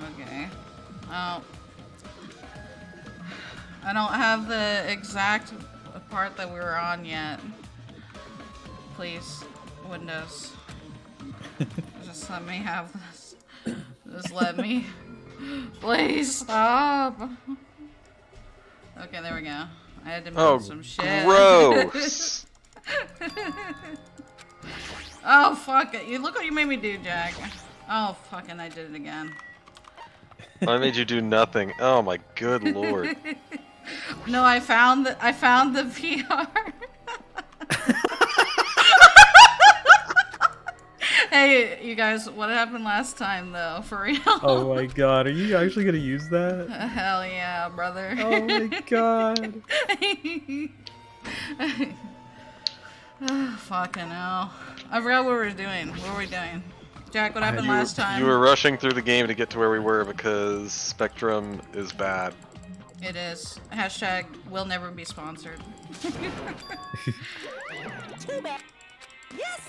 Okay. Oh. I don't have the exact part that we were on yet. Please, Windows. Just let me have this. Just let me. Please stop. Okay, there we go. I had to move some shit. Gross. Oh, fuck it. You look what you made me do, Jack. Oh, fucking I did it again. I made you do nothing. Oh my good lord. No, I found the PR. Hey, you guys, what happened last time though? For real? Oh my god, are you actually gonna use that? Hell yeah, brother. Oh my god. Oh, fucking hell. I forgot what we were doing. What were we doing? Jack, what happened last time? You were rushing through the game to get to where we were because Spectrum is bad. It is. Hashtag will never be sponsored. Too bad. Yes,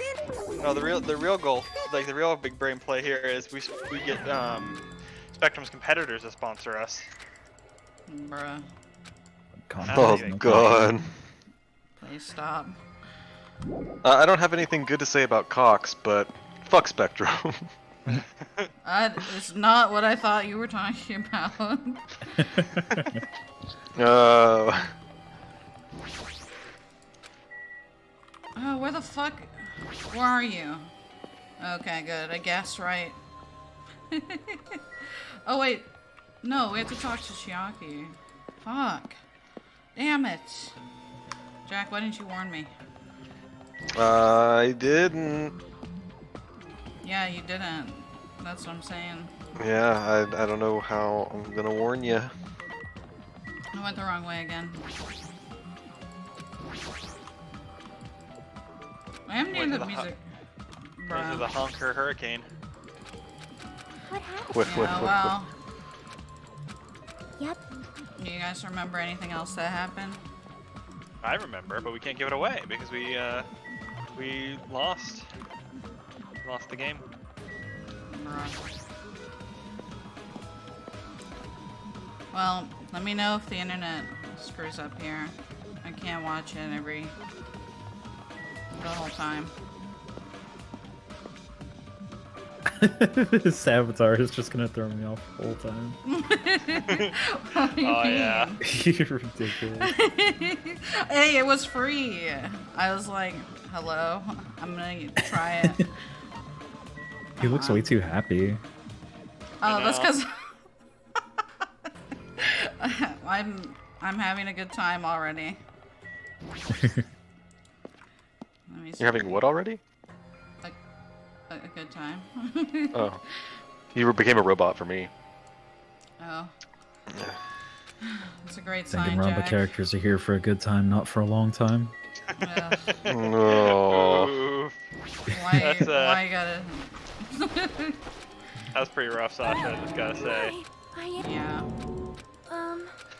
No, the real goal, like the real big brain play here is we get Spectrum's competitors to sponsor us. Bruh. Oh god. Please stop. I don't have anything good to say about Cox, but fuck Spectrum. It's not what I thought you were talking about. Oh, where the fuck? Where are you? Okay, good. I guess, right? Oh, wait. No, we have to talk to Chiaki. Fuck. Damn it. Jack, why didn't you warn me? I didn't. Yeah, you didn't. That's what I'm saying. Yeah, I don't know how I'm gonna warn you. I went the wrong way again. I am near the music. Into the honker hurricane. What happened? Whiff, whiff, Yeah, whiff, well. Yep. Do you guys remember anything else that happened? I remember, but we can't give it away because we lost the game. Well, let me know if the internet screws up here. I can't watch it the whole time. This avatar is just gonna throw me off the whole time. Oh yeah. You're ridiculous. Hey, it was free. I was like, hello, I'm gonna try it. He looks way too happy. Oh, that's because I'm having a good time already. You're having what already? A good time. Oh. You became a robot for me. Oh. It's a great sign, Danganronpa Jack. characters are here for a good time, not for a long time. No. Why you gotta... That was pretty rough, Sasha, I just gotta say. Yeah.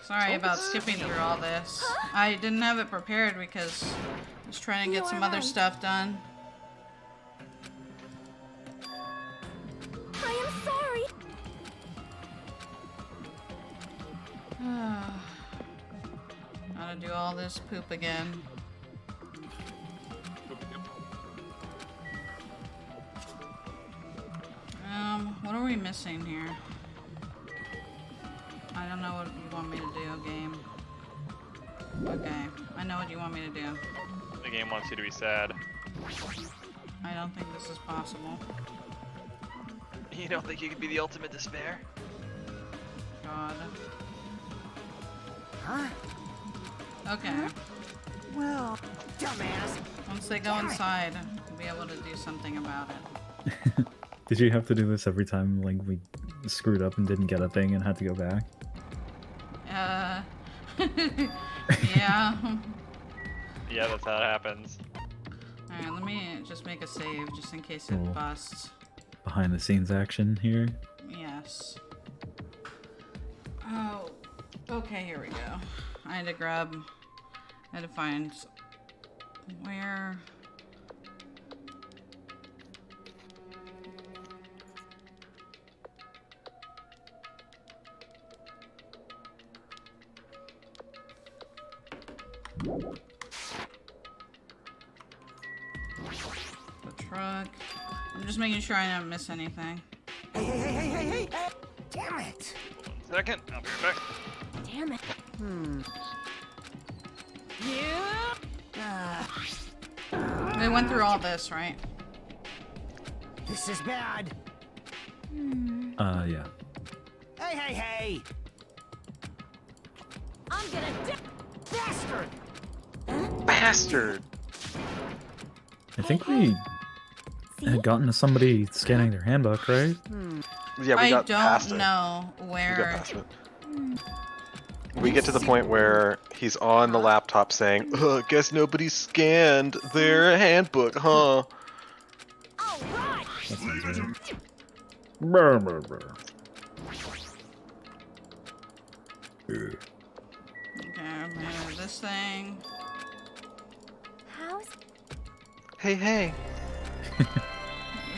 Sorry about skipping through all this. I didn't have it prepared because I was trying to get some other stuff done. I am sorry. Gotta do all this poop again. What are we missing here? I don't know what you want me to do, game. Okay, I know what you want me to do. The game wants you to be sad. I don't think this is possible. You don't think you could be the ultimate despair? God. Huh? Okay. Well, dumbass. Once they go inside, we'll be able to do something about it. Did you have to do this every time, like, we screwed up and didn't get a thing and had to go back? Yeah. Yeah, that's how it happens. Alright, let me just make a save just in case it Cool. busts. Behind the scenes action here. Yes. Oh, okay, here we go. I had to find where... The truck. I'm just making sure I don't miss anything. Hey! Damn it! Second, I'll be right back. Damn it. Yeah. We went through all this, right? This is bad. Yeah. Hey! I'm gonna bastard. Bastard! I think we had gotten to somebody scanning their handbook, right? Yeah, we I got past don't it. know We got where. past it. We get to the point where he's on the laptop saying, "Ugh, guess nobody scanned their handbook, huh?" All right. That sounds right. Brr, brr, brr. Ugh. Okay, I'm gonna do this thing. How's Hey.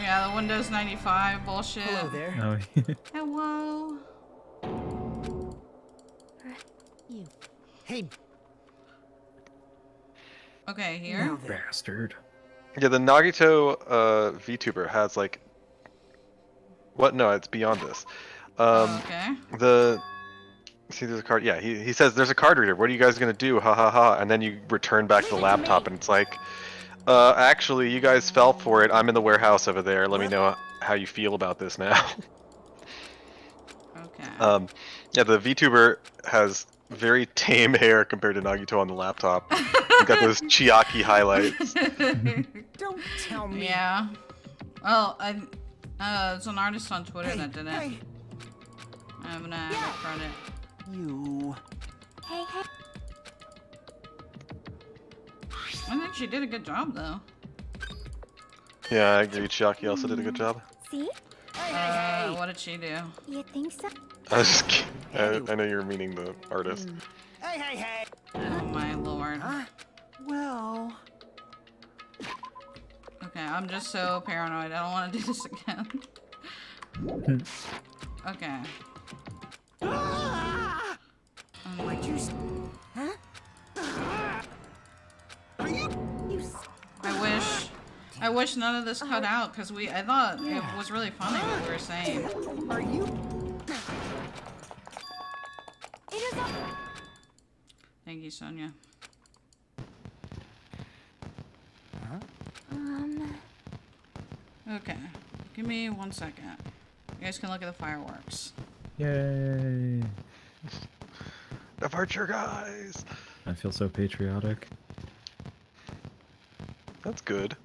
Yeah, the Windows 95 bullshit. hello there? Oh, Hello. You. Hey, Okay, here. now there. bastard. Yeah, the Nagito VTuber has like, what? No, it's beyond this. Okay. See, there's a card. Yeah, he says there's a card reader. What are you guys gonna do? Ha ha ha! And then you return back to the laptop, and it's like, actually, you guys fell for it. I'm in the warehouse over there. Let me know how you feel about this now. Okay. Yeah, the VTuber has very tame hair compared to Nagito on the laptop. He's got those Chiaki highlights. Don't tell me. Yeah. Well, it's an artist on Twitter that did it. Hey, I'm gonna have it credit. you. Hey. I think she did a good job though. Yeah, I agree. Chiaki also did a good job. See? What did she do? You think so? I was just kidding. I know you're meaning the artist. Hey. Oh my lord. Well. Okay, I'm just so paranoid. I don't want to do this again. Okay. What'd you? Huh? Are you? I wish none of this cut out because I thought it was really funny what we were saying. Are you? It is. Thank you, Sonia. Okay, give me 1 second. You guys can look at the fireworks. Yay! Departure, guys. I feel so patriotic. That's good.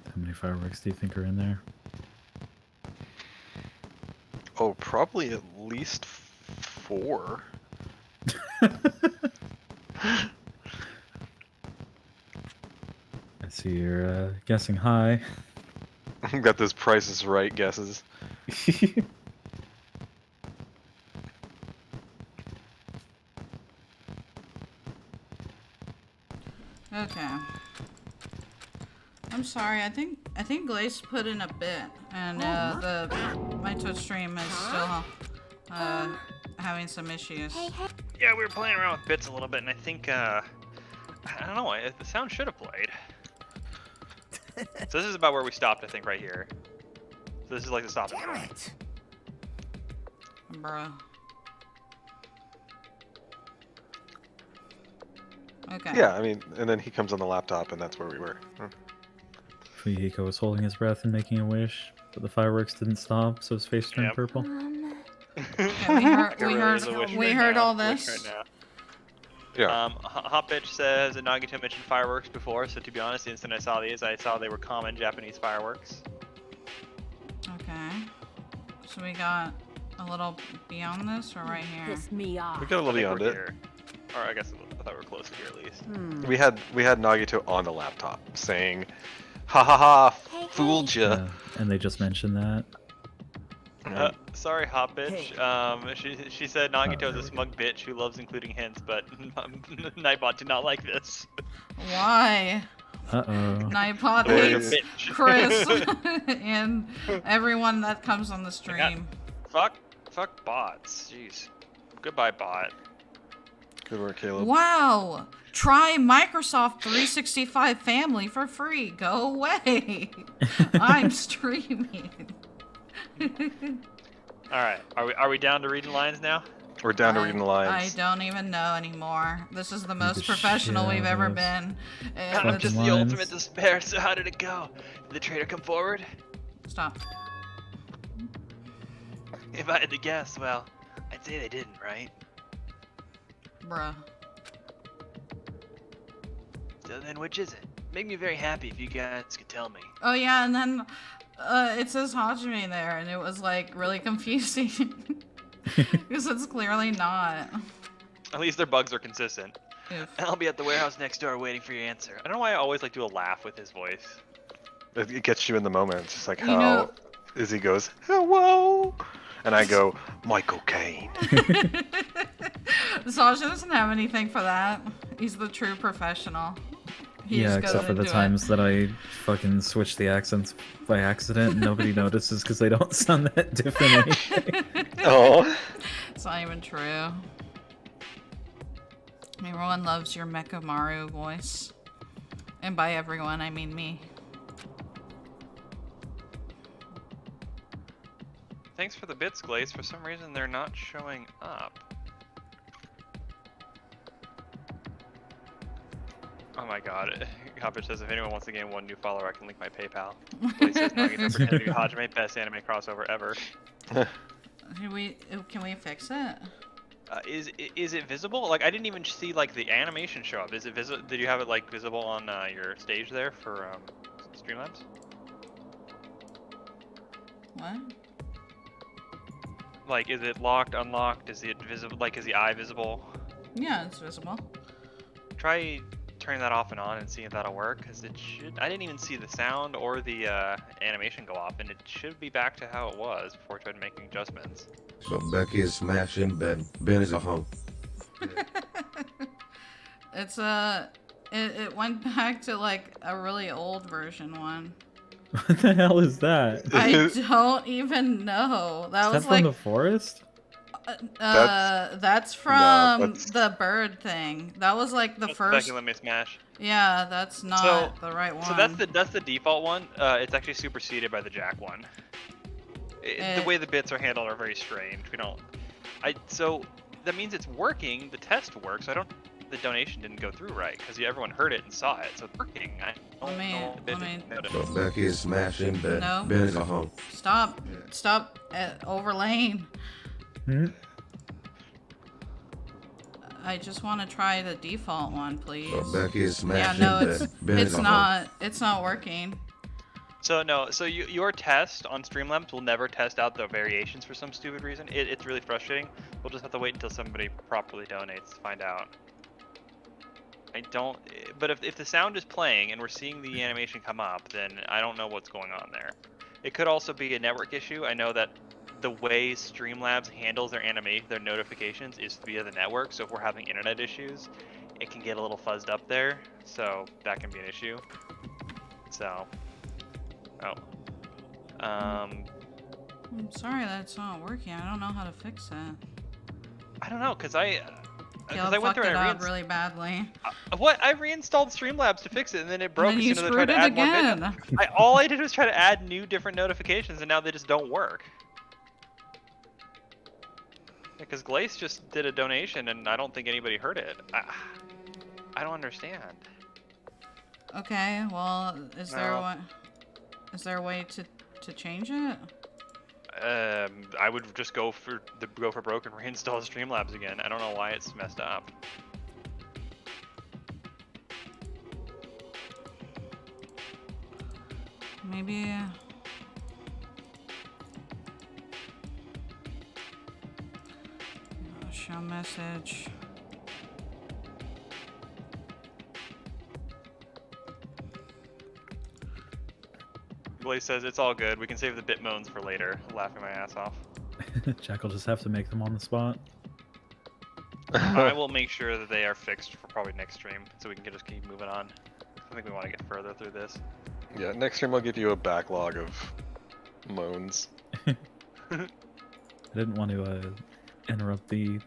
How many fireworks do you think are in there? Oh, probably at least 4. I see you're guessing high. Got those Price is Right guesses. Okay. I'm sorry. I think Glace put in a bit, and my Twitch stream is still having some issues. Yeah, we were playing around with bits a little bit, and I think, I don't know, the sound should have played. So this is about where we stopped, I think, right here. So this is like the stopping Damn point. it. Bruh. Okay. Yeah, I mean, and then he comes on the laptop, and that's where we were. Fuyuhiko was holding his breath and making a wish, but the fireworks didn't stop, so his face turned Yep. purple. Okay, we heard all this. Right now. Yeah. Hot Bitch says that Nagito mentioned fireworks before, so to be honest, the instant I saw these, I saw they were common Japanese fireworks. Okay. So we got a little beyond this, or right here? Piss me off. We got a little beyond it. Here. Or I guess I thought we were closer here at least. We had Nagito on the laptop saying, "Ha ha ha, Hey, fooled ya." And they just mentioned that. Sorry, hot bitch. She said Nagito is a smug bitch who loves including hints, but Nightbot did not like this. Why? Uh-oh. Nightbot Boy, hates bitch. Chris and everyone that comes on the stream. Fuck bots. Jeez. Goodbye, bot. Good work, Caleb. Wow! Try Microsoft 365 Family for free. Go away. I'm streaming. All right. Are we down to reading lines now? We're down to reading the lines. I don't even know anymore. This is the Read most the professional shit we've out ever of this. been. I'm It's- just the lines. ultimate despair. So how did it go? Did the traitor come forward? Stop. If I had to guess, well, I'd say they didn't, right? Bruh. So then, which is it? Make me very happy if you guys could tell me. Oh yeah, and then it says Hajime there, and it was like really confusing. Because it's clearly not. At least their bugs are consistent. If. I'll be at the warehouse next door waiting for your answer. I don't know why I always like do a laugh with his voice. It gets you in the moment. It's just like You how know- Izzy goes, hello, and I go, Michael Caine. Sasha doesn't have anything for that. He's the true professional. He Yeah, just goes except for the into it. times that I fucking switch the accents by accident and nobody notices because they don't sound that different anyway. Oh. It's not even true. Everyone loves your Mechamaru voice. And by everyone, I mean me. Thanks for the bits, Glaze. For some reason, they're not showing up. Oh my god. Hobbit says, if anyone wants to gain one new follower, I can link my PayPal. Glaze says, Nagito pretend to be Hajime, best anime crossover ever. Can we fix it? Is it visible? Like, I didn't even see, like, the animation show up. Is it visible? Did you have it, like, visible on your stage there for Streamlabs? What? Like, is it locked, unlocked? Is it visible? Like, is the eye visible? Yeah, it's visible. Try turning that off and on and see if that'll work, because it should. I didn't even see the sound or the animation go off, and it should be back to how it was before I tried making adjustments. So Becky is smashing Ben. Ben is a hoe. It's it went back to like a really old version one. What the hell is that? Is I don't even know. That that was from like the forest? that's from that's- the bird thing. That was like the That's first. Becky, let me smash. Yeah, that's not the right one. So that's the default one. It's actually superseded by the Jack one. The way the bits are handled are very strange. So that means it's working. The test works. The donation didn't go through right because everyone heard it and saw it, so it's working. I don't know if it didn't notice. So Becky is smashing Ben. No. Ben is a hoe. Stop overlaying. Hmm? I just want to try the default one, please. So Becky is Yeah, smashing no, Ben. Ben is a it's not working. So no, your test on Streamlabs will never test out the variations for some stupid reason. It's really frustrating. We'll just have to wait until somebody properly donates to find out. But if the sound is playing and we're seeing the animation come up, then I don't know what's going on there. It could also be a network issue. I know that the way Streamlabs handles their notifications is via the network. So if we're having internet issues, it can get a little fuzzed up there. So that can be an issue. So, I'm sorry that it's not working. I don't know how to fix it. I don't know, cause I Caleb went fucked through it and I up really badly. I reinstalled Streamlabs to fix it, and then it broke And as then you soon as I tried screwed to it add more again. minutes. All I did was try to add new different notifications, and now they just don't work. Because Glace just did a donation, and I don't think anybody heard it. I don't understand. Okay, well, is there a way to change it? I would just go for broke and reinstall Streamlabs again. I don't know why it's messed up. Maybe. Show message. Glaze says it's all good. We can save the bit moans for later. Laughing my ass off. Jack will just have to make them on the spot. I will make sure that they are fixed for probably next stream, so we can just keep moving on. I think we want to get further through this. Yeah, next stream I'll give you a backlog of moans. I didn't want to interrupt the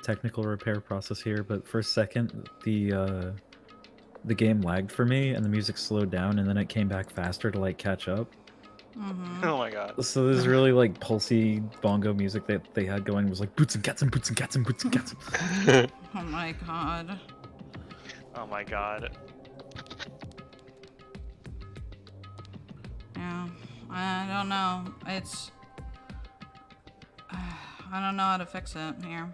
technical repair process here, but for a second the game lagged for me and the music slowed down and then it came back faster to like catch up. Oh my god. So this really like pulsy bongo music that they had going was like boots and cats and boots and cats and boots and cats. Oh my god. Oh my god. Yeah, I don't know. It's... I don't know how to fix it here.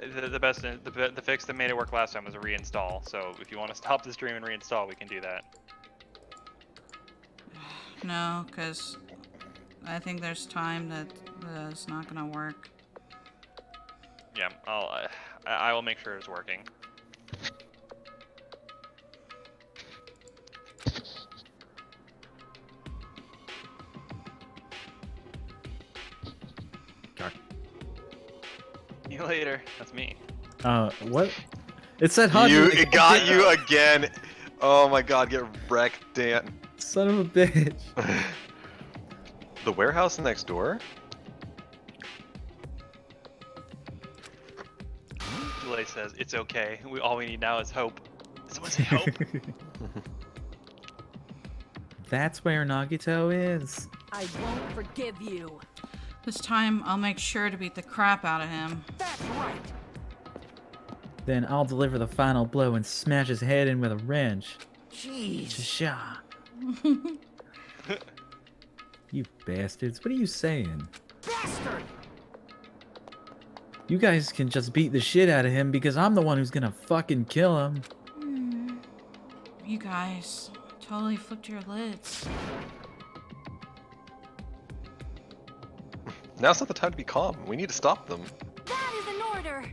The fix that made it work last time was a reinstall. So if you want to stop the stream and reinstall, we can do that. No, because I think there's time that it's not gonna work. Yeah, I will make sure it's working. See you later. That's me. What? It said Hodge. It got you again. Oh my god, get wrecked, Dan. Son of a bitch. The warehouse next door? Delay says it's okay. All we need now is hope. Someone say hope. That's where Nagito is. I won't forgive you. This time, I'll make sure to beat the crap out of him. That's right. Then I'll deliver the final blow and smash his head in with a wrench. Jeez. Sha. You bastards, what are you saying? Bastard. You guys can just beat the shit out of him because I'm the one who's gonna fucking kill him. You guys totally flipped your lids. Now's not the time to be calm. We need to stop them. That is an order.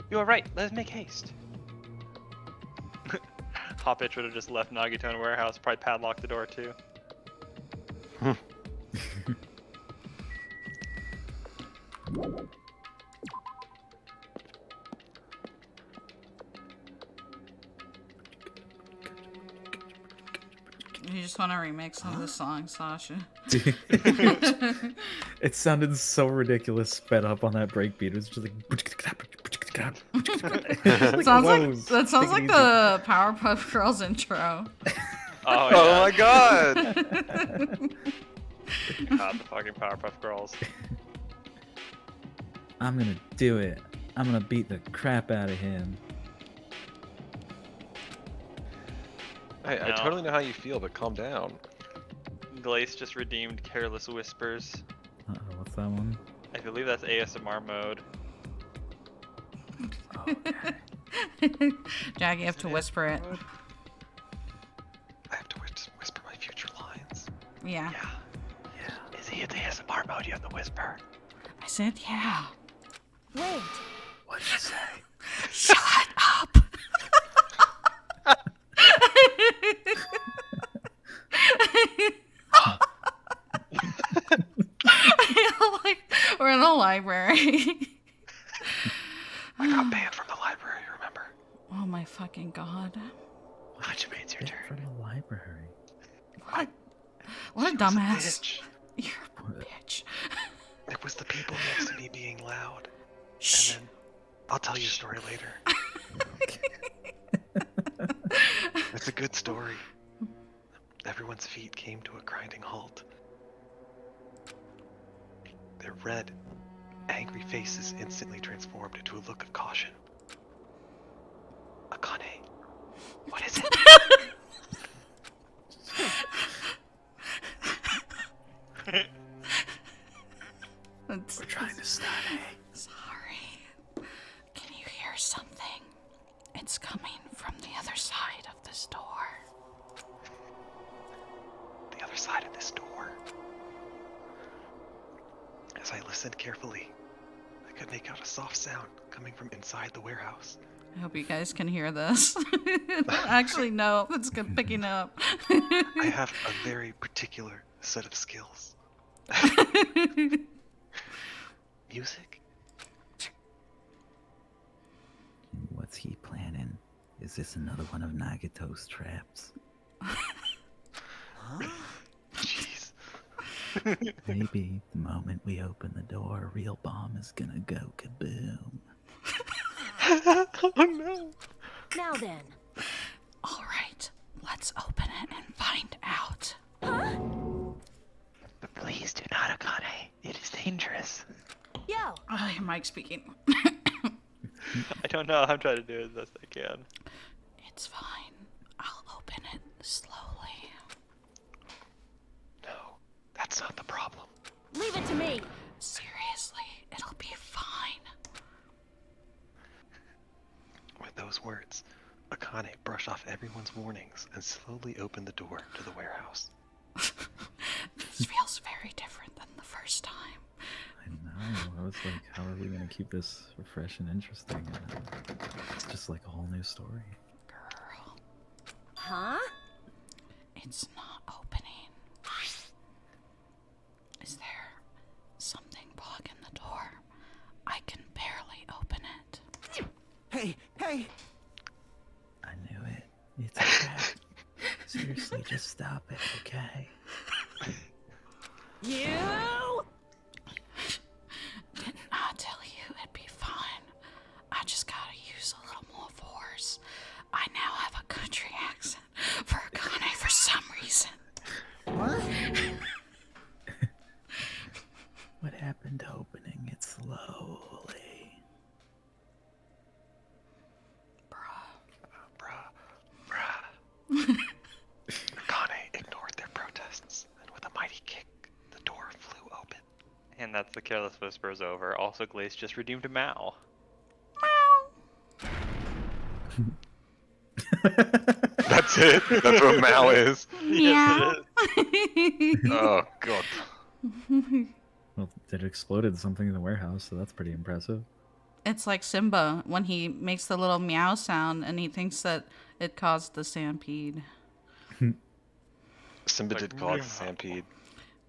You are right. Let us make haste. Hot bitch would have just left Nagito in a warehouse. Probably padlocked the door too. You just want to remix some of the song, Sasha. It sounded so ridiculous sped up on that breakbeat. It was just like That sounds like the Powerpuff Girls intro. Oh, Oh yeah. my god! God, the fucking Powerpuff Girls. I'm gonna do it. I'm gonna beat the crap out of him. Hey, I No. totally know how you feel, but calm down. Glace just redeemed Careless Whispers. Uh-oh, what's that one? I believe that's ASMR mode. Jack, you have to whisper it. I have to whisper my future lines. Yeah. Yeah. Is he in the ASMR mode? You have to whisper. I said yeah. Wait. What'd you say? Shut up! We're in a library. I got banned from the library, remember? Oh my fucking god. Hachimate's your Get turn. from the library. What a She was dumbass. bitch. You're a bitch. It was the people next to me being loud. Shh. And then I'll tell you a story later. It's a good story. Everyone's feet came to a grinding halt. Their red, angry faces instantly transformed into a look of caution. Akane, what is it? We're trying to study. Sorry. Can you hear something? It's coming from the other side of this door. The other side of this door. As I listened carefully, I could make out a soft sound coming from inside the warehouse. I hope you guys can hear this. Actually, no, it's good picking up. I have a very particular set of skills. Music? What's he planning? Is this another one of Nagito's traps? Jeez. Maybe the moment we open the door, a real bomb is gonna go kaboom. Oh no. Now then. All right, let's open it and find out. But please do not, Akane. It is dangerous. Yo. Oh, your mic speaking. I don't know. I'm trying to do it as best I can. It's fine. I'll open it slowly. No, that's not the problem. Leave it to me. Seriously, it'll be fine. With those words, Akane brushed off everyone's warnings and slowly opened the door to the warehouse. This feels very different than the first time. I know. I was like, how are we gonna keep this fresh and interesting? And it's just like a whole new story. Girl, Huh? it's not opening. Is there something blocking the door? I can barely open it. Hey, hey! I knew it. It's a trap. Seriously, just stop it, okay? You! Didn't I tell you it'd be fine? I just gotta use a little more force. I now have a country accent for Akane for some reason. What? What happened to opening it slowly? Bruh. Akane ignored their protests, and with a mighty kick, the door flew open. And that's the Careless Whispers over. Also, Glace just redeemed a Mao. That's it? That's what Mao is? Yeah. Oh, God. Well, it exploded something in the warehouse, so that's pretty impressive. It's like Simba when he makes the little meow sound and he thinks that it caused the stampede. Simba did call it the stampede.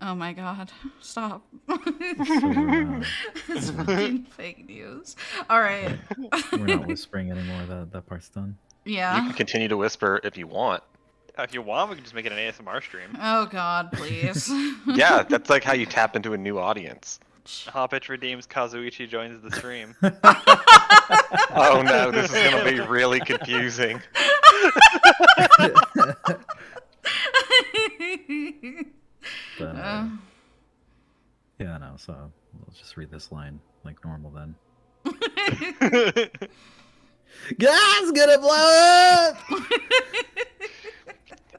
Oh my god. Stop. So, It's fucking fake news. Alright. we're not whispering anymore. That part's done. You Yeah. can continue to whisper if you want. If you want, we can just make it an ASMR stream. Oh god, please. Yeah, that's like how you tap into a new audience. Hoppitch redeems, Kazuichi joins the stream. Oh no, this is gonna be really confusing. But, yeah, no, so we'll just read this line like normal then. God's gonna blow up!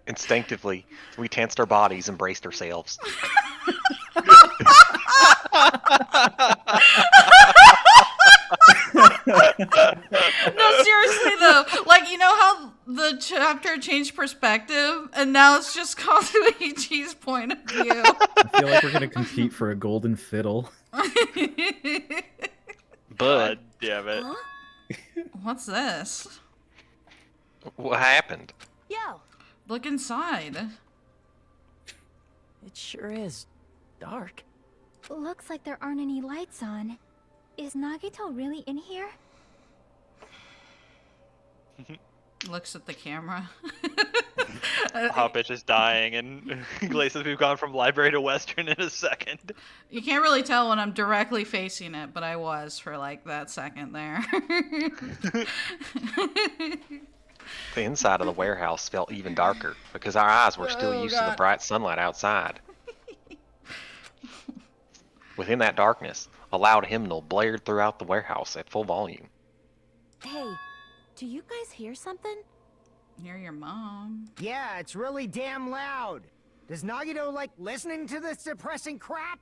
Instinctively, we tensed our bodies and braced ourselves. No, seriously though, like you know how the chapter changed perspective, and now it's just Kazuichi's point of view. I feel like we're gonna compete for a golden fiddle. But God damn it. Huh? What's this? what happened? Yo. Look inside. It sure is dark. Looks like there aren't any lights on. Is Nagito really in here? Looks at the camera. Hoppitch is dying, and Glace says we've gone from library to Western in a second. You can't really tell when I'm directly facing it, but I was for like that second there. The inside of the warehouse felt even darker because our eyes were still Oh, used to the God. bright sunlight outside. Within that darkness, a loud hymnal blared throughout the warehouse at full volume. Hey, do you guys hear something? You're your mom. Yeah, it's really damn loud. Does Nagito like listening to this depressing crap?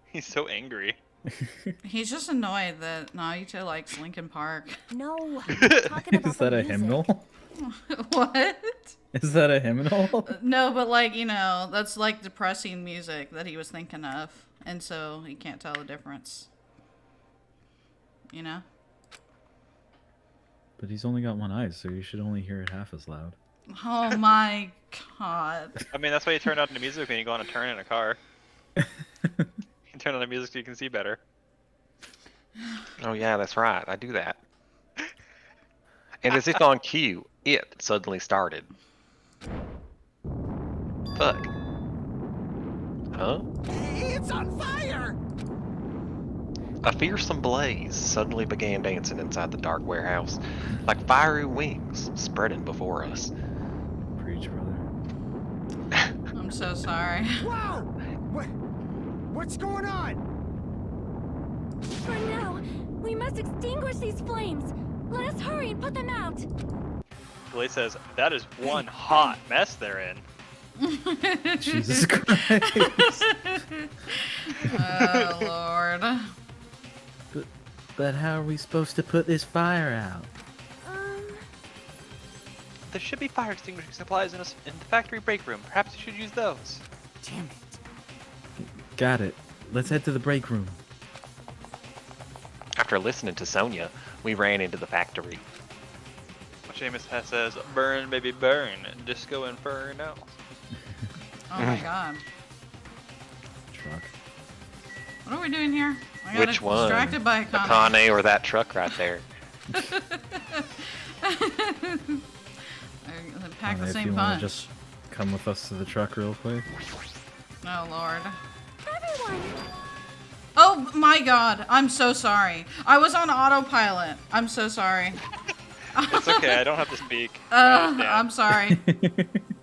He's so angry. He's just annoyed that Nagito likes Linkin Park. No, I'm talking about Is that the a music. hymnal? What? Is that a hymnal? No, but like, you know, that's like depressing music that he was thinking of. And so he can't tell the difference. You know? But he's only got one eye, so you should only hear it half as loud. Oh my god. I mean, that's why you turn on the music when you go on a turn in a car. You turn on the music so you can see better. Oh yeah, that's right. I do that. And as if on cue, it suddenly started. Fuck. Huh? It's on fire! A fearsome blaze suddenly began dancing inside the dark warehouse, like fiery wings spreading before us. Preach, brother. I'm so sorry. Whoa! What's going on? For now, we must extinguish these flames. Let us hurry and put them out. Blaze says, that is one hot mess they're in. Jesus Christ. Oh lord. But how are we supposed to put this fire out? There should be fire extinguishing supplies in the factory break room. Perhaps you should use those. Damn it. Got it. Let's head to the break room. After listening to Sonia, we ran into the factory. Seamus says, burn, baby, burn. Disco Inferno. Oh my god. Truck. What are we doing here? I got Which one? distracted by a The comment. Kane or that truck right there? They pack the If same you want punch. to just come with us to the truck real quick. Oh lord. Everyone, Oh my god. I'm so sorry. I was on autopilot. I'm so sorry. It's okay, I don't have to speak. I understand. I'm sorry.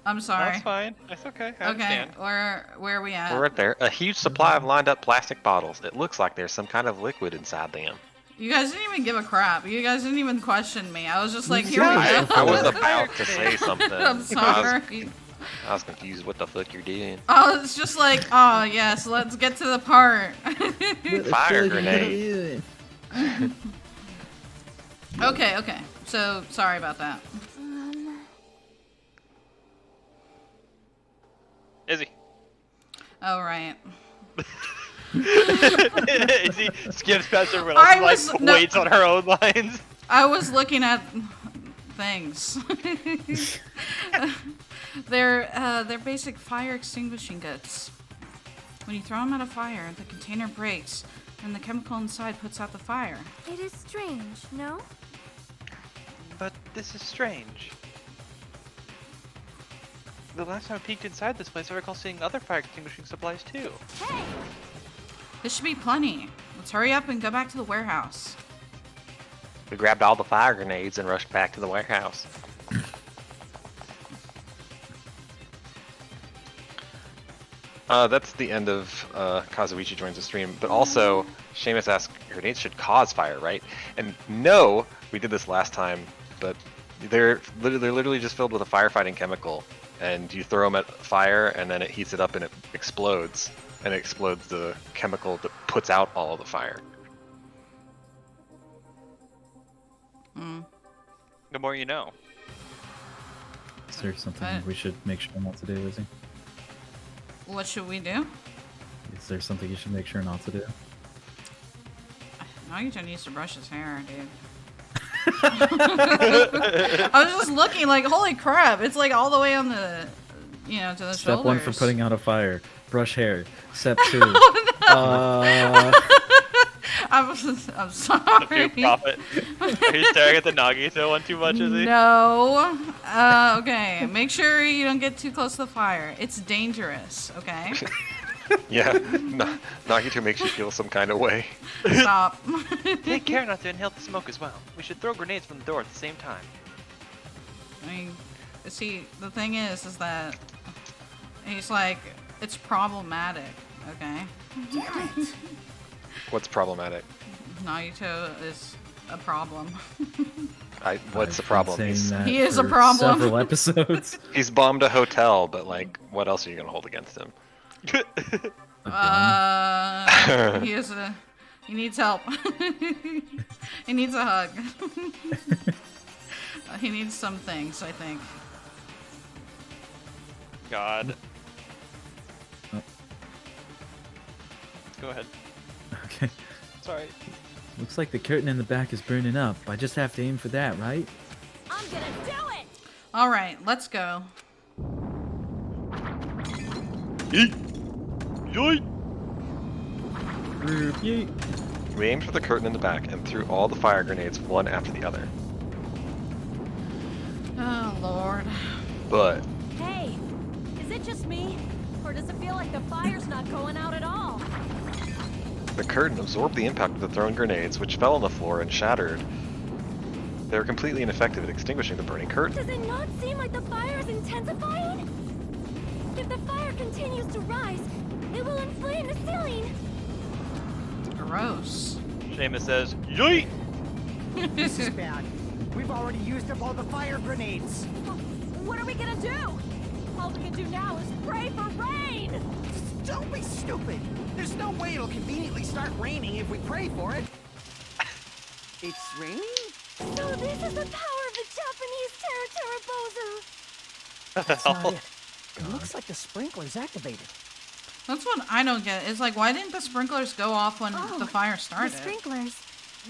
I'm sorry. That's fine. That's okay. I Okay, understand. where are we at? We're right there. A huge supply of lined up plastic bottles. It looks like there's some kind of liquid inside them. You guys didn't even give a crap. You guys didn't even question me. I was just like, here I, we go. I was about to say something. I'm sorry. I was confused what the fuck you're doing. I was just like, oh yes, let's get to the part. Fire grenade. Okay. So sorry about that. Izzy. Oh right. Izzy skips past everyone else I and was- like no. waits on her own lines. I was looking at things. They're basic fire extinguishing goods. When you throw them at a fire, the container breaks, and the chemical inside puts out the fire. it is strange, no? But this is strange. The last time I peeked inside this place, I recall seeing other fire extinguishing supplies too. Hey, There should be plenty. Let's hurry up and go back to the warehouse. We grabbed all the fire grenades and rushed back to the warehouse. That's the end of Kazuichi joins the stream, but also Seamus asked, grenades should cause fire, right? And no, we did this last time, but they're literally just filled with a firefighting chemical, and you throw them at fire, and then it heats it up and it explodes, and it explodes the chemical that puts out all of the fire. The more you know. Is there something But- we should make sure not to do, Izzy? What should we do? Is there something you should make sure not to do? Nagito needs to brush his hair, dude. I was just looking like, holy crap! It's like all the way on the, to the Step shoulders. 1 for putting out a fire. Brush hair. Step 2. I'm The sorry. few profit. Are you staring at the Nagito one too much, Izzy? No. Okay. Make sure you don't get too close to the fire. It's dangerous. Okay. Yeah, Nagito makes you feel some kind of way. Stop. Take care not to inhale the smoke as well. We should throw grenades from the door at the same time. I mean, see, the thing is that he's like, it's problematic. Okay. What's problematic? Nagito is a problem. What's the I've been problem? saying that He is a for problem. Several episodes. He's bombed a hotel, but like, what else are you gonna hold against him? He needs help. He needs a hug. He needs some things, I think. God. Oh. Go ahead. Okay. Sorry. Looks like the curtain in the back is burning up. I just have to aim for that, right? I'm gonna do it! All right, let's go. Yeet! Yoit! Yeet. We aimed for the curtain in the back and threw all the fire grenades one after the other. Oh, Lord. But Hey, is it just me? Or does it feel like the fire's not going out at all? the curtain absorbed the impact of the thrown grenades, which fell on the floor and shattered. They were completely ineffective at extinguishing the burning curtain. Does it not seem like the fire is intensifying? If the fire continues to rise, it will inflame the ceiling. Gross. Seamus says, Yoit! This is bad. We've already used up all the fire grenades. What are we gonna do? All we can do now is pray for rain. Don't be stupid. There's no way it'll conveniently start raining if we pray for it. It's raining? So this is the power of the Japanese Terra That's not it. It looks like the sprinkler's activated. That's what I don't get. It's like, why didn't the sprinklers go off when Oh, the fire The started? sprinklers.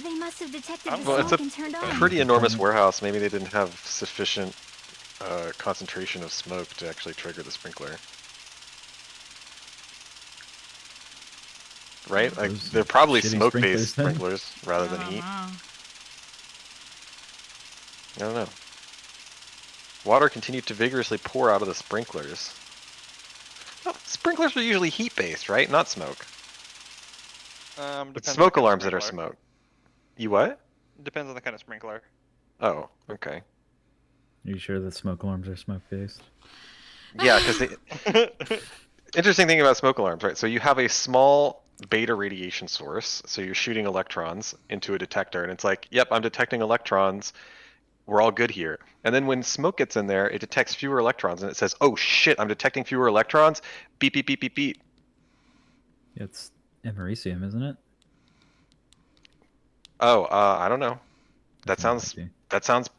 They must have detected the Well, it's smoke a and turned on. pretty enormous warehouse. Maybe they didn't have sufficient concentration of smoke to actually trigger the sprinkler. Right? Like, Those they're probably shitty smoke-based sprinklers sprinklers rather I than don't heat. know. I don't know. Water continued to vigorously pour out of the sprinklers. Oh, sprinklers are usually heat-based, right? Not smoke. It's Depends on the smoke kind of alarms that are sprinkler. smoke. You what? Depends on the kind of sprinkler. Oh, okay. Are you sure that smoke alarms are smoke based? Yeah, because they... Interesting thing about smoke alarms, right? So you have a small beta radiation source, so you're shooting electrons into a detector, and it's like, yep, I'm detecting electrons. We're all good here. And then when smoke gets in there, it detects fewer electrons, and it says, oh shit, I'm detecting fewer electrons. Beep, beep, beep, beep, beep. It's americium, isn't it? Oh, I don't know. That That might sounds be.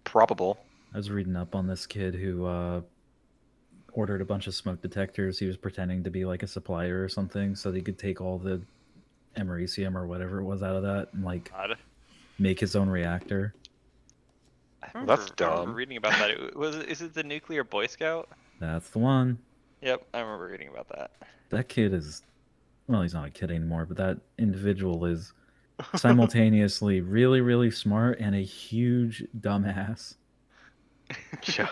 probable. I was reading up on this kid who ordered a bunch of smoke detectors. He was pretending to be like a supplier or something so that he could take all the americium or whatever it was out of that and like God. make his own reactor. I Well, remember, that's I remember dumb. reading about that. Is it the nuclear Boy Scout? That's the one. Yep, I remember reading about that. That kid is, well, he's not a kid anymore, but that individual is simultaneously really, really smart and a huge dumbass. Yeah.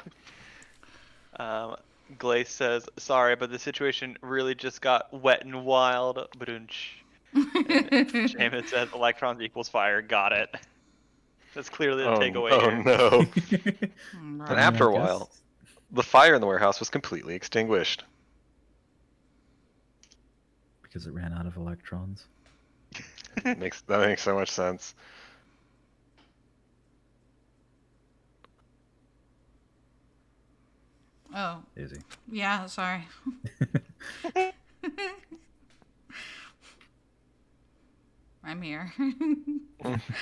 Glace says, sorry, but the situation really just got wet and wild. Badunch. And Seamus says, electrons equals fire. Got it. That's clearly the takeaway oh here. no. Mm, And right. after a I guess- while, the fire in the warehouse was completely extinguished. Because it ran out of electrons. That makes so much sense. Oh, Easy. yeah, sorry. I'm here.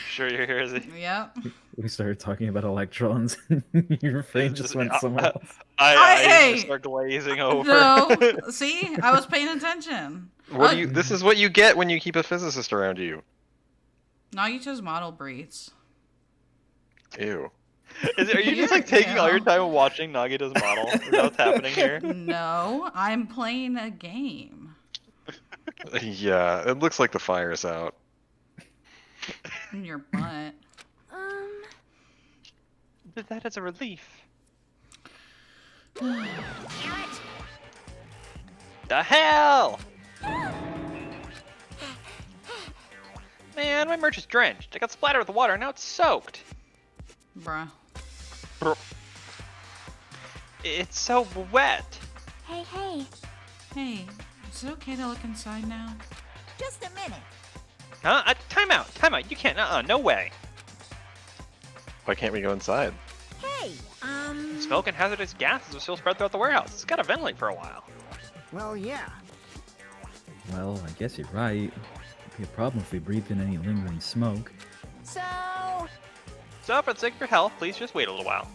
Sure you're here, is it? Yep. We started talking about electrons and your brain just went somewhere else. Hey! just start glazing over. No, see? I was paying attention. What do you? This is what you get when you keep a physicist around you. Nagito's model breeds. Ew. Are you just like taking all your time watching Nagito's model? Is that what's happening here? No, I'm playing a game. Yeah, it looks like the fire's out. In your butt. Did that as a relief. The hell! Man, my merch is drenched. I got splattered with water, now it's soaked. Bruh. It's so wet. Hey, hey. Hey, is it okay to look inside now? Just a minute. Huh? Time out. You can't. No way. Why can't we go inside? Hey, Smoke and hazardous gases are still spread throughout the warehouse. It's got to ventilate for a while. Well, yeah. Well, I guess you're right. It'd be a problem if we breathed in any lingering smoke. So, So, for the sake of your health, please just wait a little while.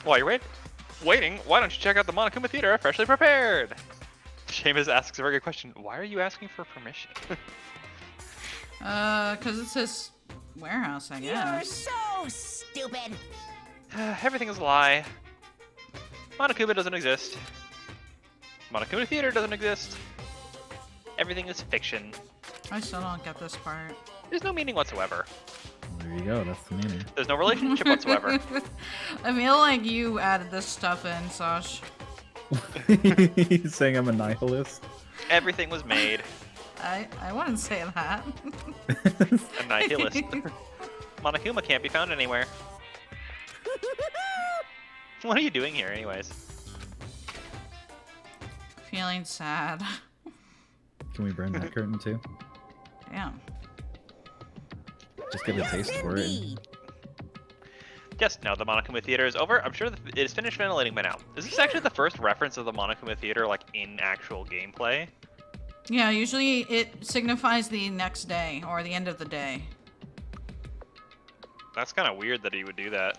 While you're waiting, why don't you check out the Monokuma Theater, freshly prepared? Seamus asks a very good question. Why are you asking for permission? Cause it's his warehouse, I You're guess. so stupid. Everything is a lie. Monokuma doesn't exist. Monokuma Theater doesn't exist. Everything is fiction. I still don't get this part. There's no meaning whatsoever. There you go. That's the meaning. There's no relationship whatsoever. I feel like you added this stuff in, Sash. He's saying I'm a nihilist. Everything was made. I wouldn't say that. A nihilist. Monokuma can't be found anywhere. What are you doing here, anyways? Feeling sad. Can we burn that curtain too? Damn. Just get a taste for it. Indeed. Yes, now the Monokuma Theater is over. I'm sure that it is finished ventilating by now. Is this actually the first reference of the Monokuma Theater, like, in actual gameplay? Yeah, usually it signifies the next day or the end of the day. That's kind of weird that he would do that.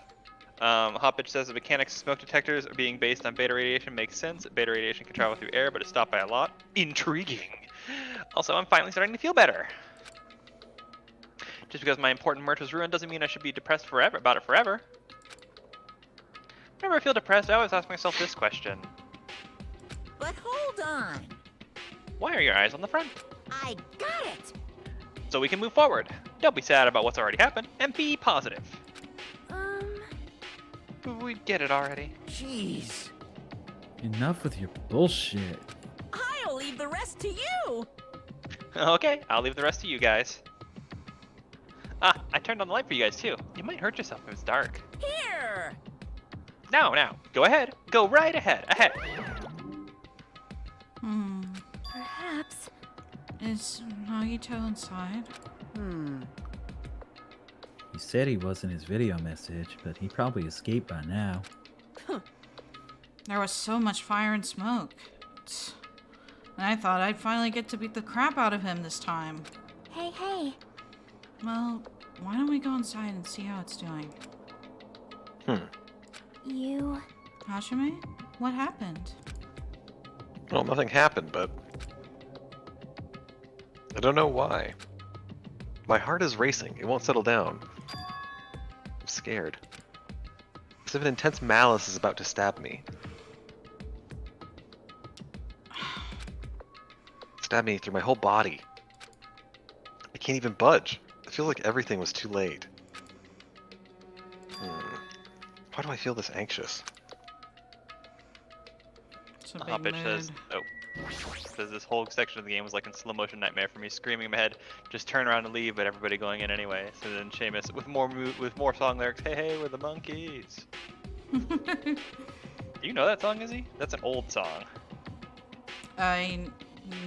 Hotbitch says the mechanics of smoke detectors are being based on beta radiation makes sense. Beta radiation can travel through air, but is stopped by a lot. Intriguing. Also, I'm finally starting to feel better. Just because my important merch was ruined doesn't mean I should be depressed about it forever. Whenever I feel depressed, I always ask myself this question. But hold on. Why are your eyes on the front? I got it. So we can move forward. Don't be sad about what's already happened, and be positive. We get it already. Jeez. Enough with your bullshit. I'll leave the rest to you. Okay, I'll leave the rest to you guys. Ah, I turned on the light for you guys too. You might hurt yourself if it's dark. Here. Now, go ahead. Go right ahead. Ahead. Perhaps. Is Nagito inside? He said he was in his video message, but he probably escaped by now. There was so much fire and smoke. And I thought I'd finally get to beat the crap out of him this time. Hey, hey. Well, why don't we go inside and see how it's doing? You... Hajime? What happened? Well, nothing happened, but I don't know why. My heart is racing. It won't settle down. I'm scared. As if an intense malice is about to stab me. Stab me through my whole body. I can't even budge. I feel like everything was too late. Why do I feel this anxious? It's a big Hotbitch mood. says, says this whole section of the game was like a slow motion nightmare for me, screaming in my head, just turn around and leave, but everybody going in anyway. So then Seamus with more song lyrics, hey, we're the monkeys. You know that song, Izzy? That's an old song. I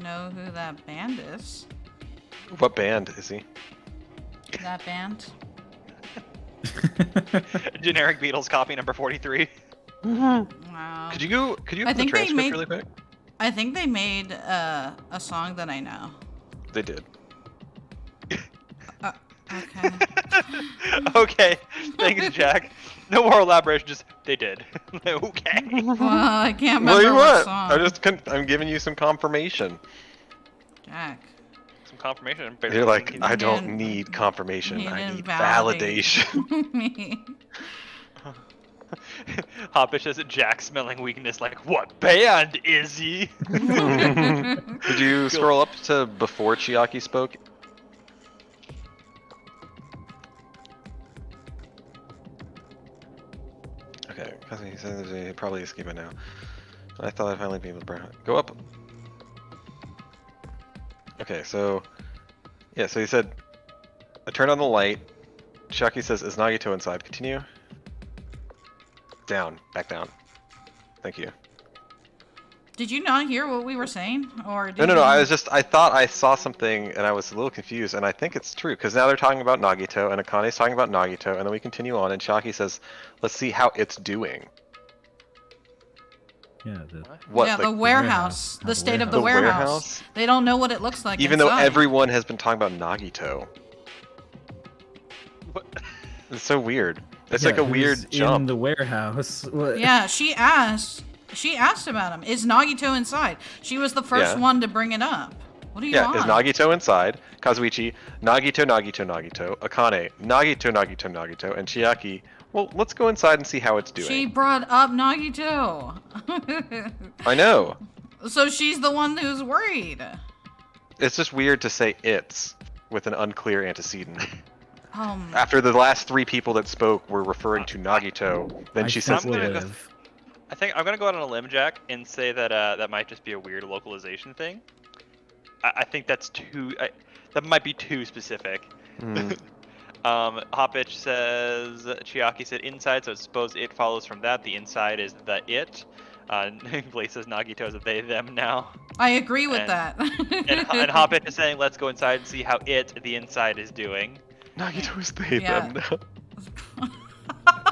know who that band is. What band is he? That band? Generic Beatles copy number 43. Wow. Could you I put the think they transcript made- really quick? I think they made a song that I know. They did. Okay. Okay, thanks, Jack. No more elaboration, just they did. Okay. Well, I can't What remember do you what want? song. I'm giving you some confirmation. Jack. Some confirmation. You're like, I don't didn't- need confirmation. he I didn't need validate validation. me. Hotbitch says Jack smelling weakness, like, what band is he? Did you scroll up to before Chiaki spoke? Okay, because he said he'd probably escape it now. I thought I'd finally be able to burn it. Go up. Okay, so yeah, so he said, I turned on the light. Chiaki says, is Nagito inside? Continue. Down, back down. Thank you. Did you not hear what we were saying? Or did No. you- I thought I saw something and I was a little confused, and I think it's true because now they're talking about Nagito and Akane's talking about Nagito, and then we continue on, and Chiaki says, "Let's see how it's doing." Yeah, What? yeah, like, the warehouse. The state of the The warehouse. warehouse? They don't know what it looks like even though inside. everyone has been talking about Nagito. What? It's so weird. It's yeah, like a who's weird in jump. the warehouse. What? Yeah, she asked about him. Is Nagito inside? She was the first Yeah. one to bring it up. What do you Yeah, want? is Nagito inside? Kazuichi, Nagito, Akane, Nagito, and Chiaki. Well, let's go inside and see how it's doing. She brought up Nagito. I know. So she's the one who's worried. It's just weird to say it's with an unclear antecedent. Um, After the last 3 people that spoke were referring to Nagito, then she says I'm gonna it. I think I'm gonna go out on a limb, Jack, and say that that might just be a weird localization thing. I think that's too. That might be too specific. Hopitch says Chiaki said inside, so I suppose it follows from that. The inside is the it. Blaze says Nagito is a they them now. I agree with that. and Hopitch is saying let's go inside and see how the inside is doing. Nagito is they them now.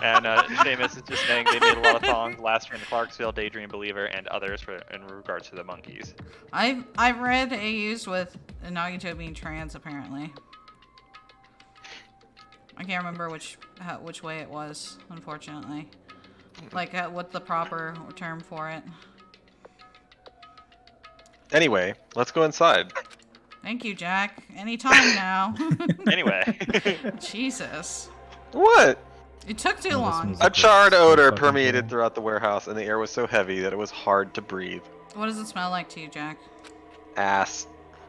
And Seamus is just saying they made a lot of songs, Last Train to Clarksville, Daydream Believer, and others in regards to the monkeys. I've read AUs with Nagito being trans apparently. I can't remember which way it was, unfortunately. Like what's the proper term for it? Anyway, let's go inside. Thank you, Jack. Anytime now. Anyway. Jesus. What? It took too long. A charred odor permeated throughout the warehouse, and the air was so heavy that it was hard to breathe. What does it smell like to you, Jack? Ass.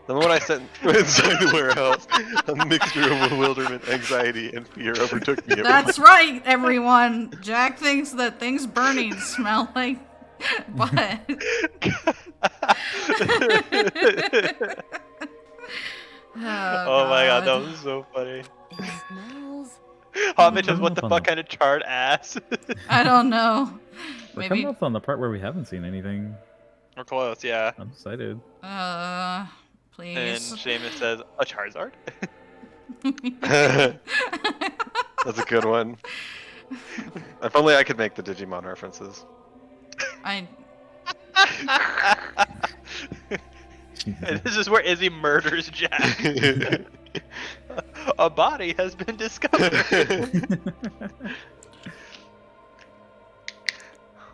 The moment I stepped inside the warehouse, a mixture of bewilderment, anxiety, and fear overtook me. That's right, everyone. Jack thinks that things burning smell like butt. Oh my god, that was so funny. Smells. Hopitch says, what the fuck kind of charred ass? I don't know. We're Maybe. coming up on the part where we haven't seen anything. We're close, yeah. I'm excited. Please. And Seamus says, a Charizard? That's a good one. If only I could make the Digimon references. I. And this is where Izzy murders Jack. A body has been discovered.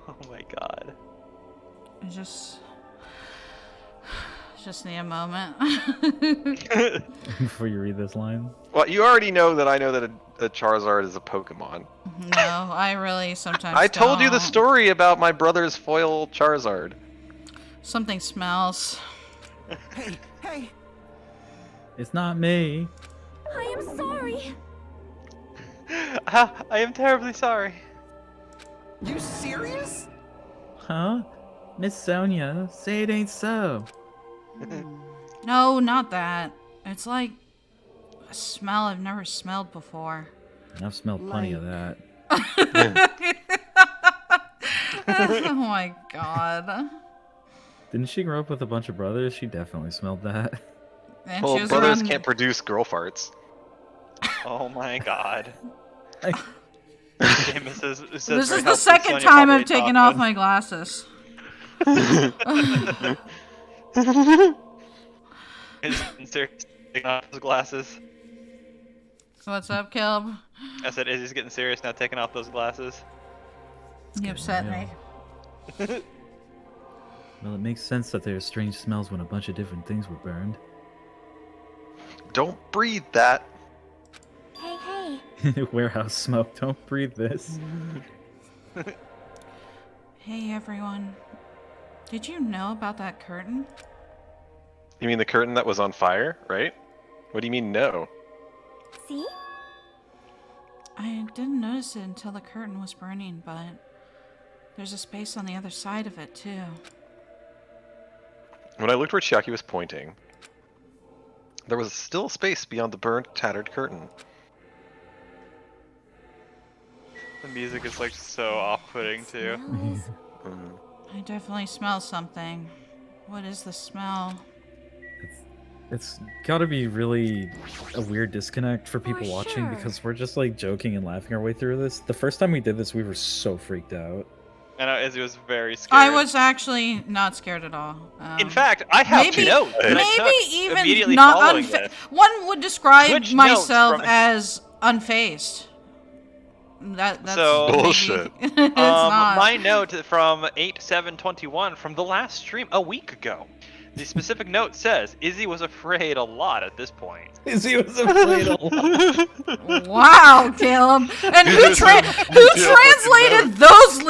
Oh my god. I just need a moment. Before you read this line. Well, you already know that I know that a Charizard is a Pokemon. No, I really sometimes I told you the don't. story about my brother's foil Charizard. Something smells. Hey! It's not me. I am sorry. I am terribly sorry. You serious? Huh? Miss Sonia, say it ain't so. No, not that. It's like a smell I've never smelled before. And I've smelled plenty of that. Oh my god. Didn't she grow up with a bunch of brothers? She definitely smelled that. And Well, she was brothers around... can't produce girl farts. Oh my god. Like, Seamus says This very is the helpful, second Sonia time probably I've taken talked off with. my glasses. Is serious taking off his glasses. What's up, Kelb? I said Izzy's getting serious now, taking off those glasses. You upset me. well, it makes sense that there are strange smells when a bunch of different things were burned. Don't breathe that. Hey. Warehouse smoke. Don't breathe this. Hey, everyone. Did you know about that curtain? You mean the curtain that was on fire, right? What do you mean no? See? I didn't notice it until the curtain was burning, but there's a space on the other side of it, too. When I looked where Chiaki was pointing, there was still space beyond the burned, tattered curtain. The music is like so off-putting too. Smells. I definitely smell something. What is the smell? It's gotta be really a weird disconnect for people watching sure. because we're just like joking and laughing our way through this. The first time we did this, we were so freaked out. And Izzy was very scared. I was actually not scared at all. In fact, I have maybe, notes that I took maybe even immediately not following unfa- this. One would describe Which myself notes from- as unfazed. That's So- maybe- Bullshit. it's not. My note from 8/7/21 from the last stream a week ago. The specific note says Izzy was afraid a lot at this point. Izzy was afraid a lot. Wow, Caleb. And who translated those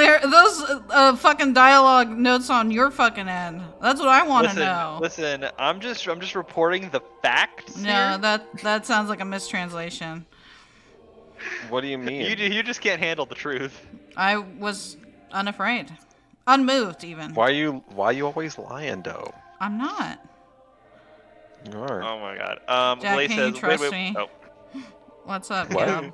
fucking dialogue notes on your fucking end? That's what I want to know. Listen, I'm just reporting the facts. No, here. that sounds like a mistranslation. What do you mean? You just can't handle the truth. I was unafraid. Unmoved, even. Why you always lying, though? I'm not. You are. Oh my god. Jack, Glaze can says, you trust wait. me? Oh. What's up, What? Caleb?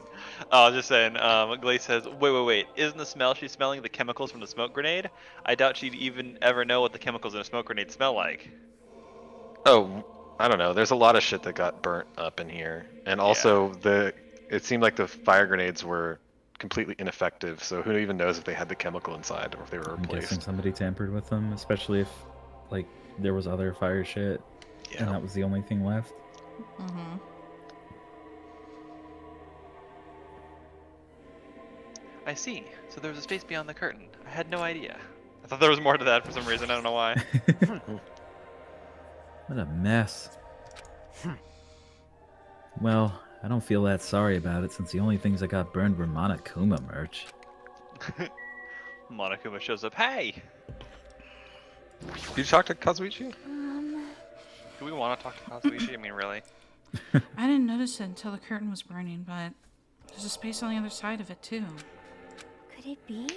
I was just saying, Glaze says, wait. Isn't the smell she's smelling the chemicals from the smoke grenade? I doubt she'd even ever know what the chemicals in a smoke grenade smell like. Oh, I don't know. There's a lot of shit that got burnt up in here. And also, it seemed like the fire grenades were completely ineffective, so who even knows if they had the chemical inside or if they were I'm guessing replaced. somebody tampered with them, especially if, like, there was other fire shit, and that was the only thing left. Mm-hmm. I see. So there was a space beyond the curtain. I had no idea. I thought there was more to that for some reason. I don't know why. What a mess. Well, I don't feel that sorry about it, since the only things that got burned were Monokuma merch. Monokuma shows up. Hey! Did you talk to Kazuichi? Do we want to talk to Kazuichi? I mean, really? I didn't notice it until the curtain was burning, but there's a space on the other side of it, too. Could it be?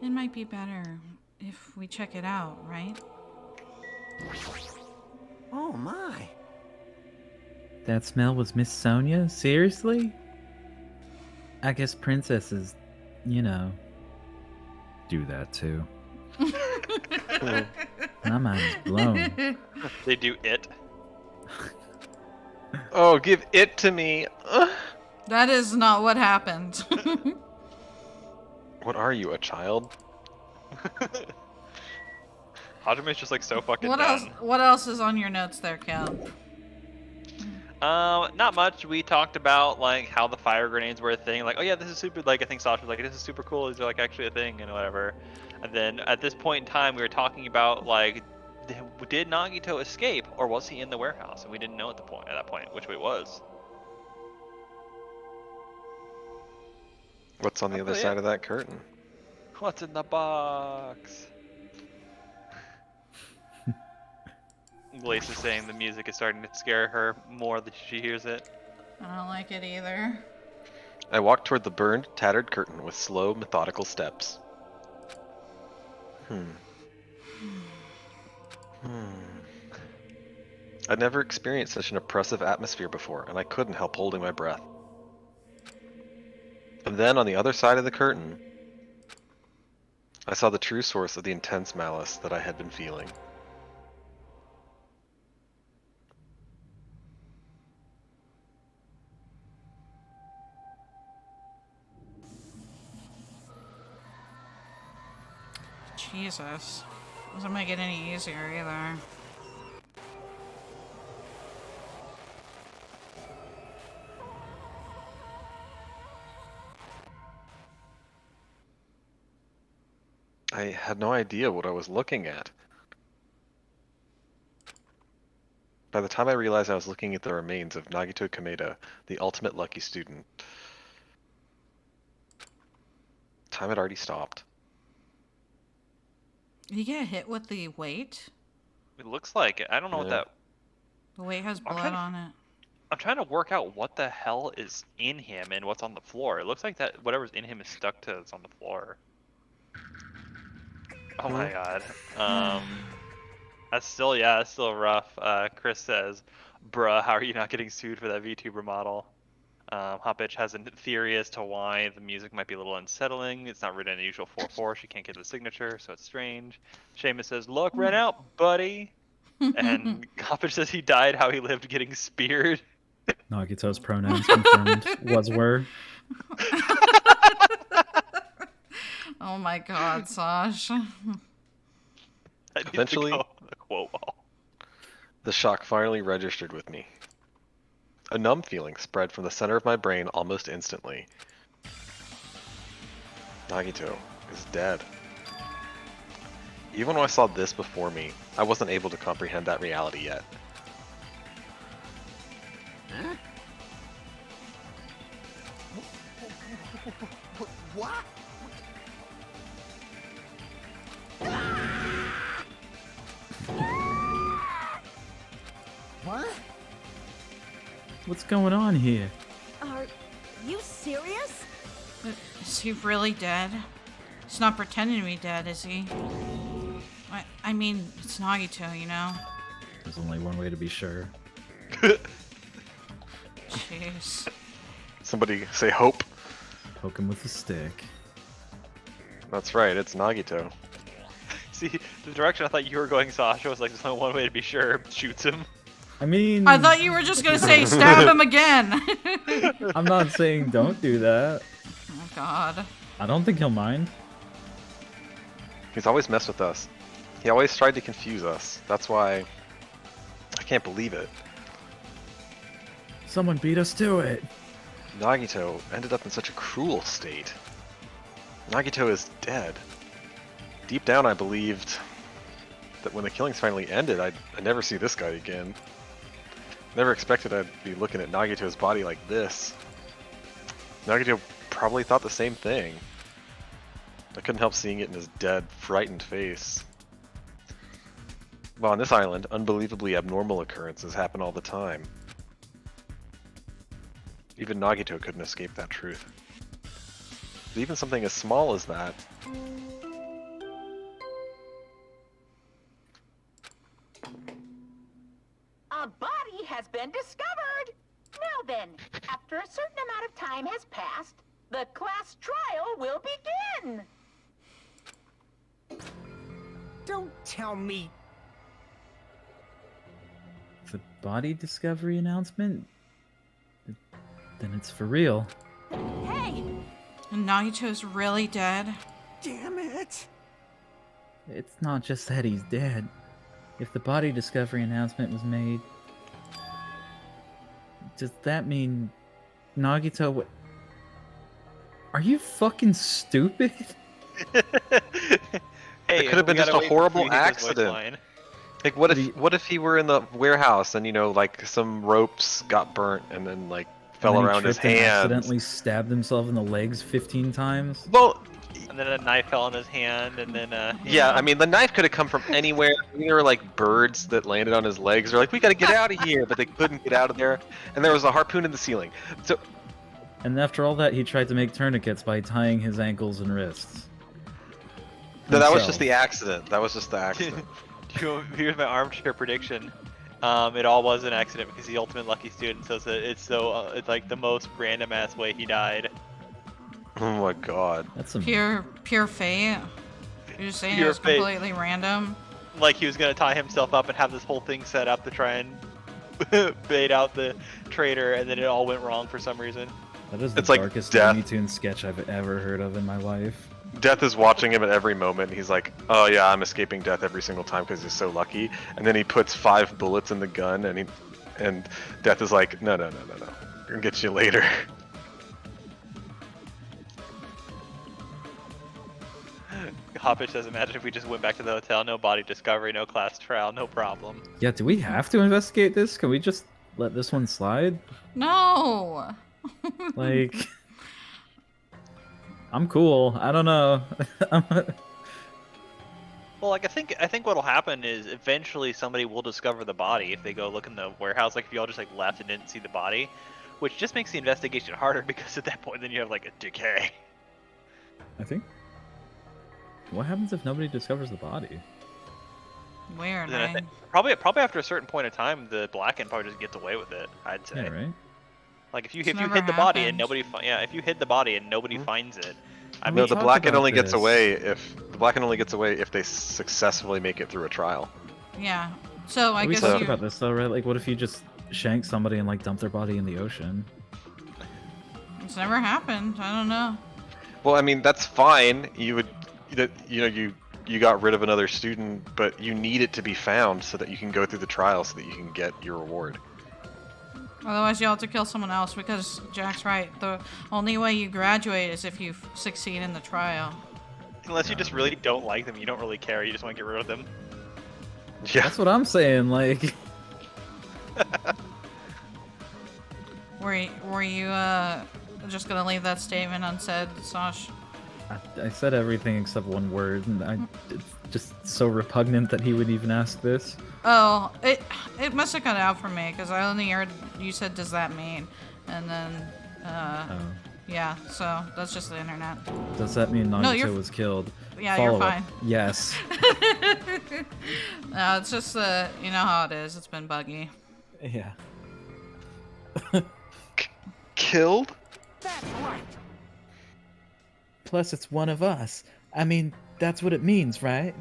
It might be better if we check it out, right? Oh my. That smell was Miss Sonia? Seriously? I guess princesses, you know, do that too. My mind's blown. They do it. Oh, give it to me. That is not what happened. What are you, a child? Hajime's just like so fucking What done. What else is on your notes there, Cal? Not much. We talked about like how the fire grenades were a thing. Like, oh yeah, this is super. Like, I think Sasha was like, this is super cool. These are like actually a thing and whatever. And then at this point in time, we were talking about like, did Nagito escape or was he in the warehouse? And we didn't know at that point which way it was. What's on the other side of that curtain? What's in the box? Glace is saying the music is starting to scare her more that she hears it. I don't like it either. I walked toward the burned, tattered curtain with slow, methodical steps. I'd never experienced such an oppressive atmosphere before, and I couldn't help holding my breath. And then, on the other side of the curtain, I saw the true source of the intense malice that I had been feeling. Jesus. Doesn't make it any easier either. I had no idea what I was looking at. By the time I realized I was looking at the remains of Nagito Kameda, the ultimate lucky student, time had already stopped. Did you get hit with the weight? It looks like it. I don't know what that. The weight has blood on it. I'm trying to work out what the hell is in him and what's on the floor. It looks like that whatever's in him is stuck to what's on the floor. Oh my god. That's still rough. Chris says, bruh, how are you not getting sued for that VTuber model? Hot Bitch has a theory as to why the music might be a little unsettling. It's not written in the usual 4/4. She can't get the signature, so it's strange. Seamus says, look, ran out, buddy. And Hot Bitch says he died how he lived getting speared. Nagito's pronouns confirmed were. Oh my god, Sash. Eventually, the shock finally registered with me. A numb feeling spread from the center of my brain almost instantly. Nagito is dead. Even when I saw this before me, I wasn't able to comprehend that reality yet. Huh? What? What? What's going on here? Are you serious? Is he really dead? He's not pretending to be dead, is he? I mean, it's Nagito, you know? There's only one way to be sure. Jeez. Somebody say hope. Poke him with a stick. That's right, it's Nagito. See, the direction I thought you were going, Sasha, was like, there's only one way to be sure. Shoots him. I mean... I thought you were just gonna say stab him again! I'm not saying don't do that. Oh god. I don't think he'll mind. He's always messed with us. He always tried to confuse us. That's why... I can't believe it. Someone beat us to it. Nagito ended up in such a cruel state. Nagito is dead. Deep down I believed that when the killings finally ended, I'd never see this guy again. Never expected I'd be looking at Nagito's body like this. Nagito probably thought the same thing. I couldn't help seeing it in his dead, frightened face. Well, on this island, unbelievably abnormal occurrences happen all the time. Even Nagito couldn't escape that truth. But even something as small as that. A body has been discovered! Now then, after a certain amount of time has passed, the class trial will begin! Don't tell me. The body discovery announcement? Then it's for real. Hey! And Nagito's really dead? Damn it. It's not just that he's dead. If the body discovery announcement was made, does that mean Nagito? Are you fucking stupid? Hey, it could have been just a horrible accident. Like, what if he were in the warehouse and, you know, like, some ropes got burnt and then, like, fell around his hands? Accidentally stabbed himself in the legs 15 times? Well, and then a knife fell in his hand, and then yeah, I mean, the knife could have come from anywhere. There were like birds that landed on his legs. They're like, we gotta get out of here, but they couldn't get out of there. And there was a harpoon in the ceiling. So, and after all that, he tried to make tourniquets by tying his ankles and wrists. No, that was just the accident. That was just the accident. Here's my armchair prediction. It all was an accident because he's the ultimate lucky student. So it's like the most random ass way he died. Oh my god. That's some pure fate. You're just saying Pure it was fate. completely random. Like he was gonna tie himself up and have this whole thing set up to try and bait out the traitor, and then it all went wrong for some reason. That is the It's like darkest death. Looney Tunes sketch I've ever heard of in my life. Death is watching him at every moment. He's like, oh yeah, I'm escaping death every single time because he's so lucky. And then he puts 5 bullets in the gun, and Death is like, no. I'm gonna get you later. Hoppish says, imagine if we just went back to the hotel, no body discovery, no class trial, no problem. Yeah, do we have to investigate this? Can we just let this one slide? No. Like, I'm cool. I don't know. Well, like I think what'll happen is eventually somebody will discover the body if they go look in the warehouse. Like if you all just like left and didn't see the body, which just makes the investigation harder because at that point then you have like a decay. I think. What happens if nobody discovers the body? Weird, Then I right? think probably after a certain point in time, the black end probably just gets away with it. I'd say. Yeah, right. Like if you It's hid the never body and happened. nobody if you hid the body and nobody finds it. I We No, mean, the talked black end about only gets this. away if they successfully make it through a trial. Yeah. So I We guess talked you. about this though, right? Like, what if you just shank somebody and like dump their body in the ocean? It's never happened. I don't know. Well, I mean, that's fine. You got rid of another student, but you need it to be found so that you can go through the trial so that you can get your reward. Otherwise, you'll have to kill someone else because Jack's right. The only way you graduate is if you succeed in the trial. Unless you just really don't like them, you don't really care. You just want to get rid of them. Yeah. That's what I'm saying. Like, Were you just gonna leave that statement unsaid, Sash? I said everything except one word, and it's just so repugnant that he would even ask this. Oh, it must have cut out for me because I only heard you said, "Does that mean?" And then yeah. So that's just the internet. Does that mean No, Nagito was killed? Yeah, you're Follow-up, fine. Yes. No, it's just you know how it is. It's been buggy. Yeah. Killed? That's right. Plus, it's one of us. I mean, that's what it means, right?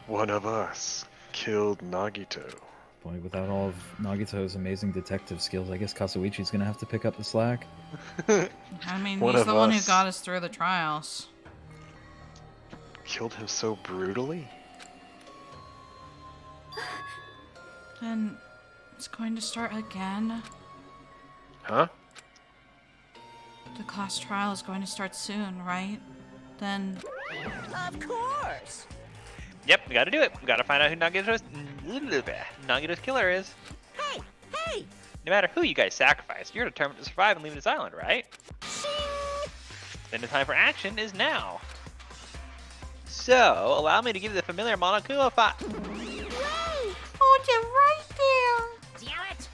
One of us killed Nagito. Boy, without all of Nagito's amazing detective skills, I guess Kasuichi's gonna have to pick up the slack. I mean, One he's of the one who us. got us through the trials. Killed him so brutally? Then it's going to start again. Huh? The class trial is going to start soon, right? Then Of course. Yep, we gotta do it. We gotta find out who Nagito's killer is. Hey, hey. No matter who you guys sacrifice, you're determined to survive and leave this island, right? Shing. Then the time for action is now. So, allow me to give you the familiar Monokuma file. oh, you're right there. Damn it.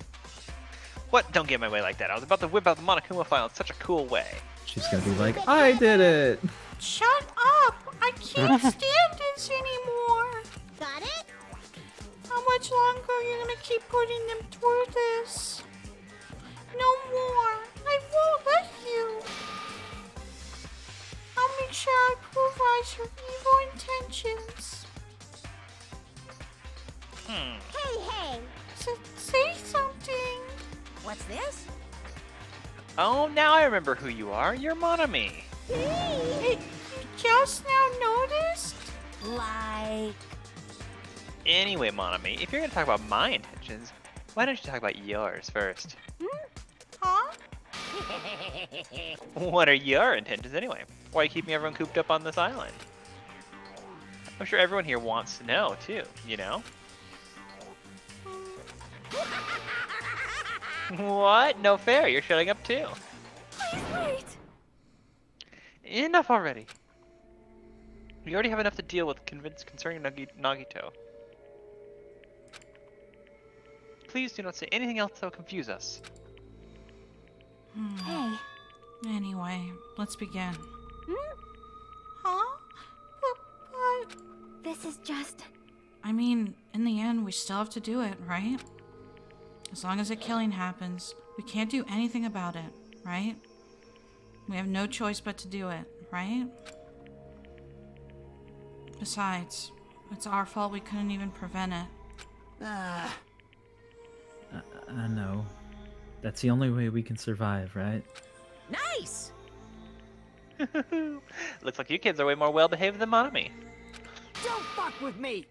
What? Don't get in my way like that. I was about to whip out the Monokuma file in such a cool way. She's gonna be like, I did it! Shut up! I can't stand this anymore. Got it? How much longer are you gonna keep putting them through this? No more. I won't let you. I'll make sure I pulverize your evil intentions. Hey! Say something. What's this? Oh, now I remember who you are. You're Monami. You just now noticed? Like. Anyway, Monami, if you're gonna talk about my intentions, why don't you talk about yours first? Huh? What are your intentions anyway? Why are you keeping everyone cooped up on this island? I'm sure everyone here wants to know, too, you know? What? No fair, you're shutting up too. Please wait! Enough already. We already have enough to deal with concerning Nagito. Please do not say anything else that will confuse us. Hey, Anyway, let's begin. Hmm? Huh? But... this is just... I mean, in the end, we still have to do it, right? As long as a killing happens, we can't do anything about it, right? We have no choice but to do it, right? Besides, it's our fault we couldn't even prevent it. I know. That's the only way we can survive, right? Nice. Looks like you kids are way more well-behaved than Monami. Don't fuck with me.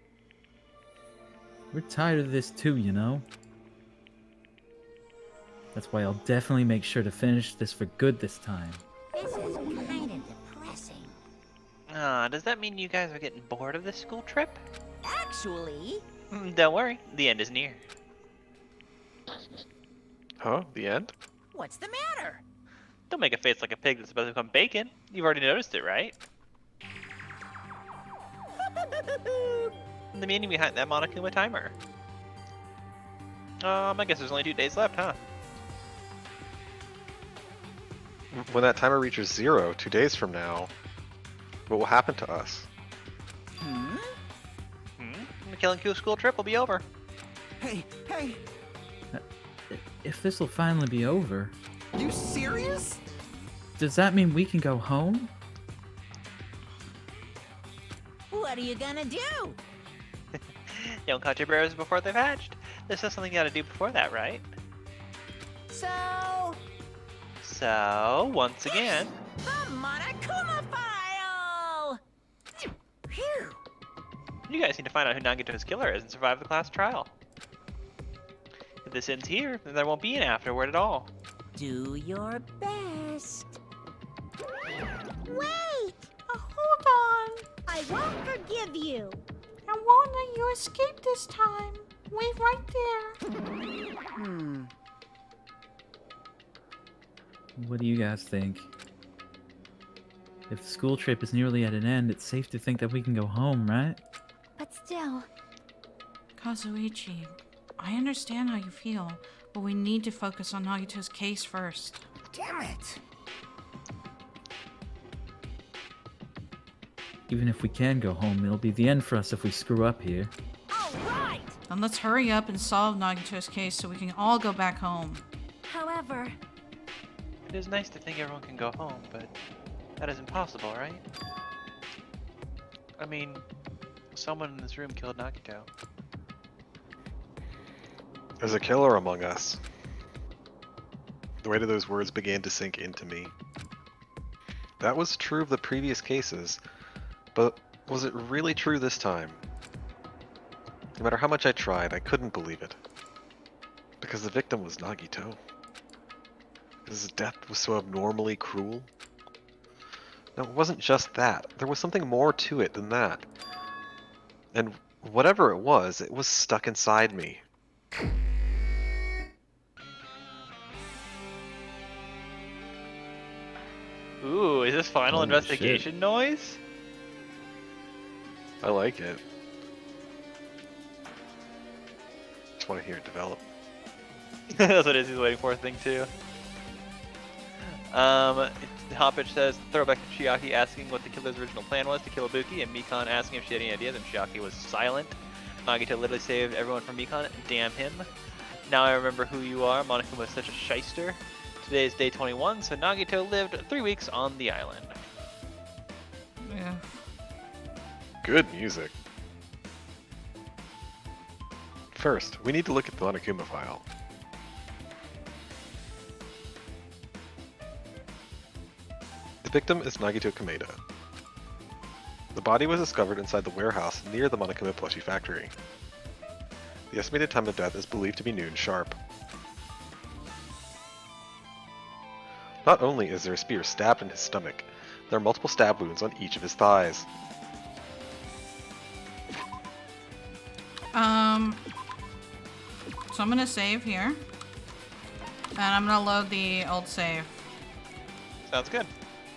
We're tired of this too, you know? That's why I'll definitely make sure to finish this for good this time. This is kind of depressing. Does that mean you guys are getting bored of this school trip? Actually, Don't worry, the end is near. Huh? The end? what's the matter? Don't make a face like a pig that's about to become bacon. You've already noticed it, right? The meaning behind that Monokuma timer. I guess there's only 2 days left, huh? When that timer reaches 0, 2 days from now, what will happen to us? The Killing Coup school trip will be over. Hey, If this'll finally be over, you serious? does that mean we can go home? What are you gonna do? Don't count your berries before they've hatched. There's still something you gotta do before that, right? So, once again, The Monokuma file! Phew. you guys need to find out who Nagito's killer is and survive the class trial. If this ends here, then there won't be an afterward at all. Do your best. I won't forgive you. I won't let you escape this time. Wait right there. What do you guys think? If the school trip is nearly at an end, it's safe to think that we can go home, right? But still, Kazuichi, I understand how you feel, but we need to focus on Nagito's case first. Damn it! Even if we can go home, it'll be the end for us if we screw up here. All right. Then let's hurry up and solve Nagito's case so we can all go back home. however, It is nice to think everyone can go home, but that is impossible, right? I mean, someone in this room killed Nagito. There's a killer among us. The way that those words began to sink into me. That was true of the previous cases, but was it really true this time? No matter how much I tried, I couldn't believe it. Because the victim was Nagito. Because his death was so abnormally cruel. No, it wasn't just that. There was something more to it than that. And whatever it was stuck inside me. Ooh, is this final Holy investigation noise? I like it. Just want to hear it develop. That's what Izzy's waiting for, I think, too. Hoppich says, throwback to Chiaki asking what the killer's original plan was to kill Ibuki, and Mikon asking if she had any ideas, and Chiaki was silent. Nagito literally saved everyone from Mikon. Damn him. Now I remember who you are. Monica was such a shyster. Today is day 21, so Nagito lived 3 weeks on the island. Yeah. Good music. First, we need to look at the Monokuma file. The victim is Nagito Kameda. The body was discovered inside the warehouse near the Monokuma plushie factory. The estimated time of death is believed to be noon sharp. Not only is there a spear stabbed in his stomach, there are multiple stab wounds on each of his thighs. So I'm gonna save here. And I'm gonna load the old save. Sounds good.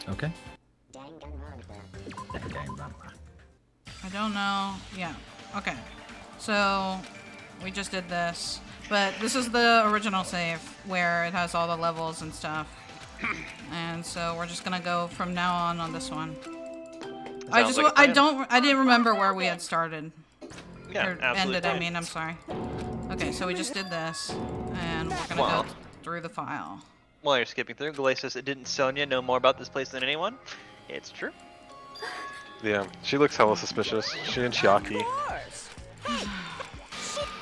Okay. I don't know. Yeah. Okay. So we just did this. But this is the original save where it has all the levels and stuff. And so we're just gonna go from now on this one. I didn't remember where we had started. Yeah, Or absolutely. ended, I mean, I'm sorry. Okay, so we just did this, and we're gonna go through the file. While you're skipping through, Galay says, didn't Sonia know more about this place than anyone? It's true. Yeah, she looks hella suspicious. She and Chiaki.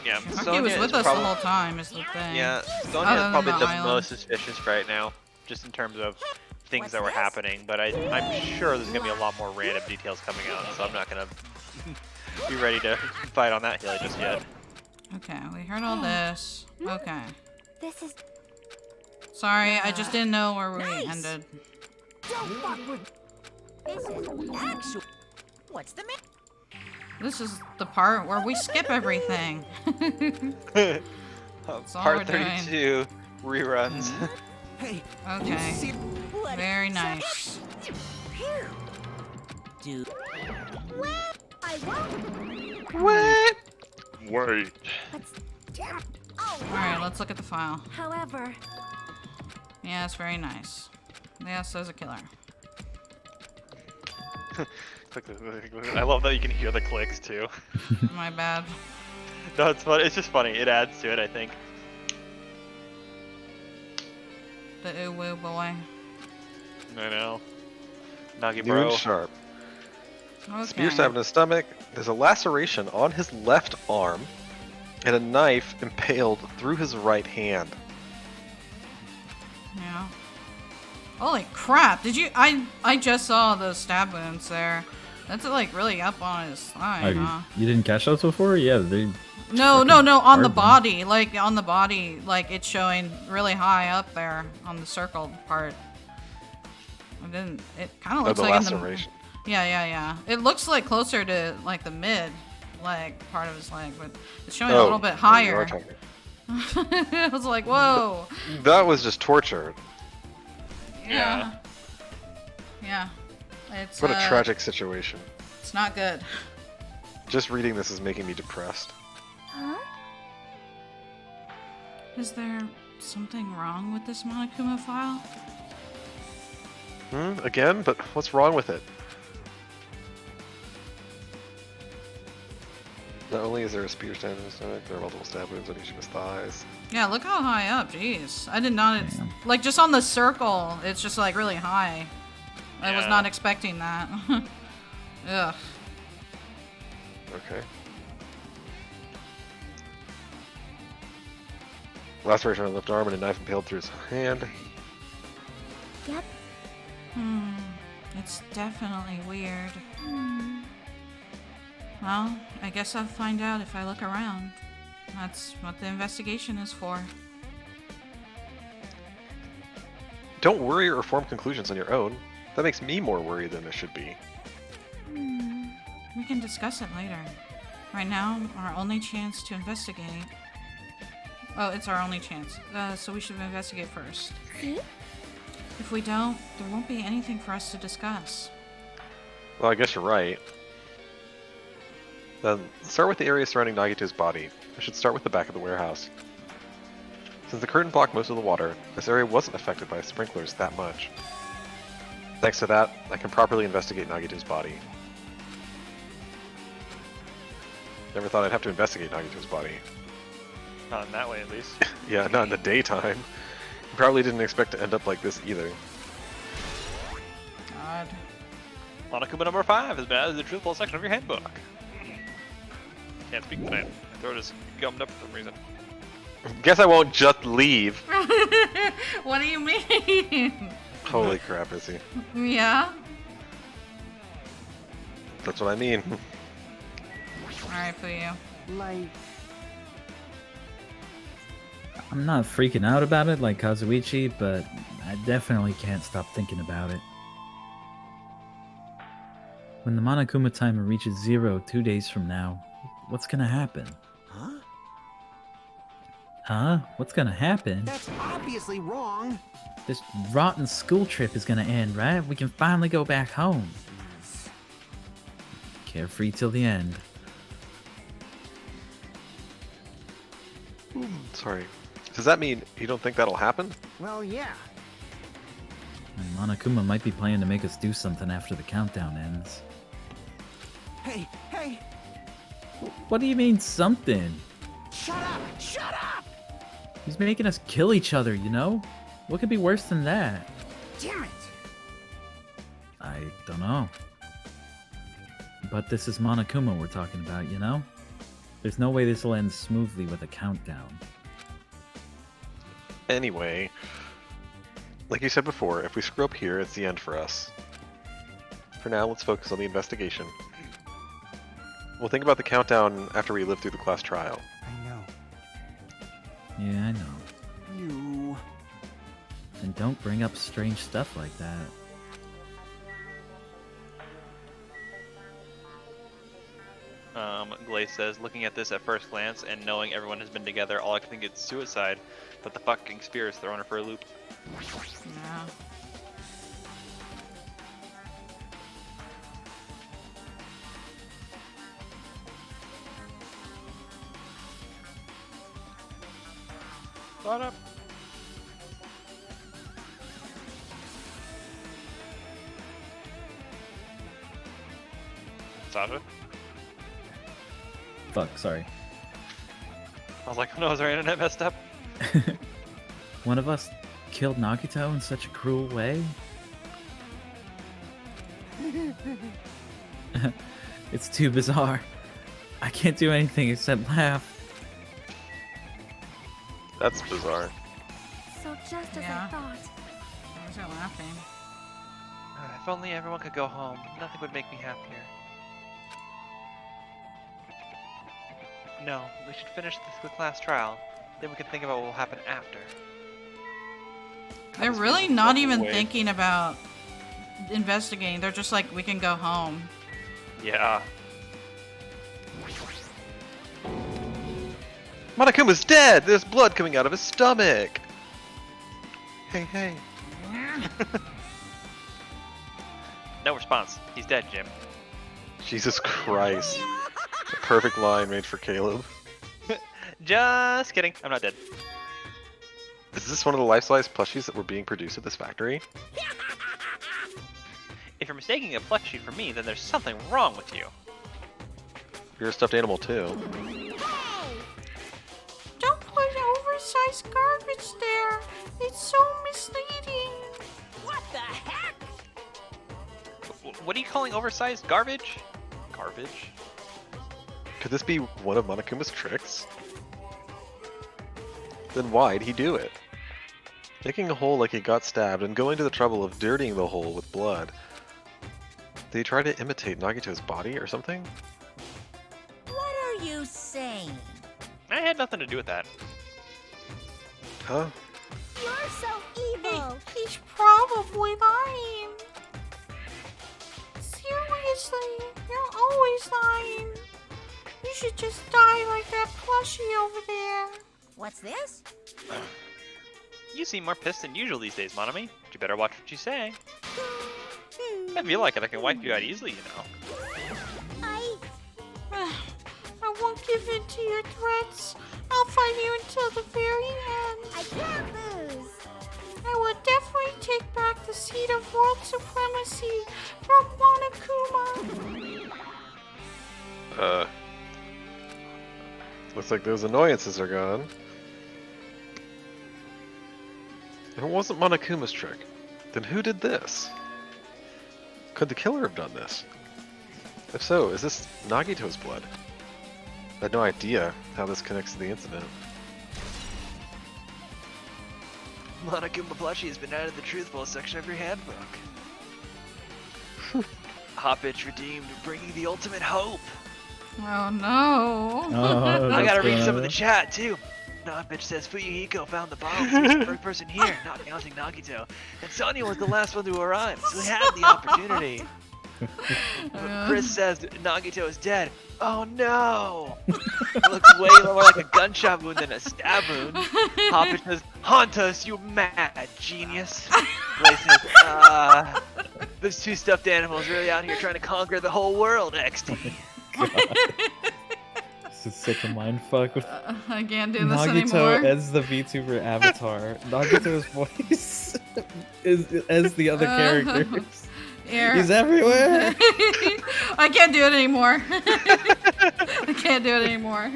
Yeah, He was with us the whole time, is the thing. Yeah, Other Sonia's than probably the the island. most suspicious right now, just in terms of things that were happening, but I'm sure there's going to be a lot more random details coming out, so I'm not going to be ready to fight on that hill just yet. Okay, we heard all this. Okay. this is Sorry, I just didn't know where we ended. Don't fuck with. This is actual. What's the matter? This is the part where we skip everything. That's all we're Part 32 reruns. Hey. Okay. See, Very nice. here. Dude. I won't. What? Wait. Damn it. Alright, let's look at the file. however, Yeah, it's very nice. Yes, there's a killer. I love that you can hear the clicks too. My bad. No, it's fun. It's just funny. It adds to it, I think. The ooh-woo boy. I know. Nagi Noon bro. sharp. Okay. Spear stabbed in his stomach. There's a laceration on his left arm, and a knife impaled through his right hand. Yeah. Holy crap! Did you? I just saw those stab wounds there. That's like really up on his thigh, huh? You didn't catch those before? Yeah, they. No, fucking on the hard one. body, like on the body, like it's showing really high up there on the circled part. I didn't. It kind of looks the like laceration. Yeah. It looks like closer to like the mid, like part of his leg, but it's showing a Oh, little bit you higher. are talking- I was like, whoa. That was just torture. Yeah. It's What a tragic situation. It's not good. Just reading this is making me depressed. Huh? Is there something wrong with this Monokuma file? Again? But what's wrong with it? Not only is there a spear stand in his stomach, there are multiple stab wounds on each of his thighs. Yeah, look how high up. Jeez. I did not... Damn. Like, just on the circle, it's just, like, really high. I was Yeah. not expecting that. Ugh. Okay. Laceration on the left arm and a knife impaled through his hand. Yep. It's definitely weird. Hmm. Well, I guess I'll find out if I look around. That's what the investigation is for. Don't worry or form conclusions on your own. That makes me more worried than it should be. We can discuss it later. Right now, our only chance to investigate... Oh, it's our only chance. So we should investigate first. See? If we don't, there won't be anything for us to discuss. Well, I guess you're right. Then start with the area surrounding Nagito's body. I should start with the back of the warehouse. Since the curtain blocked most of the water, this area wasn't affected by sprinklers that much. Thanks to that, I can properly investigate Nagito's body. Never thought I'd have to investigate Nagito's body. Not in that way, at least. Yeah, not in the daytime. Probably didn't expect to end up like this either. God. Monokuma number 5 has been added to the truthful section of your handbook. Can't speak tonight. My throat is gummed up for some reason. Guess I won't just leave. What do you mean? Holy crap, is he? Yeah? That's what I mean. Alright, for you. Like, I'm not freaking out about it like Kazuichi, but I definitely can't stop thinking about it. When the Monokuma timer reaches 0 2 days from now, what's gonna happen? huh? Huh? What's gonna happen? That's obviously wrong. This rotten school trip is gonna end, right? We can finally go back home. Carefree till the end. Sorry. Does that mean you don't think that'll happen? Well, yeah. And Monokuma might be planning to make us do something after the countdown ends. Hey, hey, What do you mean, something? shut up! Shut up! He's making us kill each other, you know? What could be worse than that? Damn it! I don't know. But this is Monokuma we're talking about, you know? There's no way this will end smoothly with a countdown. Anyway, like you said before, if we screw up here, it's the end for us. For now, let's focus on the investigation. We'll think about the countdown after we live through the class trial. I know. Yeah, I know. You. And don't bring up strange stuff like that. Glaze says, looking at this at first glance and knowing everyone has been together, all I can think is suicide, but the fucking spear is throwing her for a loop. Yeah. Shut up. Sasha? Fuck, sorry. I was like, oh no, is our internet messed up? One of us killed Nagito in such a cruel way? It's too bizarre. I can't do anything except laugh. That's bizarre. So just as Yeah. I thought. Why was I laughing? If only everyone could go home, nothing would make me happier. No, we should finish this class trial, then we can think about what will happen after. They're This really feels not like even way- thinking about investigating. They're just like, we can go home. Yeah. Monokuma's dead! There's blood coming out of his stomach! Hey, hey. No response. He's dead, Jim. Jesus Christ. A perfect line made for Caleb. Just kidding. I'm not dead. Is this one of the life-size plushies that were being produced at this factory? If you're mistaking a plushie for me, then there's something wrong with you. You're a stuffed animal too. Don't put oversized garbage there. It's so misleading. What the heck? What are you calling oversized garbage? Garbage? Could this be one of Monokuma's tricks? Then why'd he do it? Making a hole like he got stabbed and going to the trouble of dirtying the hole with blood. Did he try to imitate Nagito's body or something? What are you saying? I had nothing to do with that. Huh? You're so evil. He's probably lying. Seriously, you're always lying. You should just die like that plushie over there. What's this? You seem more pissed than usual these days, Monami. You better watch what you say. I feel like I can wipe you out easily, you know. I won't give in to your threats. I'll fight you until the very end. I can't lose. I will definitely take back the seat of world supremacy from Monokuma. Looks like those annoyances are gone. If it wasn't Monokuma's trick, then who did this? Could the killer have done this? If so, is this Nagito's blood? I had no idea how this connects to the incident. Monokuma plushie has been added to the truthful section of your handbook. Hot bitch redeemed, bringing the ultimate hope. Oh no. Oh, I gotta read that's some of the chat too. Hot bitch says Fuyuhiko found the bomb. He's the first person here, not counting Nagito. And Sonya was the last one to arrive, so we had the opportunity. Chris says Nagito is dead. Oh no! It looks way more like a gunshot wound than a stab wound. Hoppich says, haunt us, you mad genius. Ray says, those two stuffed animals really out here trying to conquer the whole world, XD. This is such a mindfuck. I can't do this Nagito anymore. as the VTuber avatar. Nagito's voice is as the other characters. Here. He's everywhere. I can't do it anymore. I can't do it anymore.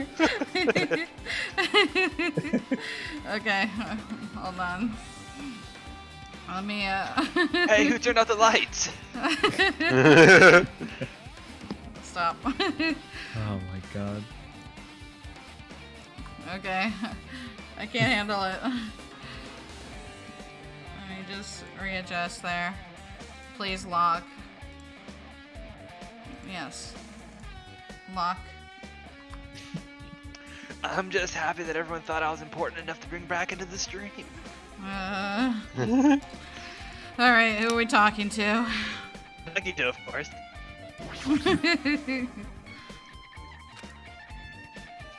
Okay, hold on. Let me. Hey, who turned out the lights? Stop. Oh my god. Okay, I can't handle it. Let me just readjust there. Please lock. Yes. Lock. I'm just happy that everyone thought I was important enough to bring back into the stream. Alright, who are we talking to? Nagito, of course.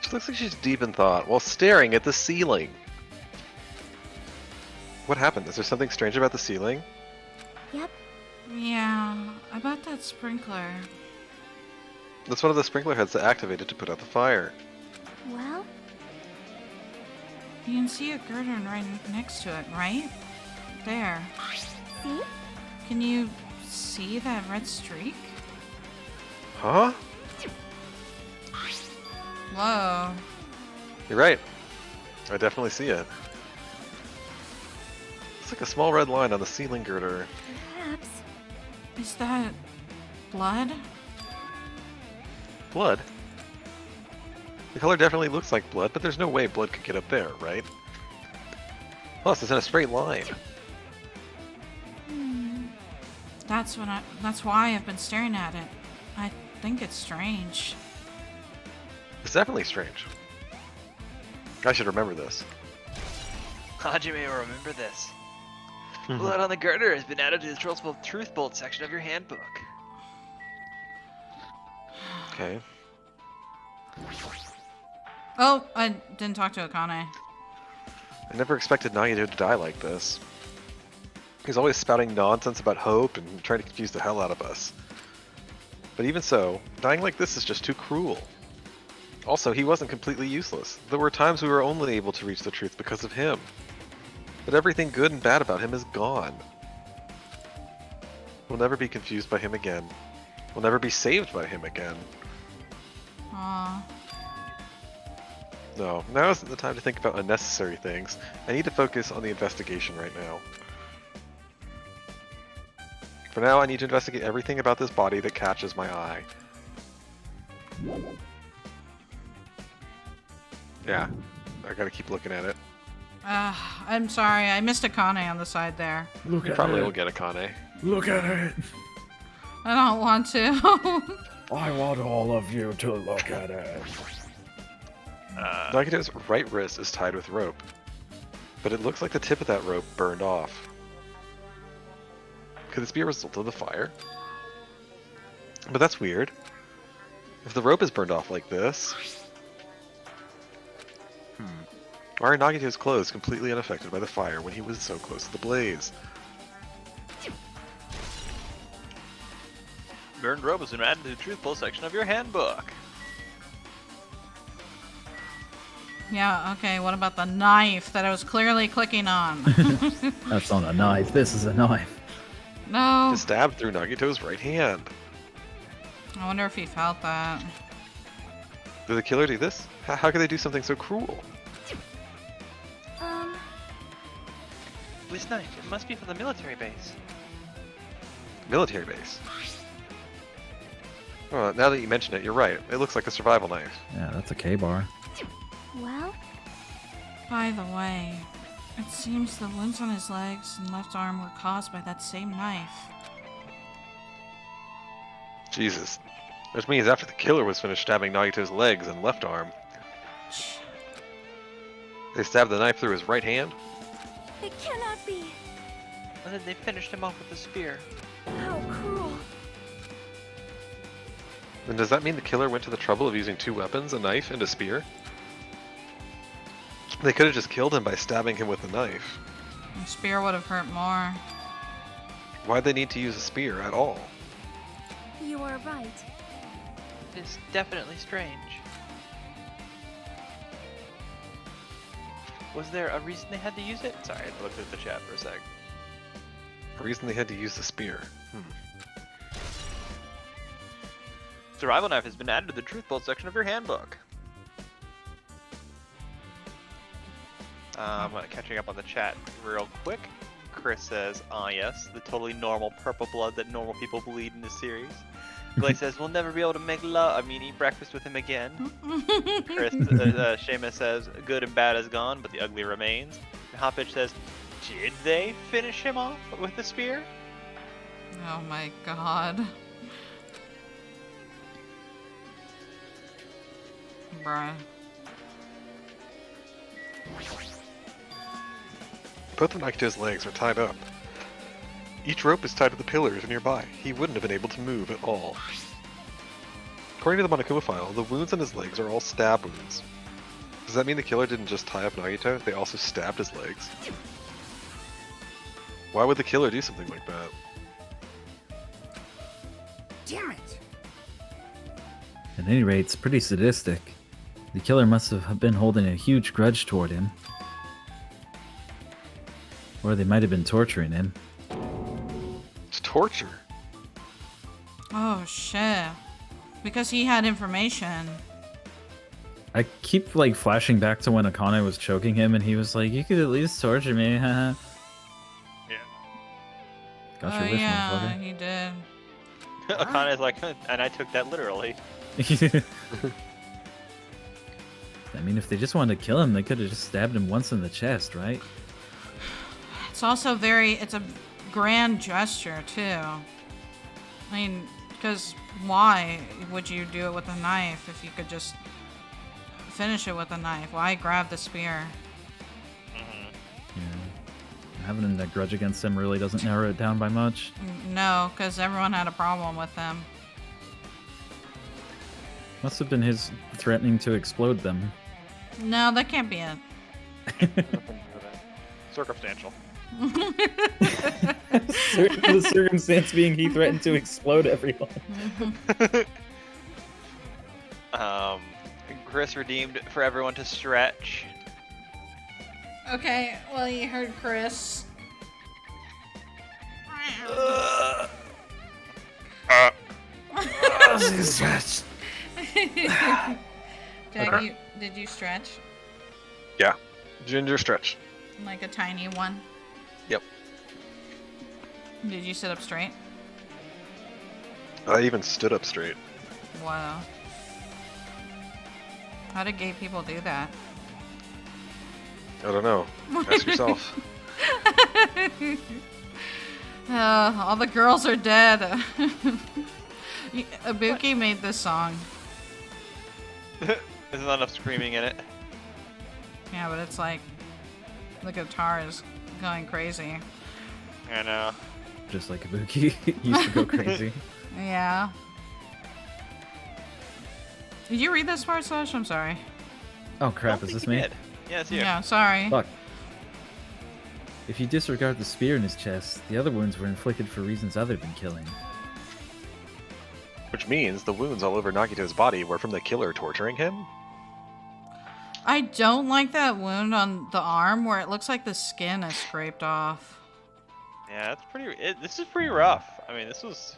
She looks like she's deep in thought while staring at the ceiling. What happened? Is there something strange about the ceiling? Yep. Yeah, about that sprinkler. That's one of the sprinkler heads that activated to put out the fire. Well, You can see a girder right next to it, right? There. see? Can you see that red streak? Huh? Whoa. You're right. I definitely see it. It's like a small red line on the ceiling girder. Perhaps. Is that blood? Blood? The color definitely looks like blood, but there's no way blood could get up there, right? Plus, it's in a straight line. That's why I've been staring at it. I think it's strange. It's definitely strange. I should remember this. Hajime will remember this. Blood on the Garter has been added to the Truth Bolt section of your handbook. Okay. Oh, I didn't talk to Akane. I never expected Nagito to die like this. He's always spouting nonsense about hope and trying to confuse the hell out of us. But even so, dying like this is just too cruel. Also, he wasn't completely useless. There were times we were only able to reach the truth because of him. But everything good and bad about him is gone. We'll never be confused by him again. We'll never be saved by him again. Aww. No, now isn't the time to think about unnecessary things. I need to focus on the investigation right now. For now, I need to investigate everything about this body that catches my eye. Yeah, I gotta keep looking at it. I'm sorry, I missed Akane on the side there. Look You at probably it. will get Akane. Look at it. I don't want to. I want all of you to look at it. Nagito's right wrist is tied with rope, but it looks like the tip of that rope burned off. Could this be a result of the fire? But that's weird. If the rope is burned off like this... Why are Nagito's clothes completely unaffected by the fire when he was so close to the blaze? Burned rope has been added to the Truth Bolt section of your handbook. Yeah, okay, what about the knife that I was clearly clicking on? That's not a knife. This is a knife. No. It stabbed through Nagito's right hand. I wonder if he felt that. Did the killer do this? How could they do something so cruel? This knife, it must be from the military base. Military base. Well, now that you mention it, you're right. It looks like a survival knife. Yeah, that's a K-bar. Well, By the way, it seems the wounds on his legs and left arm were caused by that same knife. Jesus. Which means after the killer was finished stabbing Nagito's legs and left arm, they stabbed the knife through his right hand? It cannot be. And then they finished him off with a spear. How cruel. Then does that mean the killer went to the trouble of using two weapons, a knife and a spear? They could have just killed him by stabbing him with a knife. The spear would have hurt more. Why'd they need to use a spear at all? You are right. It's definitely strange. Was there a reason they had to use it? Sorry, I looked at the chat for a sec. The reason they had to use the spear. Survival knife has been added to the Truth Bolt section of your handbook. Catching up on the chat real quick. Chris says, ah yes, the totally normal purple blood that normal people bleed in this series. Glay says, we'll never be able to make eat breakfast with him again. Chris, Seamus says, good and bad is gone, but the ugly remains. And Hotbitch says, did they finish him off with the spear? Oh my god. Bruh. Both of Nagito's legs are tied up. Each rope is tied to the pillars nearby. He wouldn't have been able to move at all. According to the Monokuma file, the wounds on his legs are all stab wounds. Does that mean the killer didn't just tie up Nagito, they also stabbed his legs? Why would the killer do something like that? Damn it! At any rate, it's pretty sadistic. The killer must have been holding a huge grudge toward him. Or they might have been torturing him. It's torture. Oh shit. Because he had information. I keep like flashing back to when Akane was choking him and he was like, you could at least torture me, haha. Yeah. Got Oh your wish, yeah, he did. Akane's like, and I took that literally. motherfucker. I mean, if they just wanted to kill him, they could have just stabbed him once in the chest, right? It's also it's a grand gesture too. I mean, because why would you do it with a knife if you could just finish it with a knife? Why grab the spear? Yeah. Having a grudge against him really doesn't narrow it down by much. No, because everyone had a problem with him. Must have been his threatening to explode them. No, that can't be it. Circumstantial. The circumstance being he threatened to explode everyone. Chris redeemed for everyone to stretch. Okay, well, you heard Chris. Jack, Okay. did you stretch? Yeah. Ginger stretch. Like a tiny one? Yep. Did you sit up straight? I even stood up straight. Wow. How do gay people do that? I don't know. Ask yourself. All the girls are dead. Ibuki made this song. There's not enough screaming in it. Yeah, but it's like the guitar is going crazy. I know. Just like Ibuki used to go crazy. Yeah. Did you read this part, Slash? I'm sorry. Oh crap, is this me? Yeah, it's you. Yeah, sorry. Fuck. If you disregard the spear in his chest, the other wounds were inflicted for reasons other than killing. Which means the wounds all over Nagito's body were from the killer torturing him? I don't like that wound on the arm where it looks like the skin is scraped off. Yeah, it's pretty. This is pretty rough. I mean, this was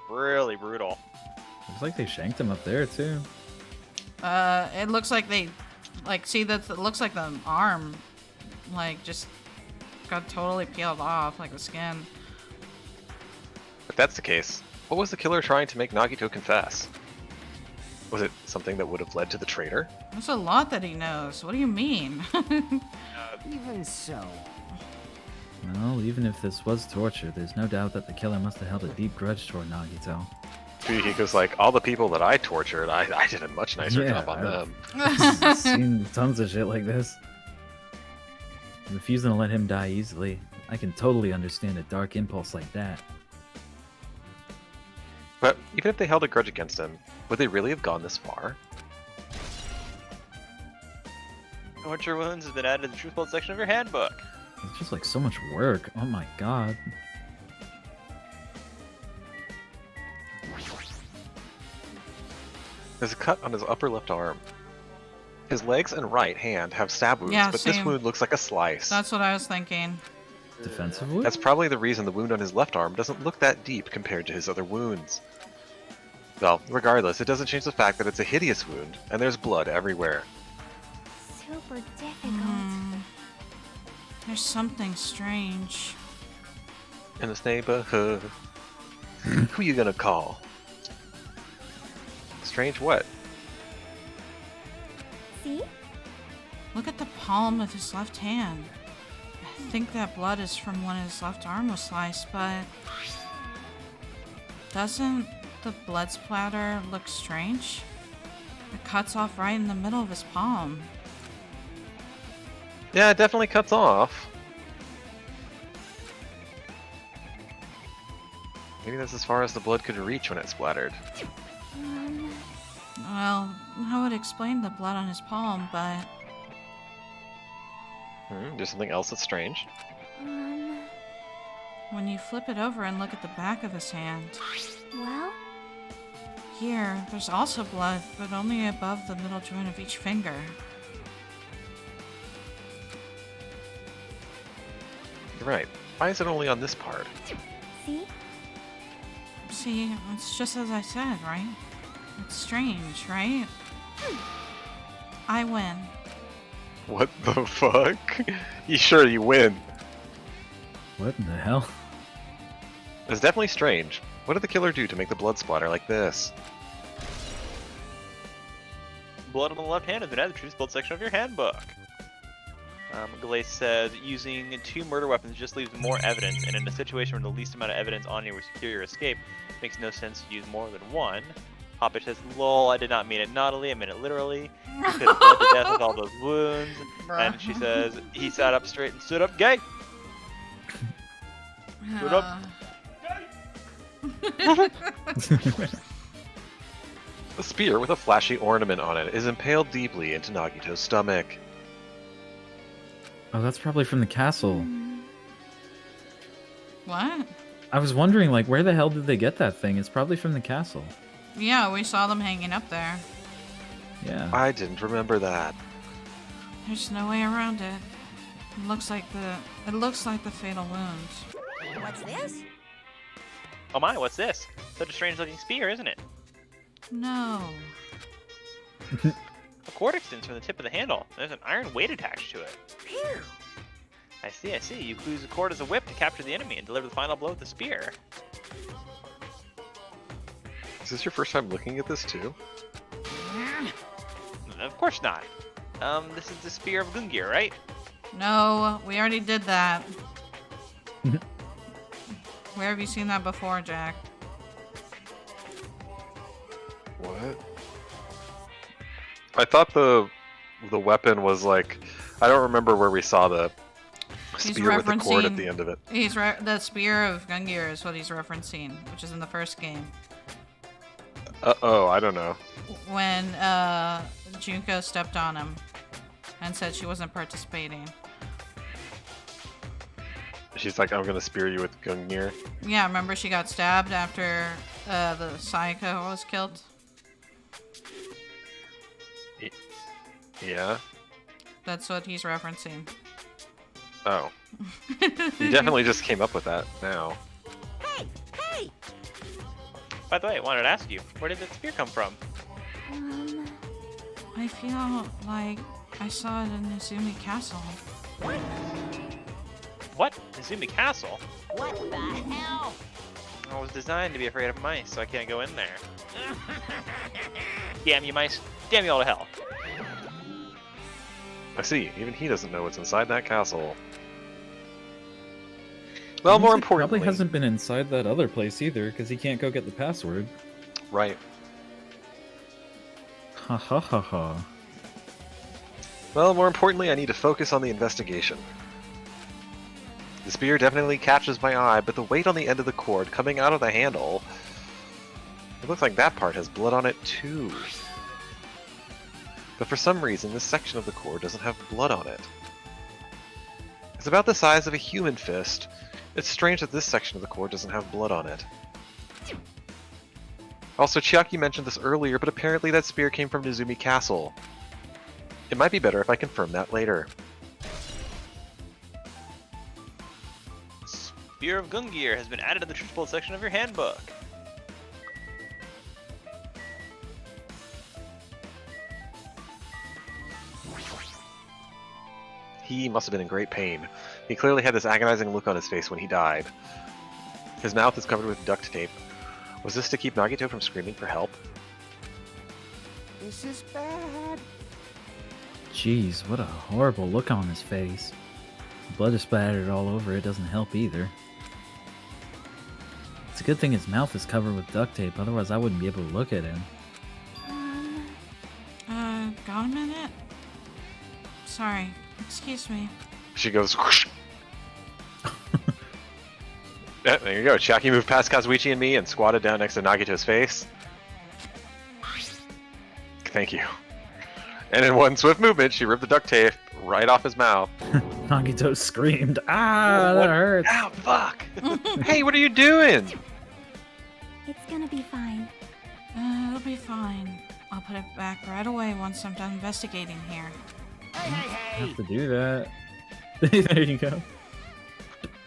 really brutal. Looks like they shanked him up there too. It looks like they, like, see that it looks like the arm, like, just got totally peeled off, like the skin. If that's the case, what was the killer trying to make Nagito confess? Was it something that would have led to the traitor? There's a lot that he knows. What do you mean? Even so. Well, even if this was torture, there's no doubt that the killer must have held a deep grudge toward Nagito. Fuyuhiko's like, all the people that I tortured, I did a much nicer job on them. I've seen tons of shit like this. Refusing to let him die easily. I can totally understand a dark impulse like that. But even if they held a grudge against him, would they really have gone this far? Torture wounds has been added to the truth bolt section of your handbook. It's just like so much work. Oh my god. There's a cut on his upper left arm. His legs and right hand have stab wounds, Yeah, but this same. wound looks like a slice. That's what I was thinking. Defensively? That's probably the reason the wound on his left arm doesn't look that deep compared to his other wounds. Well, regardless, it doesn't change the fact that it's a hideous wound, and there's blood everywhere. Super difficult. There's something strange. In this neighborhood, who you gonna call? Strange what? See? Look at the palm of his left hand. I think that blood is from when his left arm was sliced, but doesn't the blood splatter look strange? It cuts off right in the middle of his palm. Yeah, it definitely cuts off. Maybe that's as far as the blood could reach when it splattered. Well, I would explain the blood on his palm, but There's something else that's strange. when you flip it over and look at the back of his hand, Well, here, there's also blood, but only above the middle joint of each finger. You're right. Why is it only on this part? see? See, it's just as I said, right? It's strange, right? I win. What the fuck? You sure you win? What in the hell? It's definitely strange. What did the killer do to make the blood splatter like this? Blood on the left hand has been added to the truth bolt section of your handbook. Glace says, using 2 murder weapons just leaves more evidence, and in a situation where the least amount of evidence on you will secure your escape, makes no sense to use more than one. Hoppich says, lol, I did not mean it naughtily, I meant it literally. You could have bled to death with all those wounds. And she says, he sat up straight and stood up gay. Put up. A spear with a flashy ornament on it is impaled deeply into Nagito's stomach. Oh, that's probably from the castle. What? I was wondering, like, where the hell did they get that thing? It's probably from the castle. Yeah, we saw them hanging up there. Yeah. I didn't remember that. There's no way around it. It looks like the fatal wounds. What's this? Oh my, what's this? Such a strange looking spear, isn't it? No. A cord extends from the tip of the handle. There's an iron weight attached to it. Phew. I see. You could use the cord as a whip to capture the enemy and deliver the final blow with the spear. Is this your first time looking at this too? Of course not. This is the spear of Gungir, right? No, we already did that. Where have you seen that before, Jack? What? I thought the weapon was like, I don't remember where we saw the spear with the cord at the end of it. The spear of Gungir is what he's referencing, which is in the first game. Oh, I don't know. When Junko stepped on him and said she wasn't participating. She's like, I'm gonna spear you with Gungnir. Yeah, remember she got stabbed after the Psycho was killed? Yeah. That's what he's referencing. Oh. You definitely just came up with that now. Hey! Hey! By the way, I wanted to ask you, where did that spear come from? I feel like I saw it in Izumi Castle. What? Izumi Castle? What the hell? I was designed to be afraid of mice, so I can't go in there. Damn you mice. Damn you all to hell. I see. Even he doesn't know what's inside that castle. Well, more importantly... Probably hasn't been inside that other place either, because he can't go get the password. Right. Ha ha ha ha. Well, more importantly, I need to focus on the investigation. The spear definitely catches my eye, but the weight on the end of the cord coming out of the handle... It looks like that part has blood on it too. But for some reason, this section of the cord doesn't have blood on it. It's about the size of a human fist. It's strange that this section of the cord doesn't have blood on it. Also, Chiaki mentioned this earlier, but apparently that spear came from Izumi Castle. It might be better if I confirm that later. Spear of Gungir has been added to the Truthful section of your handbook. He must have been in great pain. He clearly had this agonizing look on his face when he died. His mouth is covered with duct tape. Was this to keep Nagito from screaming for help? This is bad. Jeez, what a horrible look on his face. Blood is splattered all over, it doesn't help either. It's a good thing his mouth is covered with duct tape, otherwise I wouldn't be able to look at him. Got a minute? Sorry, excuse me. She goes, whoosh. Yeah, there you go. Chiaki moved past Kazuichi and me and squatted down next to Nagito's face. Thank you. And in one swift movement, she ripped the duct tape right off his mouth. Nagito screamed, "Ah, that hurts!" Ow, fuck! Hey, what are you doing? It's gonna be fine. It'll be fine. I'll put it back right away once I'm done investigating here. Hey, hey, hey! Have to do that. There you go.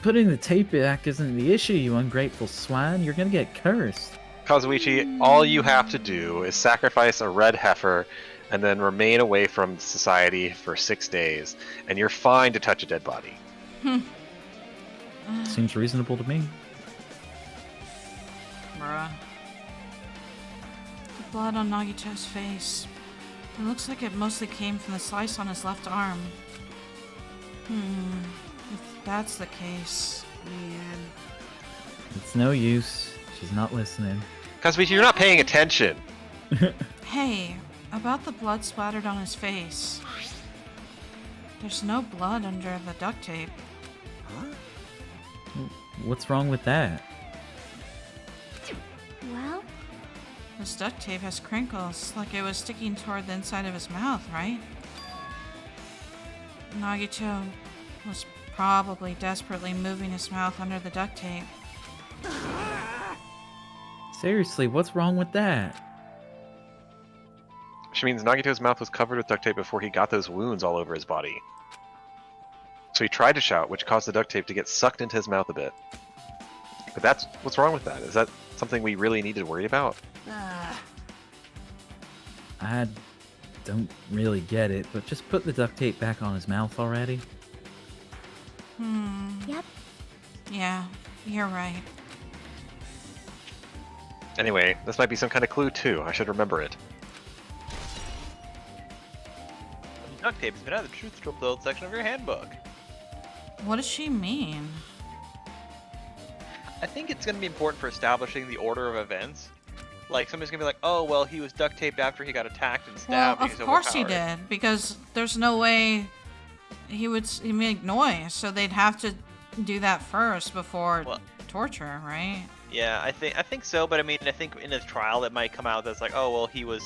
Putting the tape back isn't the issue, you ungrateful swine. You're gonna get cursed. Kazuichi, all you have to do is sacrifice a red heifer and then remain away from society for 6 days, and you're fine to touch a dead body. Seems reasonable to me. Bruh. The blood on Nagito's face. It looks like it mostly came from the slice on his left arm. If that's the case, man. It's no use. She's not listening. Kazuichi, you're not paying attention. Hey, about the blood splattered on his face. There's no blood under the duct tape. What's wrong with that? Well, This duct tape has crinkles, like it was sticking toward the inside of his mouth, right? Nagito was probably desperately moving his mouth under the duct tape. Seriously, what's wrong with that? Which means Nagito's mouth was covered with duct tape before he got those wounds all over his body. So he tried to shout, which caused the duct tape to get sucked into his mouth a bit. But that's what's wrong with that. Is that something we really need to worry about? I don't really get it, but just put the duct tape back on his mouth already. yep. Yeah, you're right. Anyway, this might be some kind of clue too. I should remember it. Duct tape has been out of the truth filled section of your handbook. What does she mean? I think it's going to be important for establishing the order of events. Like, somebody's going to be like, oh, well, he was duct taped after he got attacked and Well, stabbed. and of he's course he overpowered. did, because there's no way he make noise, so they'd have to do that first before Well- torture, right? Yeah, I think so, but I mean, I think in a trial that might come out that's like, oh, well, he was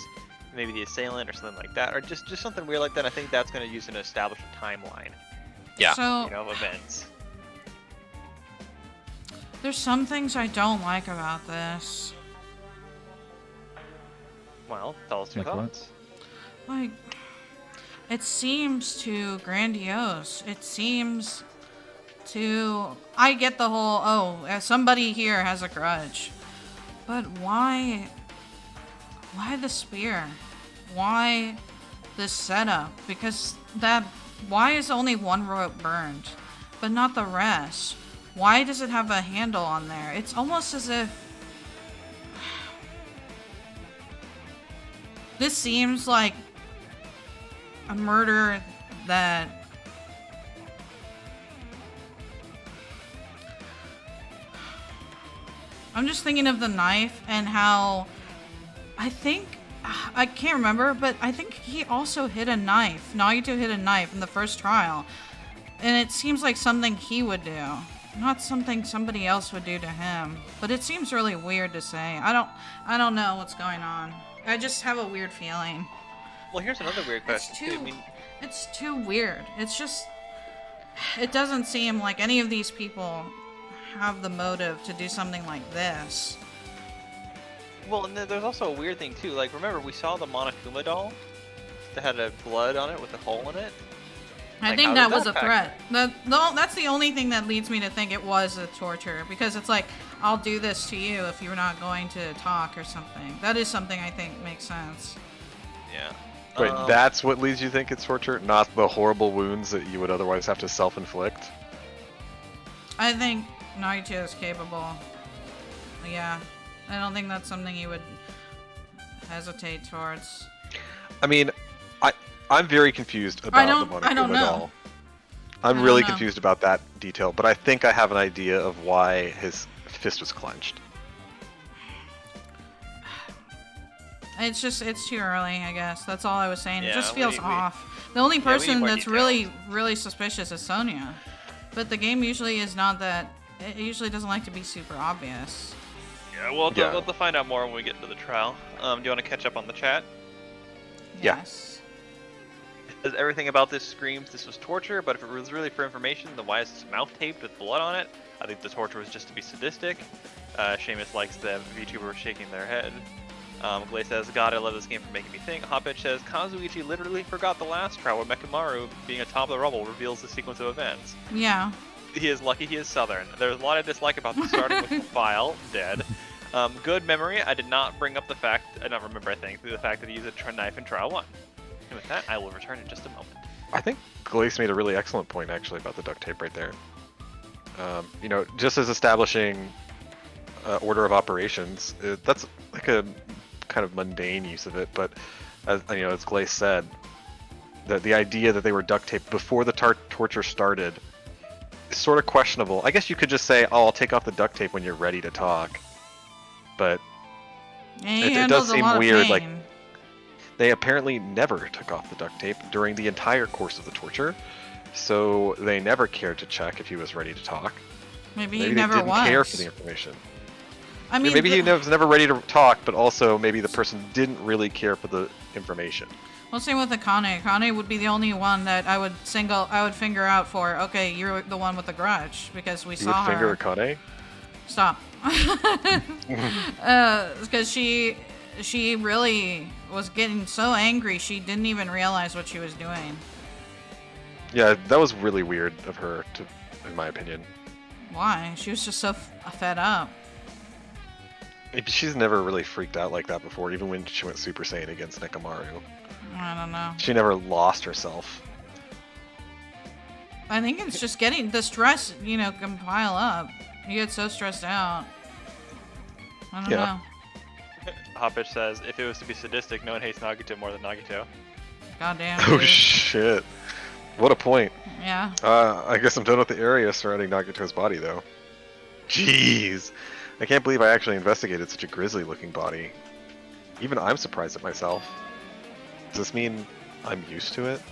maybe the assailant or something like that, or just something weird like that. I think that's going to use to establish a timeline, Yeah. So you know, of events. there's some things I don't like about this. Well, tell us your Like what? thoughts. Like, it seems too grandiose. It seems too... I get the whole, oh, somebody here has a grudge. But why... Why the spear? Why this setup? Because that... Why is only one rope burned, but not the rest? Why does it have a handle on there? It's almost as if... This seems like a murder that I'm just thinking of the knife and how I can't remember, but I think he also hid a knife. Nagito hid a knife in the first trial. And it seems like something he would do, not something somebody else would do to him. But it seems really weird to say. I don't know what's going on. I just have a weird feeling. Well, here's another weird question, It's too. I too, mean, it's too weird. It's just, it doesn't seem like any of these people have the motive to do something like this. well, and there's also a weird thing, too. Like, remember, we saw the Monokuma doll that had a blood on it with a hole in it? I Like, think how that did was a that threat. That's the only thing that leads me to think it was a torture, because it's like, I'll do this to you if you're not going to talk or something. That is something I think makes sense. Yeah. Wait, that's what leads you to think it's torture, not the horrible wounds that you would otherwise have to self-inflict? I think Nagito is capable. Yeah. I don't think that's something you would hesitate towards. I mean, I'm very confused about the Monokuma I don't know. doll. I'm I really don't know. confused about that detail, but I think I have an idea of why his fist was clenched. It's too early, I guess. That's all I was saying. It Yeah, just feels we- off. The only yeah, we need person more that's details. really suspicious is Sonia. But the game usually is not that. It usually doesn't like to be super obvious. Yeah, we'll Yeah. have to find out more when we get into the trial. Do you want to catch up on the chat? Yeah. Yes. Says everything about this screams this was torture, but if it was really for information, then why is his mouth taped with blood on it? I think the torture was just to be sadistic. Seamus likes the VTuber shaking their head. Glay says, God, I love this game for making me think. Hotbitch says, Kazuichi literally forgot the last trial where Mekamaru, being atop the rubble, reveals the sequence of events. Yeah. He is lucky he is Southern. There's a lot I dislike about the starting with File, dead. Good memory, I did not bring up the fact, I don't remember, I think, the fact that he used a knife in Trial 1. And with that, I will return in just a moment. I think Glace made a really excellent point, actually, about the duct tape right there. You know, just as establishing order of operations, that's like a kind of mundane use of it, but as you know, as Glace said, the idea that they were duct taped before the torture started is sort of questionable. I guess you could just say, "Oh, I'll take off the duct tape when you're ready to talk," but And he it does handles a seem lot of weird. Like pain. they apparently never took off the duct tape during the entire course of the torture, so they never cared to check if he was ready to talk. Maybe Maybe he they never didn't was. care for the information. I mean, Maybe he was never ready to talk, but also maybe the person didn't really care for the information. Well, same with Akane. Akane would be the only one that I would finger out for. Okay, you're the one with the grudge because we You saw would finger her. Akane? Stop. Because she really was getting so angry she didn't even realize what she was doing. Yeah, that was really weird of her, in my opinion. Why? She was just so fed up. She's never really freaked out like that before, even when she went Super Saiyan against Nekomaru. I don't know. She never lost herself. I think it's just getting the stress, can pile up. You get so stressed out. I don't know. Hoppitch says, if it was to be sadistic, no one hates Nagito more than Nagito. Goddamn. Oh dude. shit. What a point. Yeah. I guess I'm done with the area surrounding Nagito's body, though. Jeez. I can't believe I actually investigated such a grisly looking body. Even I'm surprised at myself. Does this mean I'm used to it?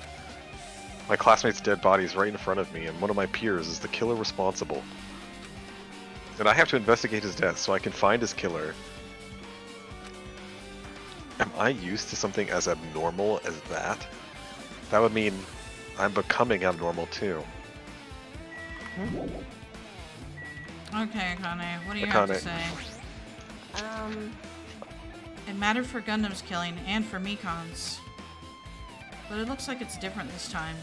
My classmate's dead body is right in front of me, and one of my peers is the killer responsible. And I have to investigate his death so I can find his killer. Am I used to something as abnormal as that? That would mean I'm becoming abnormal too. Okay, Akane, what do you have to Akane. say? It mattered for Gundam's killing and for Mikon's. But it looks like it's different this time.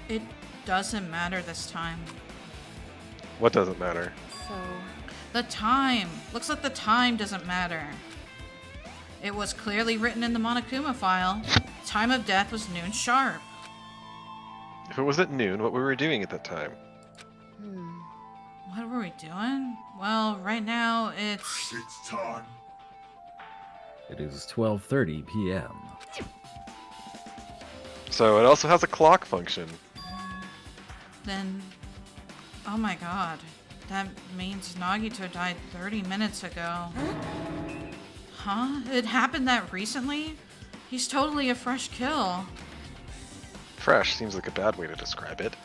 It doesn't matter this time. What doesn't matter? So, The time! Looks like the time doesn't matter. It was clearly written in the Monokuma file. Time of death was noon sharp. If it was at noon, what were we doing at that time? What were we doing? Well, right now it's... It's time. It is 12:30 p.m. So it also has a clock function. Then... Oh my god. That means Nagito died 30 minutes ago. Huh? It happened that recently? He's totally a fresh kill. Fresh seems like a bad way to describe it.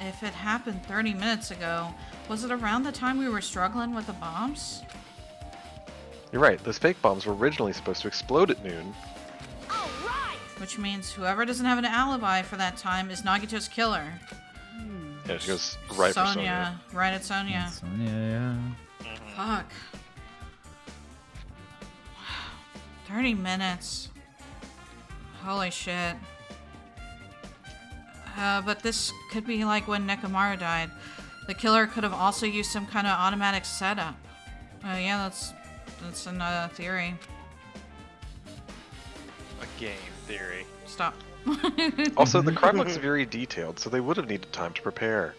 If it happened 30 minutes ago, was it around the time we were struggling with the bombs? You're right, those fake bombs were originally supposed to explode at noon. Which means whoever doesn't have an alibi for that time is Nagito's killer. Yeah, she goes right for Sonya. Right at Sonya. Sonya, yeah. Fuck. 30 minutes. Holy shit. But this could be like when Nekomaru died. The killer could have also used some kind of automatic setup. Yeah, that's another theory. A game theory. Stop. Also, the crime looks very detailed, so they would have needed time to prepare.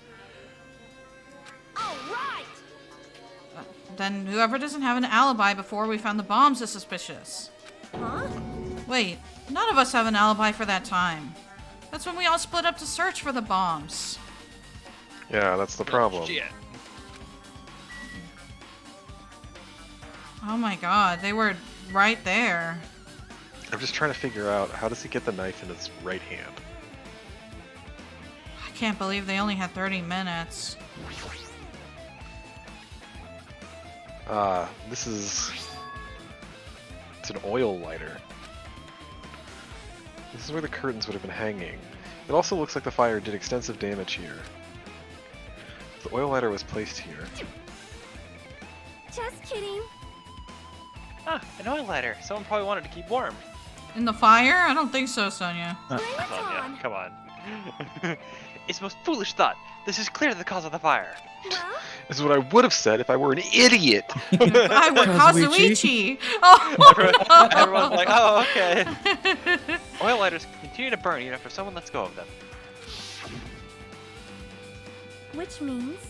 Then whoever doesn't have an alibi before we found the bombs is suspicious. Huh? Wait, none of us have an alibi for that time. That's when we all split up to search for the bombs. Yeah, that's the problem. Shit. Oh my god, they were right there. I'm just trying to figure out, how does he get the knife in his right hand? I can't believe they only had 30 minutes. This is... It's an oil lighter. This is where the curtains would have been hanging. It also looks like the fire did extensive damage here. The oil lighter was placed here. Just kidding. Ah, an oil lighter. Someone probably wanted to keep warm. In the fire? I don't think so, Sonya. Bring it Sonya, on. come on. It's the most foolish thought. This is clearly the cause of the fire. Well, This is what I would have said if I were an idiot! I were Kazuichi. Kazuichi! Oh, Everyone's like, oh, okay. Oil lighters continue to burn even after someone lets go of them. which means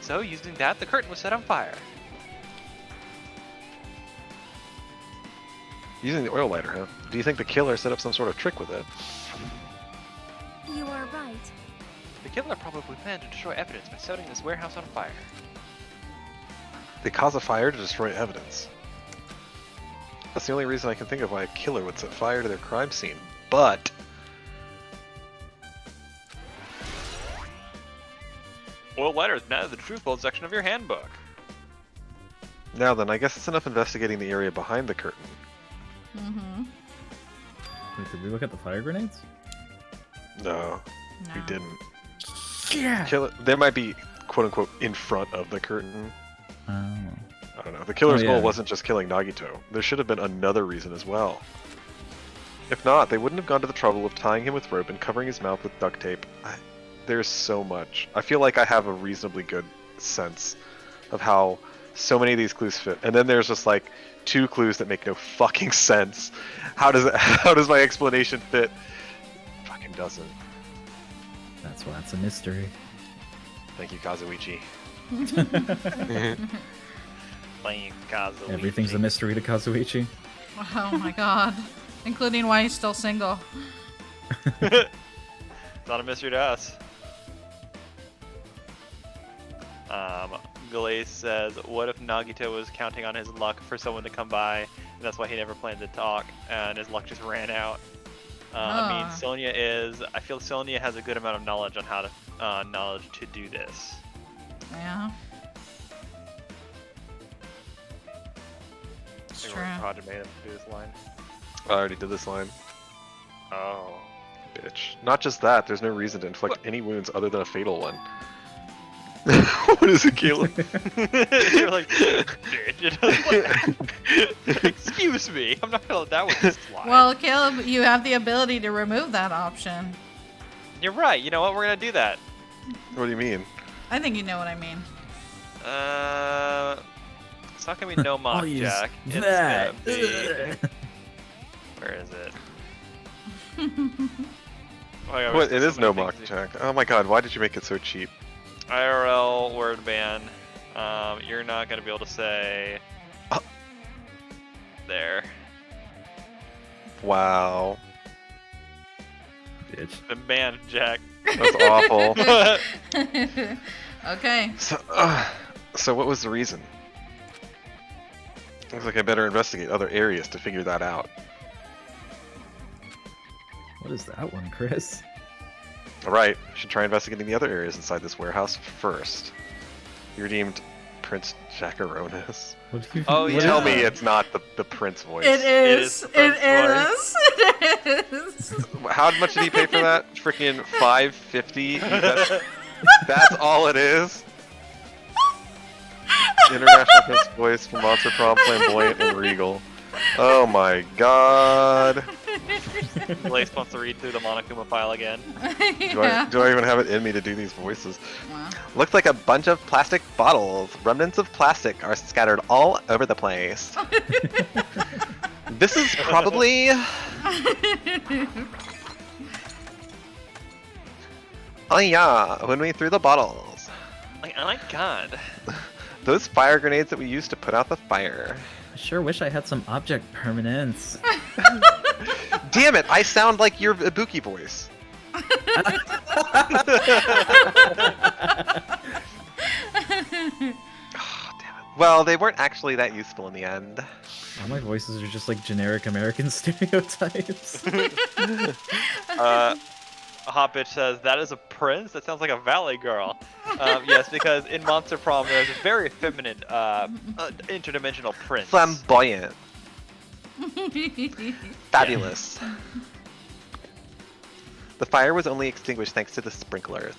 So, using that, the curtain was set on fire. Using the oil lighter, huh? Do you think the killer set up some sort of trick with it? you are right. The killer probably planned to destroy evidence by setting this warehouse on fire. They cause a fire to destroy evidence. That's the only reason I can think of why a killer would set fire to their crime scene. But Oil letters, now the truthful section of your handbook. Now then, I guess it's enough investigating the area behind the curtain. Mm-hmm. Wait, did we look at the fire grenades? No, we No. didn't. Yeah. There might be, quote unquote, in front of the curtain. Oh. I don't know. The killer's Oh, goal yeah. wasn't just killing Nagito. There should have been another reason as well. If not, they wouldn't have gone to the trouble of tying him with rope and covering his mouth with duct tape. There's so much. I feel like I have a reasonably good sense of how so many of these clues fit. And then there's just like 2 clues that make no fucking sense. How does my explanation fit? Fucking doesn't. That's why it's a mystery. Thank you, Kazuichi. Playing Kazuichi. Everything's a mystery to Kazuichi. Oh my god. Including why he's still single. It's not a mystery to us. Glaze says, what if Nagito was counting on his luck for someone to come by, and that's why he never planned to talk, and his luck just ran out? I mean, I feel Sonya has a good amount of knowledge on how to, knowledge to do this. Yeah. It's true. Roger made him do this line. I already did this line. Oh. Bitch. Not just that, there's no reason to inflict any wounds other than a fatal one. What is it, Caleb? You're like, bitch. Excuse me, I'm not gonna let that one just slide. Well, Caleb, you have the ability to remove that option. You're right, you know what, we're gonna do that. What do you mean? I think you know what I mean. It's not gonna be no mock jack. It's that. gonna be... Where is it? Oh, yeah, What? there's It is so no many mock things. jack. Oh my god, why did you make it so cheap? IRL word ban. You're not gonna be able to say there. Wow. Bitch. Been banned, Jack. That's awful. Okay. So what was the reason? Looks like I better investigate other areas to figure that out. What is that one, Chris? Alright, I should try investigating the other areas inside this warehouse first. You're deemed Prince Jackaronis. What do you? Oh, what yeah. Tell me it's not the Prince voice. It is. is It Prince is. It is. How much did he pay for that? Freaking $5.50? That's all it is? International Prince voice from Monster Prom, Flamboyant, and Regal. Oh my god. Lace wants to read through the Monokuma file again. Yeah. Do I even have it in me to do these voices? Wow. Looks like a bunch of plastic bottles. Remnants of plastic are scattered all over the place. This is probably... Oh yeah, when we threw the bottles. Like, oh my god. Those fire grenades that we used to put out the fire. I sure wish I had some object permanence. Damn it, I sound like your Ibuki voice. Oh, damn it. Well, they weren't actually that useful in the end. All my voices are just like generic American stereotypes. Hot Bitch says, that is a prince? That sounds like a valley girl. Yes, because in Monster Prom there's a very feminine interdimensional prince. Flamboyant. Fabulous. The fire was only extinguished thanks to the sprinklers.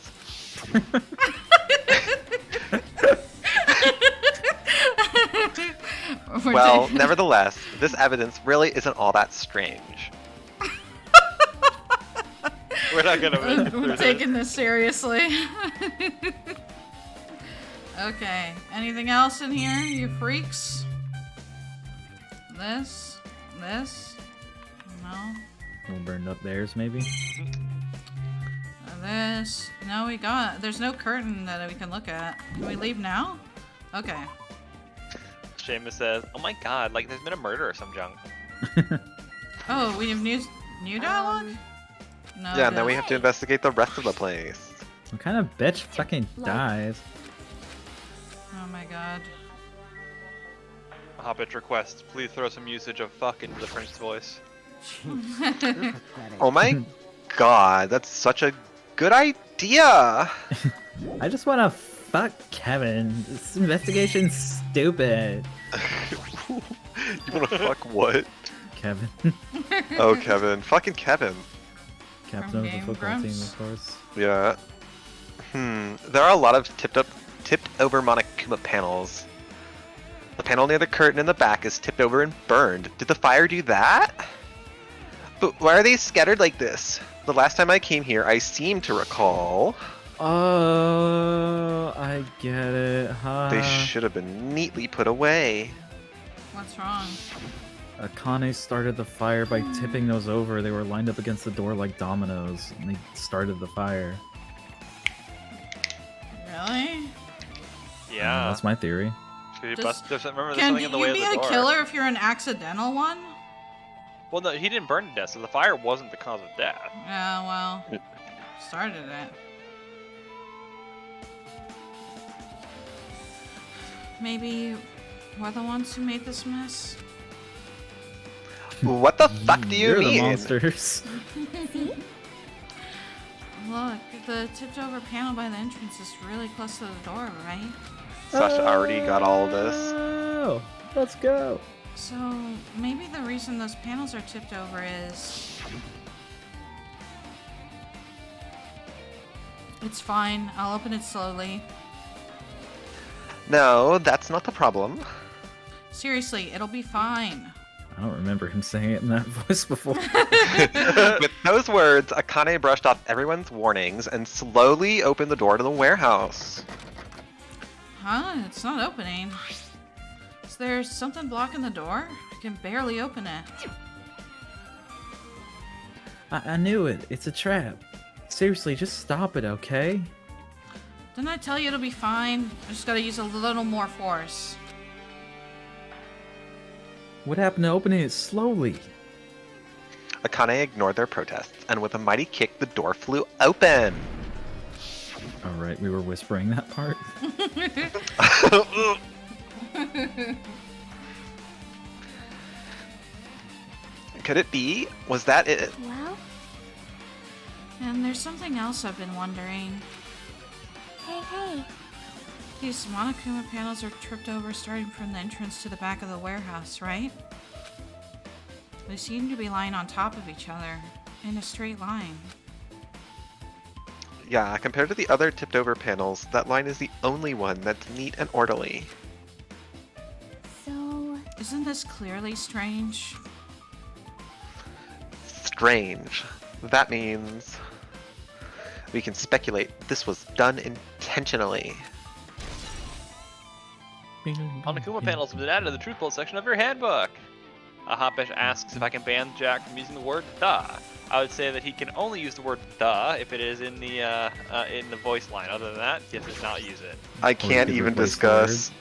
Well, nevertheless, this evidence really isn't all that strange. We're not gonna make it through We're this. taking this seriously. Okay. Anything else in here, you freaks? This? No. We'll burn up theirs, maybe. This? No, we got. There's no curtain that we can look at. Can we leave now? Okay. Seamus says, oh my god, like there's been a murder or some junk. Oh, we have new dialogue? No. Yeah, now we have to investigate the rest of the place. What kind of bitch fucking dies? Oh my god. Hot Bitch requests, please throw some usage of fuck into the prince voice. Oh my god, that's such a good idea! I just want to fuck Kevin. This investigation's stupid. You wanna fuck what? Kevin. Oh, Kevin. Fucking Kevin. Captain of the Game football team, Grumps. of course. Yeah. There are a lot of tipped over Monokuma panels. The panel near the curtain in the back is tipped over and burned. Did the fire do that? But why are they scattered like this? The last time I came here, I seem to recall Oh, I get it. they should have been neatly put away. What's wrong? Akane started the fire by tipping those over. They were lined up against the door like dominoes, and they started the fire. Really? Yeah. That's my theory. Remember, Does- there's something Can in the you way be of the a door. killer if you're an accidental one? Well, no, he didn't burn to death, so the fire wasn't the cause of death. Yeah, well, started it. Maybe we're the ones who made this mess? What the fuck do you You're mean? the monsters. Look, the tipped over panel by the entrance is really close to the door, right? Sasha already got all of this. Oh, let's go. So maybe the reason those panels are tipped over is... It's fine, I'll open it slowly. No, that's not the problem. Seriously, it'll be fine. I don't remember him saying it in that voice before. With those words, Akane brushed off everyone's warnings and slowly opened the door to the warehouse. Huh? It's not opening. Is there something blocking the door? I can barely open it. I knew it. It's a trap. Seriously, just stop it, okay? Didn't I tell you it'll be fine? I just gotta use a little more force. What happened to opening it slowly? Akane ignored their protests, and with a mighty kick, the door flew open. Alright, we were whispering that part. Could it be? Was that it? Well, And there's something else I've been wondering. hey. These Monokuma panels are tripped over starting from the entrance to the back of the warehouse, right? They seem to be lying on top of each other, in a straight line. Yeah, compared to the other tipped over panels, that line is the only one that's neat and orderly. So, Isn't this clearly strange? Strange. That means we can speculate this was done intentionally. Monokuma panels have been added to the truth quote section of your handbook. Hotbish asks if I can ban Jack from using the word "the." I would say that he can only use the word "the" if it is in the voice line. Other than that, he does not use it. I can't you could even replace discuss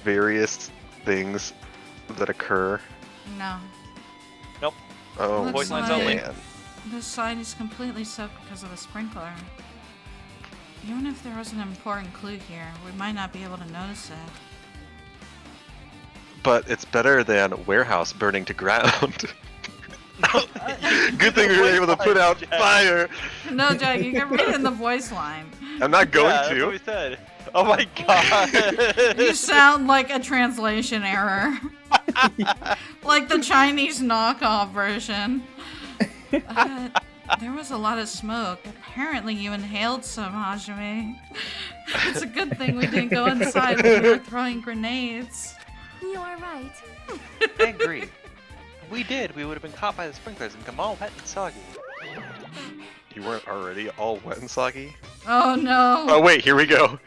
various things that occur. No. Nope. Oh, Looks Voice lines like- only. man. This side is completely soaked because of the sprinkler. Even if there was an important clue here, we might not be able to notice it. But it's better than warehouse burning to ground. Good thing we were able to put out fire. No, Jack, you can read it in the voice line. I'm not going Yeah, that's what we to. said. Oh my god. You sound like a translation error. Like the Chinese knockoff version. There was a lot of smoke. Apparently you inhaled some, Hajime. It's a good thing we didn't go inside when we were throwing grenades. you are right. I agree. If we did, we would have been caught by the sprinklers and come all wet and soggy. You weren't already all wet and soggy? Oh no. Oh wait, here we go.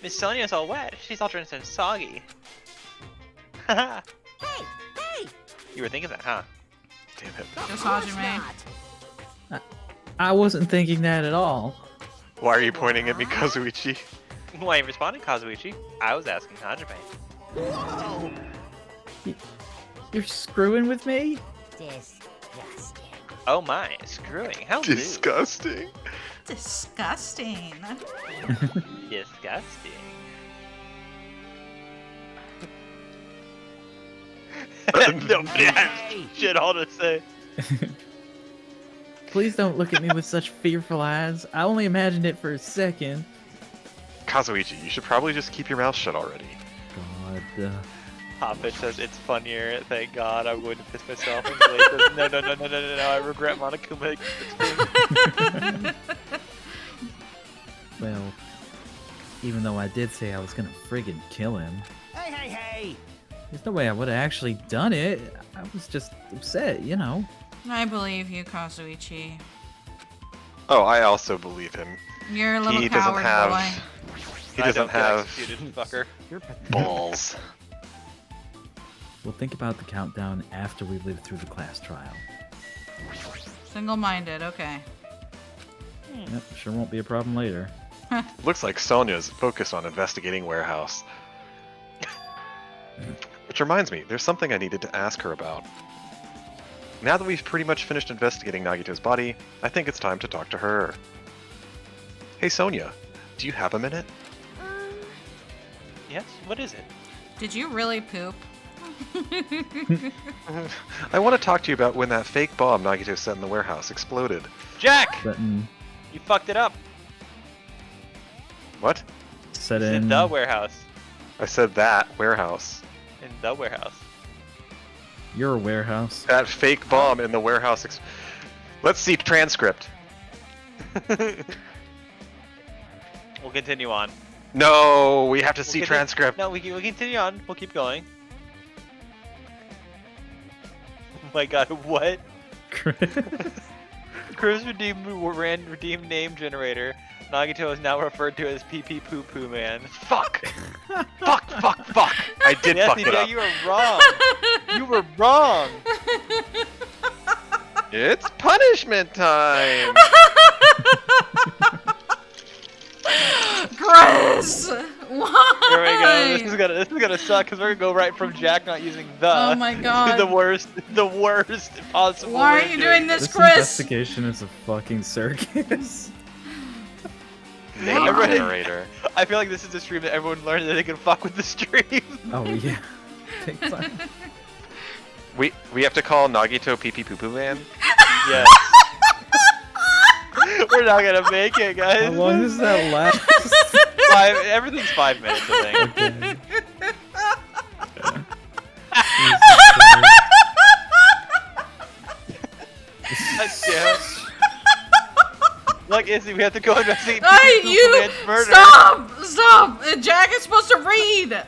Miss Sonia's all wet. She's all drenched and soggy. Haha. Hey! You were thinking that, huh? Damn it. Just Of course Hajime. not. I wasn't thinking that at all. Why are you pointing at me, Kazuichi? Why are you responding, Kazuichi? I was asking Hajime. Whoa! You're screwing with me? Disgusting. Oh my, screwing. How rude. Disgusting. Disgusting. Disgusting. Nobody has shit all to say. Please don't look at me with such fearful eyes. I only imagined it for a second. Kazuichi, you should probably just keep your mouth shut already. God. Hoppage says it's funnier. Thank God, I'm going to piss myself. And Blade says, no. I regret Monokuma. Well, even though I did say I was gonna friggin' kill him, Hey! there's no way I would have actually done it. I was just upset, you know. I believe you, Kazuichi. Oh, I also believe him. You're a little He doesn't coward have. boy. He I doesn't don't get have executed, fucker. balls. We'll think about the countdown after we live through the class trial. Single-minded, okay. Yep, sure won't be a problem later. Looks like Sonya's focused on investigating warehouse. Which reminds me, there's something I needed to ask her about. Now that we've pretty much finished investigating Nagito's body, I think it's time to talk to her. Hey Sonya, do you have a minute? Yes? What is it? Did you really poop? I want to talk to you about when that fake bomb Nagito set in the warehouse exploded. Jack! Button You fucked it up. What? set It's in in. the warehouse. I said that warehouse. In the warehouse. You're a warehouse. That fake bomb in the warehouse. Let's see transcript. We'll continue on. No, we have to see We'll transcript. No, we'll continue on. We'll keep going. Oh my god, what? Crew's redeemed name generator. Nagito is now referred to as PP Poo Poo Man. Fuck! fuck! I did Yes, fuck it up. you were wrong. You were wrong. It's punishment time! Chris! Why? Here we go. This is gonna suck because we're gonna go right from Jack not using the. Oh my god. To the worst possible. Why way are of you doing doing this, This Chris? investigation is a fucking circus. Name Everybody- generator. I feel like this is a stream that everyone learned that they can fuck with the stream. Oh yeah. Take time. We have to call Nagito PP Poo Poo Man? Yes. We're not gonna make it, guys. How long does that last? Everything's 5 minutes, I think. Okay. God damn. Look, Izzy, we have to go investigate Hey, Poo Poo you! Man's murder. Stop! Jack is supposed to read!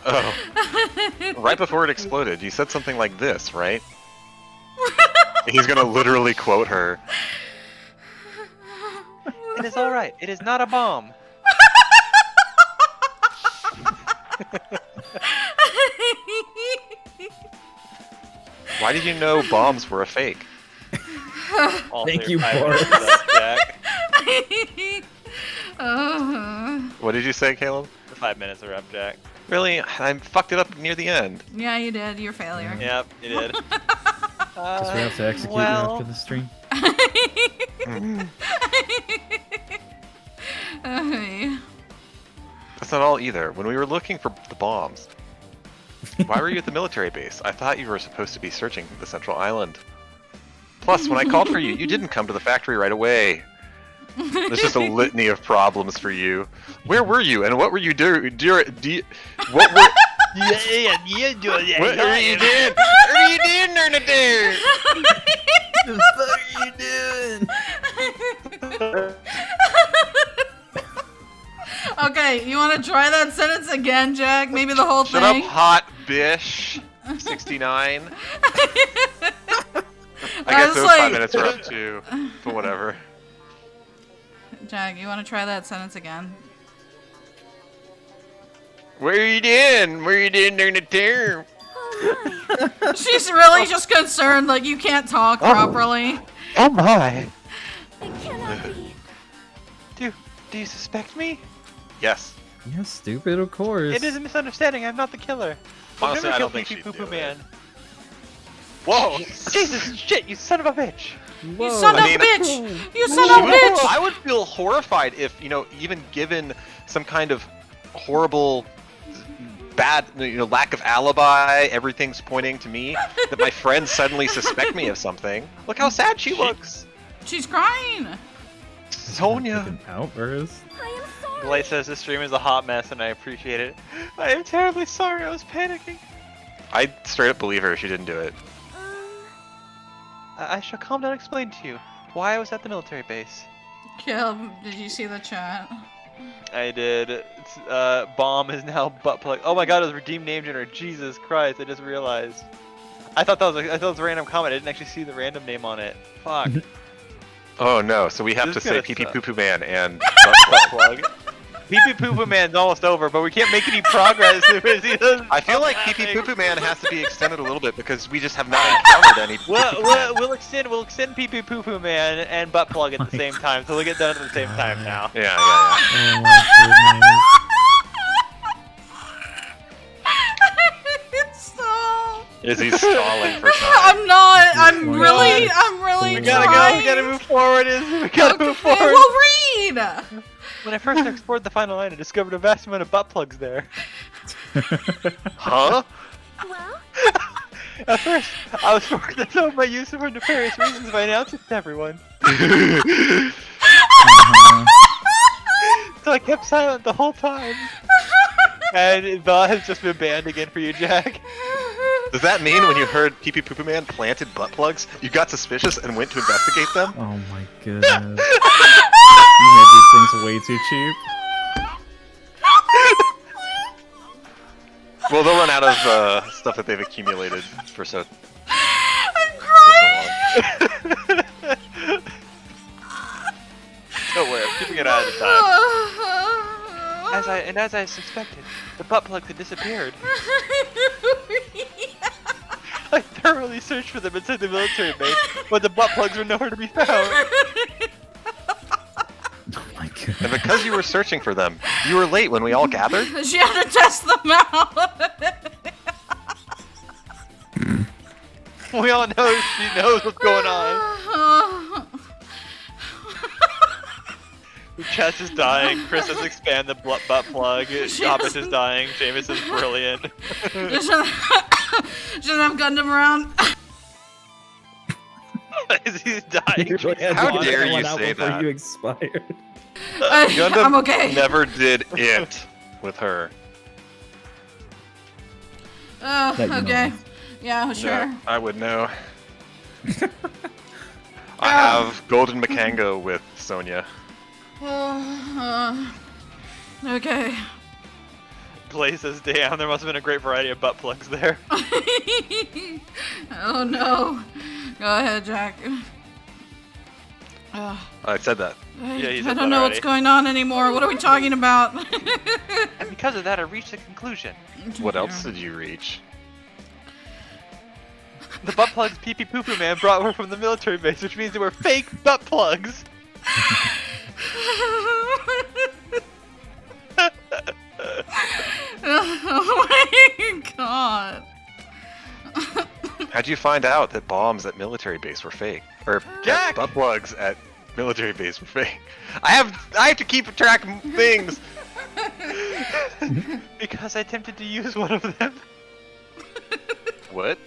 Oh. Right before it exploded, you said something like this, right? He's gonna literally quote her. It is alright. It is not a bomb. Why did you know bombs were a fake? Thank you, 5 Boris. minutes up, Jack. What did you say, Caleb? The 5 minutes are up, Jack. Really? I fucked it up near the end. Yeah, you did. You're a failure. Yep, you did. Guess we have to execute you well- after the stream. That's not all either. When we were looking for the bombs, why were you at the military base? I thought you were supposed to be searching the central island. Plus, when I called for you, you didn't come to the factory right away. There's just a litany of problems for you. Where were you, and what were you doing? What were What are you doing? What are you doing, Nernadair? The fuck are you doing? Okay, you want to try that sentence again, Jack? Maybe the whole Shut thing? up, hot bish. 69. I guess was those like- 5 minutes are up too, but whatever. Jack, you want to try that sentence again? Where are you doing? Where are you doing during the term? Oh my. She's really just concerned, like you can't talk properly. Oh my. It cannot be. Do you suspect me? Yes. Yeah, stupid, of course. It is a misunderstanding. I'm not the killer. Honestly, I don't Never think killed she'd Poo do Poo it. Man. Whoa. Jesus shit! You son of a bitch! You son of I a mean- bitch! You son of a bitch! I would feel horrified if, even given some kind of horrible, bad, lack of alibi, everything's pointing to me, that my friends suddenly suspect me of something. Look how sad she looks. She's crying! Sonya. Fucking outburst. I am sorry. Blake says this stream is a hot mess, and I appreciate it. I am terribly sorry. I was panicking. I straight up believe her. She didn't do it. I shall calm down and explain to you why I was at the military base. Kill, did you see the chat? I did. It's, bomb is now butt plug. Oh my god, it was redeemed name generator. Jesus Christ, I just realized. I thought that was a random comment. I didn't actually see the random name on it. Fuck. Oh no, so we have This to is say gonna pee pee suck. poo poo man and Butt plug. Pee Pee Poo Poo Man's almost over, but we can't make any progress because he doesn't. I feel like pee pee poo poo man has to be extended a little bit because we just have not encountered any. We'll extend Pee Pee Poo Poo Man and butt plug at the same time, so we'll get done at the same time now. Yeah. Oh my goodness. Stop. Is he stalling for time? I'm not. I'm Oh my really God. We trying. gotta go. We gotta move forward. We gotta move Okay, forward. well, read. When I first explored the final line, I discovered a vast amount of butt plugs there. Huh? Well, At first, I was forced to know my use for nefarious reasons by announcing it to everyone. So I kept silent the whole time. And Bella has just been banned again for you, Jack. Does that mean when you heard pee pee poo poo man planted butt plugs, you got suspicious and went to investigate them? Oh my goodness. You made these things way too cheap. Well, they'll run out of stuff that they've accumulated for so. Don't worry, I'm keeping it out of the time. As I suspected, the butt plugs had disappeared. I thoroughly searched for them inside the military base, but the butt plugs were nowhere to be found. Oh my goodness. And because you were searching for them, you were late when we all gathered? She had to test them out. We all know she knows what's going on. Chess is dying, Chris has expanded the butt plug, Hobbit is dying, Jameis is brilliant. Shouldn't have Gundam around. He's dying. You really had How to get dare that you one out say before that? you expired. Gundam I'm okay. never did it with her. That you know Okay. of. Yeah, sure. Yeah, I would know. I have Golden Makango with Sonya. Okay. Clay says, damn, there must have been a great variety of butt plugs there. Oh no. Go ahead, Jack. I said that. I he said don't that know what's already. going on anymore. What are we talking about? And because of that, I reached a conclusion. What else did you reach? The butt plugs Pee Pee Poo Poo Man brought were from the military base, which means they were fake butt plugs. Oh my god. How'd you find out that bombs at military base were fake? Or Jack! butt plugs at military base were fake? I have to keep track of things! Because I attempted to use one of them. What?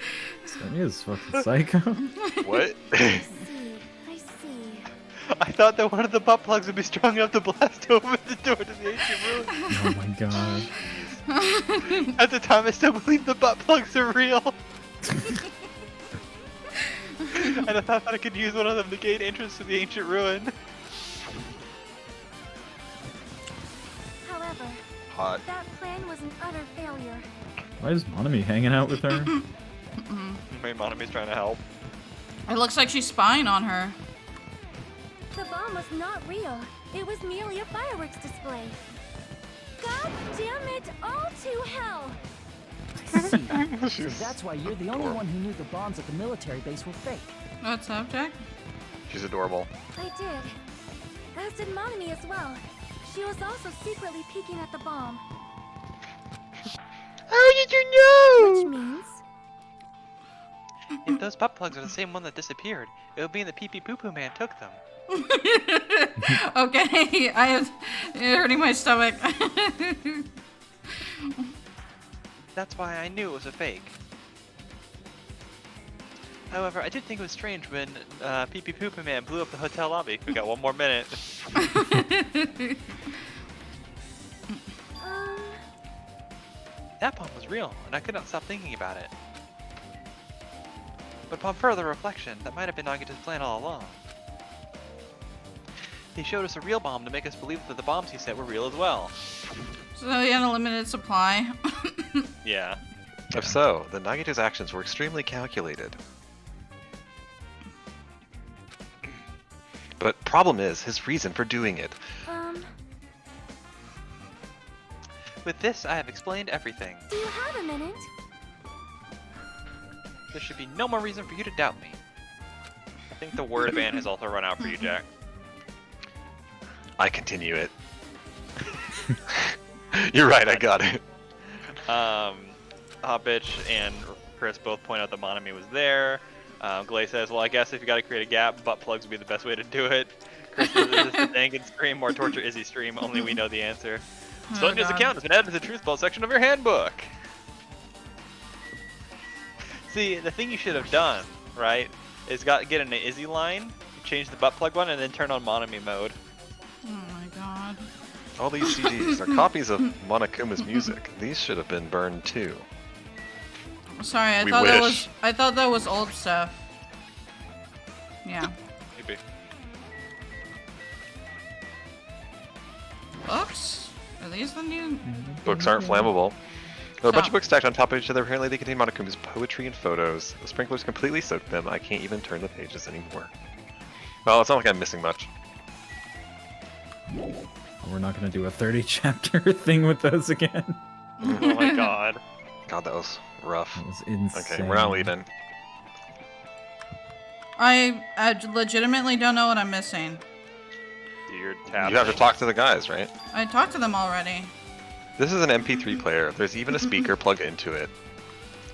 Sonya is fucking psycho. What? I see. I thought that one of the butt plugs would be strong enough to blast open the door to the ancient ruins. Oh my god. At the time, I still believed the butt plugs are real. And I thought that I could use one of them to gain entrance to the ancient ruin. However, Hot. that plan was an utter failure. Why is Monami hanging out with her? My Monami's trying to help. It looks like she's spying on her. The bomb was not real. It was merely a fireworks display. God damn it, all to hell! So that's why you're the only one who knew the bombs at the military base were fake. What's up, Jack? She's adorable. I did. As did Monami as well. She was also secretly peeking at the bomb. How did you know? Which means... If those butt plugs are the same one that disappeared, it would mean the Pee Pee Poo Poo Man took them. Okay, it's hurting my stomach. That's why I knew it was a fake. However, I did think it was strange when Pee Pee Poo Poo Man blew up the hotel lobby. We got one more minute. That bomb was real, and I could not stop thinking about it. But upon further reflection, that might have been Nagito's plan all along. He showed us a real bomb to make us believe that the bombs he set were real as well. So he had a limited supply. Yeah. If so, then Nagito's actions were extremely calculated. But problem is his reason for doing it. With this, I have explained everything. Do you have a minute? There should be no more reason for you to doubt me. I think the word ban has also run out for you, Jack. I continue it. You're right, I got it. Hot Bitch and Chris both point out that Monami was there. Glay says, well, I guess if you gotta create a gap, butt plugs would be the best way to do it. Chris says, is this the Dangan scream or Torture Izzy stream? Only we know the answer. Sonya's account has been added to the Truth Ball section of your handbook. See, the thing you should have done, right, is get an Izzy line, change the butt plug one, and then turn on Monami mode. Oh my god. All these CDs are copies of Monokuma's music. These should have been burned too. Sorry, I We thought that was old stuff. Yeah. Maybe. Books? Are these the new? Books aren't flammable. There are a bunch So- of books stacked on top of each other. Apparently they contain Monokuma's poetry and photos. The sprinklers completely soaked them. I can't even turn the pages anymore. Well, it's not like I'm missing much. We're not gonna do a 30 chapter thing with those again. Oh my god. God, that was rough. That was insane. Okay, we're not leaving. I legitimately don't know what I'm missing. You're tapping. You have to talk to the guys, right? I talked to them already. This is an MP3 player. There's even a speaker plugged into it.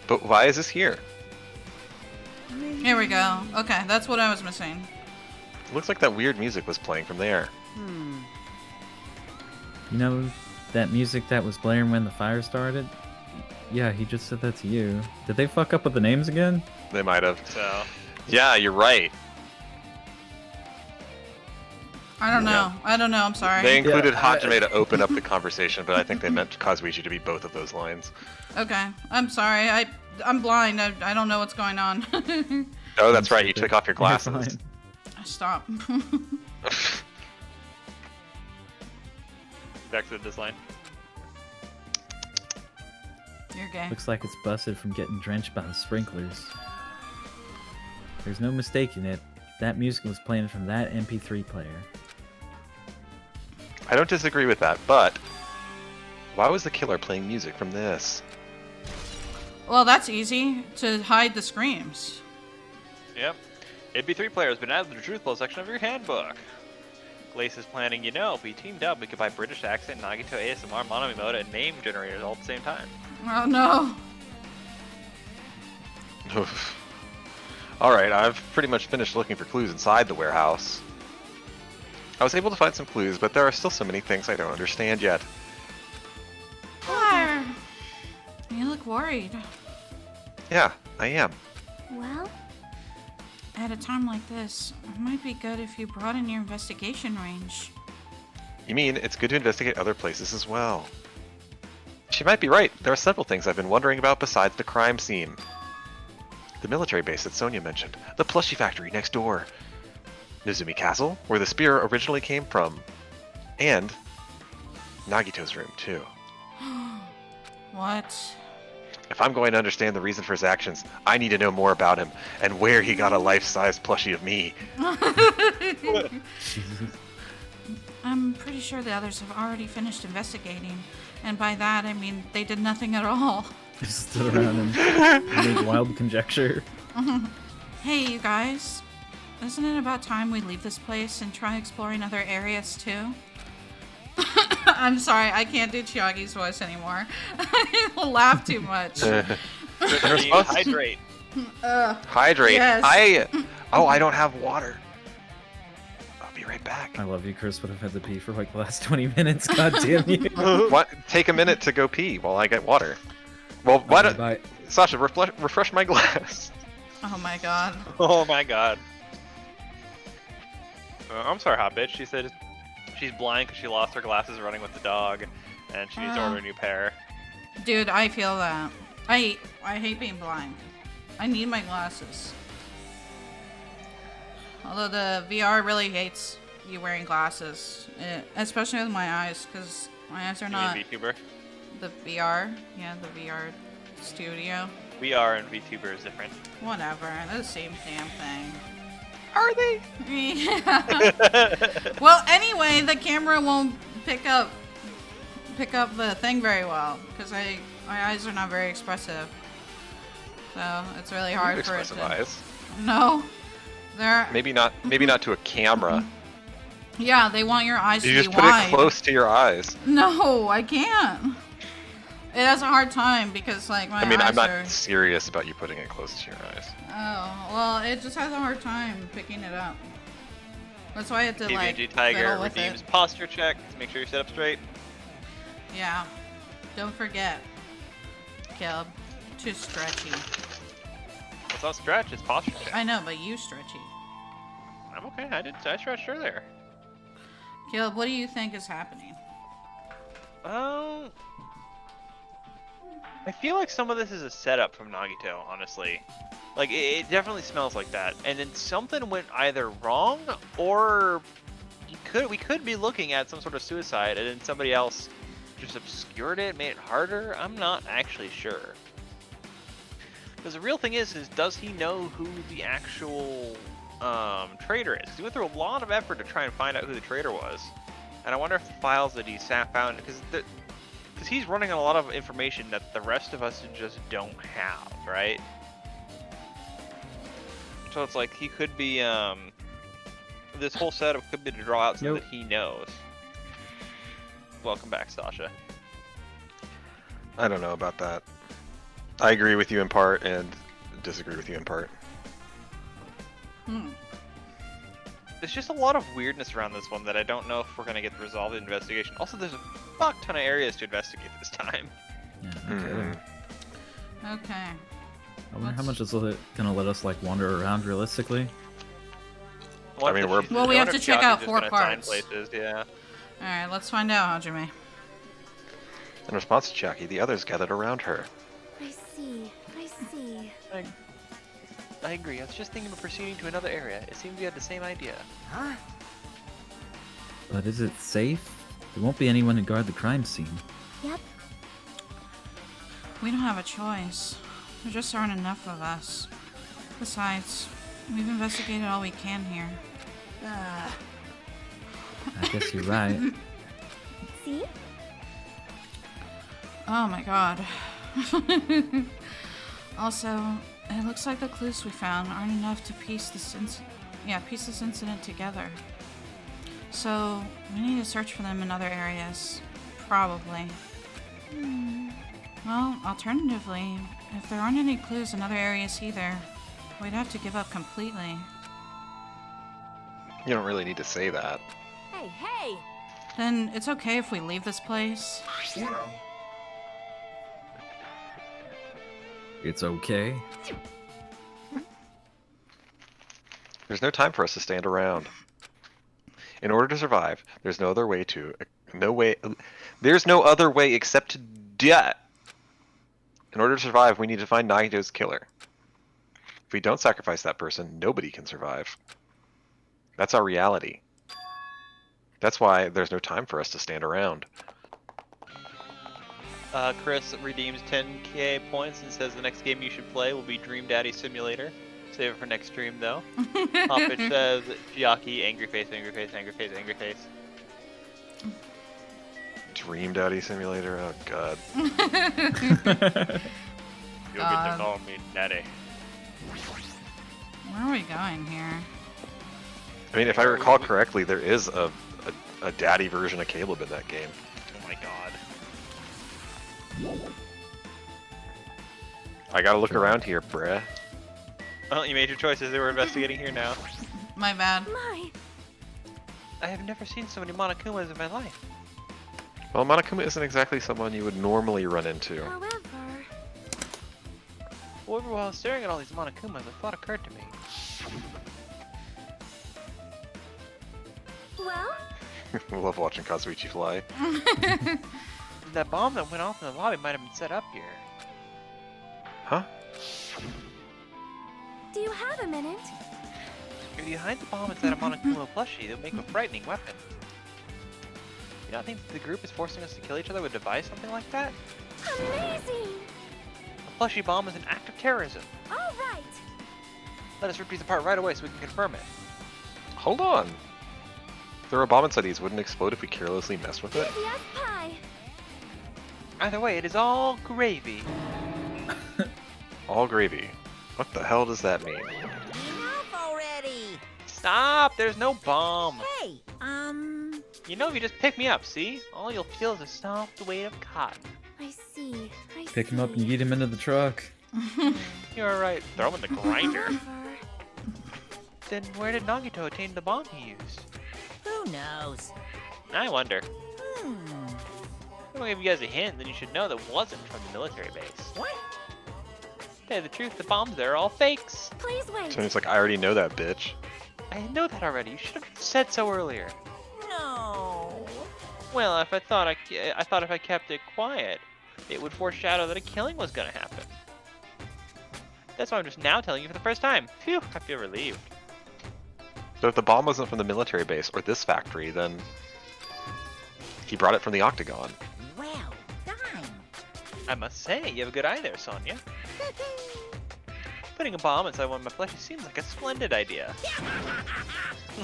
But why is this here? Here we go. Okay, that's what I was missing. It looks like that weird music was playing from there. You know that music that was blaring when the fire started? Yeah, he just said that to you. Did they fuck up with the names again? They might have. So, Yeah, you're right. I don't know. Yeah. I don't know. I'm sorry. They included Yeah, Hajime to open up the conversation, but I think they meant Kazuichi to be both of those lines. Okay. I'm sorry. I'm blind. I don't know what's going on. Oh, that's right. You took off your You're glasses. fine. Stop. back to this line. You're gay. Looks like it's busted from getting drenched by the sprinklers. There's no mistaking it. That music was playing from that MP3 player. I don't disagree with that, but why was the killer playing music from this? Well, that's easy to hide the screams. Yep. MP3 player has been added to the Truth Ball section of your handbook. Glace is planning, you know, if we teamed up, we could buy British accent, Nagito ASMR, Monami mode, and name generators all at the same time. Oh no. Alright, I've pretty much finished looking for clues inside the warehouse. I was able to find some clues, but there are still so many things I don't understand yet. Claire, you look worried. Yeah, I am. Well, At a time like this, it might be good if you broaden your investigation range. You mean it's good to investigate other places as well? She might be right. There are several things I've been wondering about besides the crime scene. The military base that Sonia mentioned, the plushie factory next door, Nizumi Castle, where the spear originally came from, and Nagito's room, too. What? If I'm going to understand the reason for his actions, I need to know more about him and where he got a life-size plushie of me. I'm pretty sure the others have already finished investigating. And by that, I mean they did nothing at all. Just stood around and made wild conjecture. Hey, you guys. Isn't it about time we leave this place and try exploring other areas too? I'm sorry, I can't do Chiagi's voice anymore. I laugh too much. Hydrate. Hydrate. Yes. I don't have water. I'll be right back. I love you, Chris, but I've had to pee for like the last 20 minutes. God damn you. What? Take a minute to go pee while I get water. Well, why don't Bye. Sasha refresh my glass? Oh my god. Oh my god. I'm sorry, hot bitch. She said she's blind because she lost her glasses running with the dog, and she needs to order a new pair. Dude, I feel that. I hate being blind. I need my glasses. Although the VR really hates you wearing glasses, especially with my eyes, because my eyes are not. VTuber? The VR, yeah, the VR studio. VR and VTuber is different. Whatever, they're the same damn thing. Are they? Yeah. Well, anyway, the camera won't pick up the thing very well because my eyes are not very expressive. So it's really hard for it expressive to. eyes. No, they're Maybe not to a camera. Yeah, they want your eyes You to just be put wide. it close to your eyes. No, I can't. It has a hard time because like my I mean, eyes I'm not are. serious about you putting it close to your eyes. Oh, well, it just has a hard time picking it up. That's why I had to like TVG Tiger fiddle with redeems it. posture check to make sure you're set up straight. Yeah. Don't forget, Caleb, too stretchy. It's not stretch, it's posture check. I know, but you stretchy. I'm okay, I stretched earlier. Caleb, what do you think is happening? I feel like some of this is a setup from Nagito, honestly. Like, it definitely smells like that. And then something went either wrong, or we could be looking at some sort of suicide, and then somebody else just obscured it, made it harder. I'm not actually sure. Because the real thing is does he know who the actual traitor is? He went through a lot of effort to try and find out who the traitor was. And I wonder if the files that he found, because he's running on a lot of information that the rest of us just don't have, right? So it's like he could be, this whole setup could be to draw out something that he knows. Welcome back, Sasha. I don't know about that. I agree with you in part and disagree with you in part. There's just a lot of weirdness around this one that I don't know if we're going to get resolved in investigation. Also, there's a fuck ton of areas to investigate this time. Yeah, okay. Okay. I wonder how much is it gonna let us like wander around realistically? I mean, we're Well, we have to check out 4 Sign parts. places, yeah. All right, let's find out, Hajime. in response to Jackie, the others gathered around her. I see. I see. I agree. I was just thinking of proceeding to another area. It seemed we had the same idea. Huh? But is it safe? There won't be anyone to guard the crime scene. Yep. We don't have a choice. There just aren't enough of us. Besides, we've investigated all we can here. I guess you're right. See? Oh my god. Also, it looks like the clues we found aren't enough to piece this incident together. So, we need to search for them in other areas. Probably. Well, alternatively, if there aren't any clues in other areas either, we'd have to give up completely. You don't really need to say that. Hey, hey! Then it's okay if we leave this place. It's okay. There's no time for us to stand around. In order to survive, there's no other way except to die. In order to survive, we need to find Nagito's killer. If we don't sacrifice that person, nobody can survive. That's our reality. That's why there's no time for us to stand around. Chris redeems 10k points and says the next game you should play will be Dream Daddy Simulator. Save it for next stream though. Hoppage says Giaki, angry face, angry face, angry face, angry face. Dream Daddy Simulator? Oh god. You'll get to call me Daddy. Where are we going here? I mean, if I recall correctly, there is a daddy version of Caleb in that game. Oh my god. I gotta look around here, bruh. Well, you made your choices. They were investigating here now. My bad. My. I have never seen so many Monokumas in my life. Well, Monokuma isn't exactly someone you would normally run into. However. However, while I was staring at all these Monokumas, a thought occurred to me. Well? I love watching Kazuichi fly. that bomb that went off in the lobby might have been set up here. Huh? Do you have a minute? If you hide the bomb inside a Monokuma plushie, it'll make a frightening weapon. You not think the group is forcing us to kill each other with a device, something like that? Amazing! A plushie bomb is an act of terrorism. All right. Let us rip these apart right away so we can confirm it. Hold on. The robot inside these wouldn't explode if we carelessly messed with it. Yes, pie. Either way, it is all gravy. All gravy. What the hell does that mean? Enough already! Stop! There's no bomb! Hey, You know, if you just pick me up, see? All you'll feel is a soft weight of cotton. I see. Pick him up and yeet him into the truck. You're right. Throw him in the grinder. Whatever. Then where did Nagito attain the bomb he used? who knows? I wonder. Hmm. If I give you guys a hint, then you should know that wasn't from the military base. What? To tell you the truth, the bombs there are all fakes. Please wait. So it's like, I already know that, bitch. I know that already. You should have said so earlier. No. Well, if I thought if I kept it quiet, it would foreshadow that a killing was gonna happen. That's why I'm just now telling you for the first time. Phew, I feel relieved. So if the bomb wasn't from the military base or this factory, then he brought it from the Octagon. Well done. I must say, you have a good eye there, Sonia. Putting a bomb inside one of my fleshies seems like a splendid idea.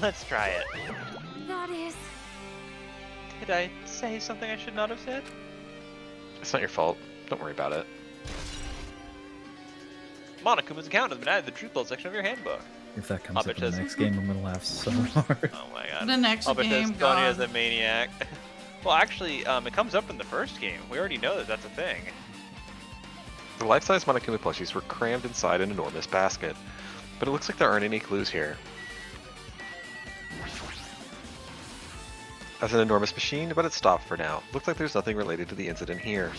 Let's try it. That is. Did I say something I should not have said? It's not your fault. Don't worry about it. Monokuma's account has been added to the truth belt section of your handbook. If that comes I'll up bet in the this- next game, I'm gonna laugh so hard. Oh my god. The next I'll bet game, this Sonya is God. a maniac. Well, actually, it comes up in the first game. We already know that that's a thing. The life-size Monokuma plushies were crammed inside an enormous basket, but it looks like there aren't any clues here. That's an enormous machine, but it's stopped for now. Looks like there's nothing related to the incident here.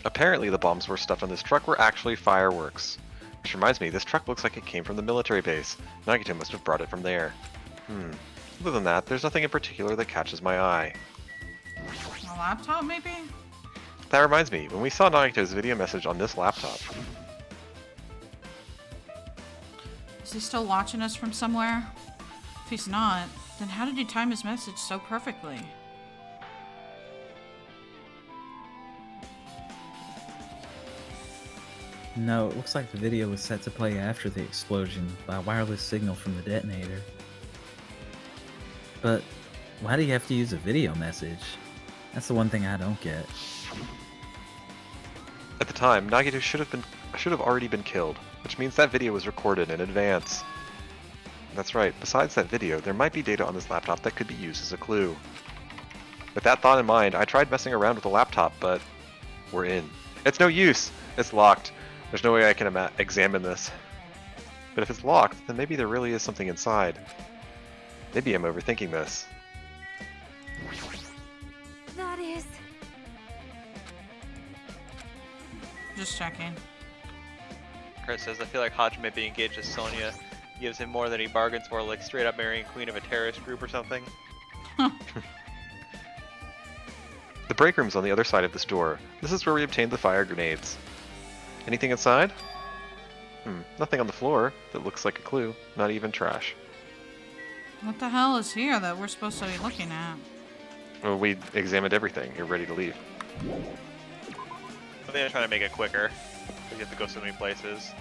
Apparently the bombs were stuffed on this truck were actually fireworks. Which reminds me, this truck looks like it came from the military base. Nagito must have brought it from there. Other than that, there's nothing in particular that catches my eye. A laptop, maybe? That reminds me, when we saw Nagito's video message on this laptop, Is he still watching us from somewhere? If he's not, then how did he time his message so perfectly? No, it looks like the video was set to play after the explosion by a wireless signal from the detonator. But why do you have to use a video message? That's the one thing I don't get. at the time, Nagito should have already been killed, which means that video was recorded in advance. That's right, besides that video, there might be data on this laptop that could be used as a clue. With that thought in mind, I tried messing around with the laptop, but we're in. It's no use! It's locked. There's no way I can examine this. But if it's locked, then maybe there really is something inside. Maybe I'm overthinking this. That is. Just checking. Chris says, I feel like Hajime being engaged with Sonya gives him more than he bargains for, like straight up marrying queen of a terrorist group or something. The break room's on the other side of this door. This is where we obtained the fire grenades. Anything inside? Nothing on the floor that looks like a clue. Not even trash. What the hell is here that we're supposed to be looking at? Well, we examined everything. You're ready to leave. I think they're trying to make it quicker. You have to go so many places.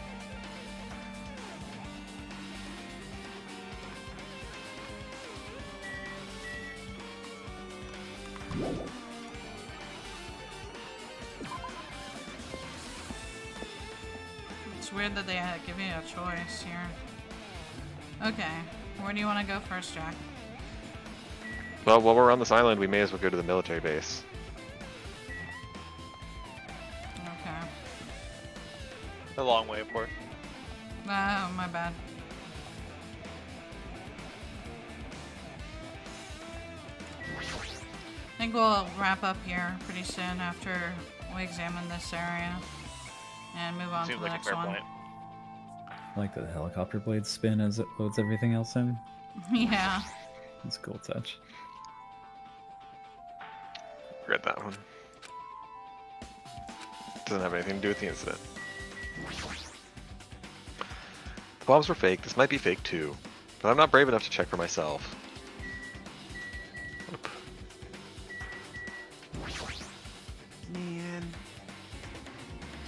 It's weird that they give you a choice here. Okay, where do you want to go first, Jack? Well, while we're on this island, we may as well go to the military base. Okay. A long way, of course. Oh, my bad. I think we'll wrap up here pretty soon after we examine this area and move on Seems to the like a next fair one. point. I like the helicopter blades spin as it loads everything else in. Yeah. It's a cool touch. Read that one. Doesn't have anything to do with the incident. The bombs were fake. This might be fake too. But I'm not brave enough to check for myself. Oop. Man.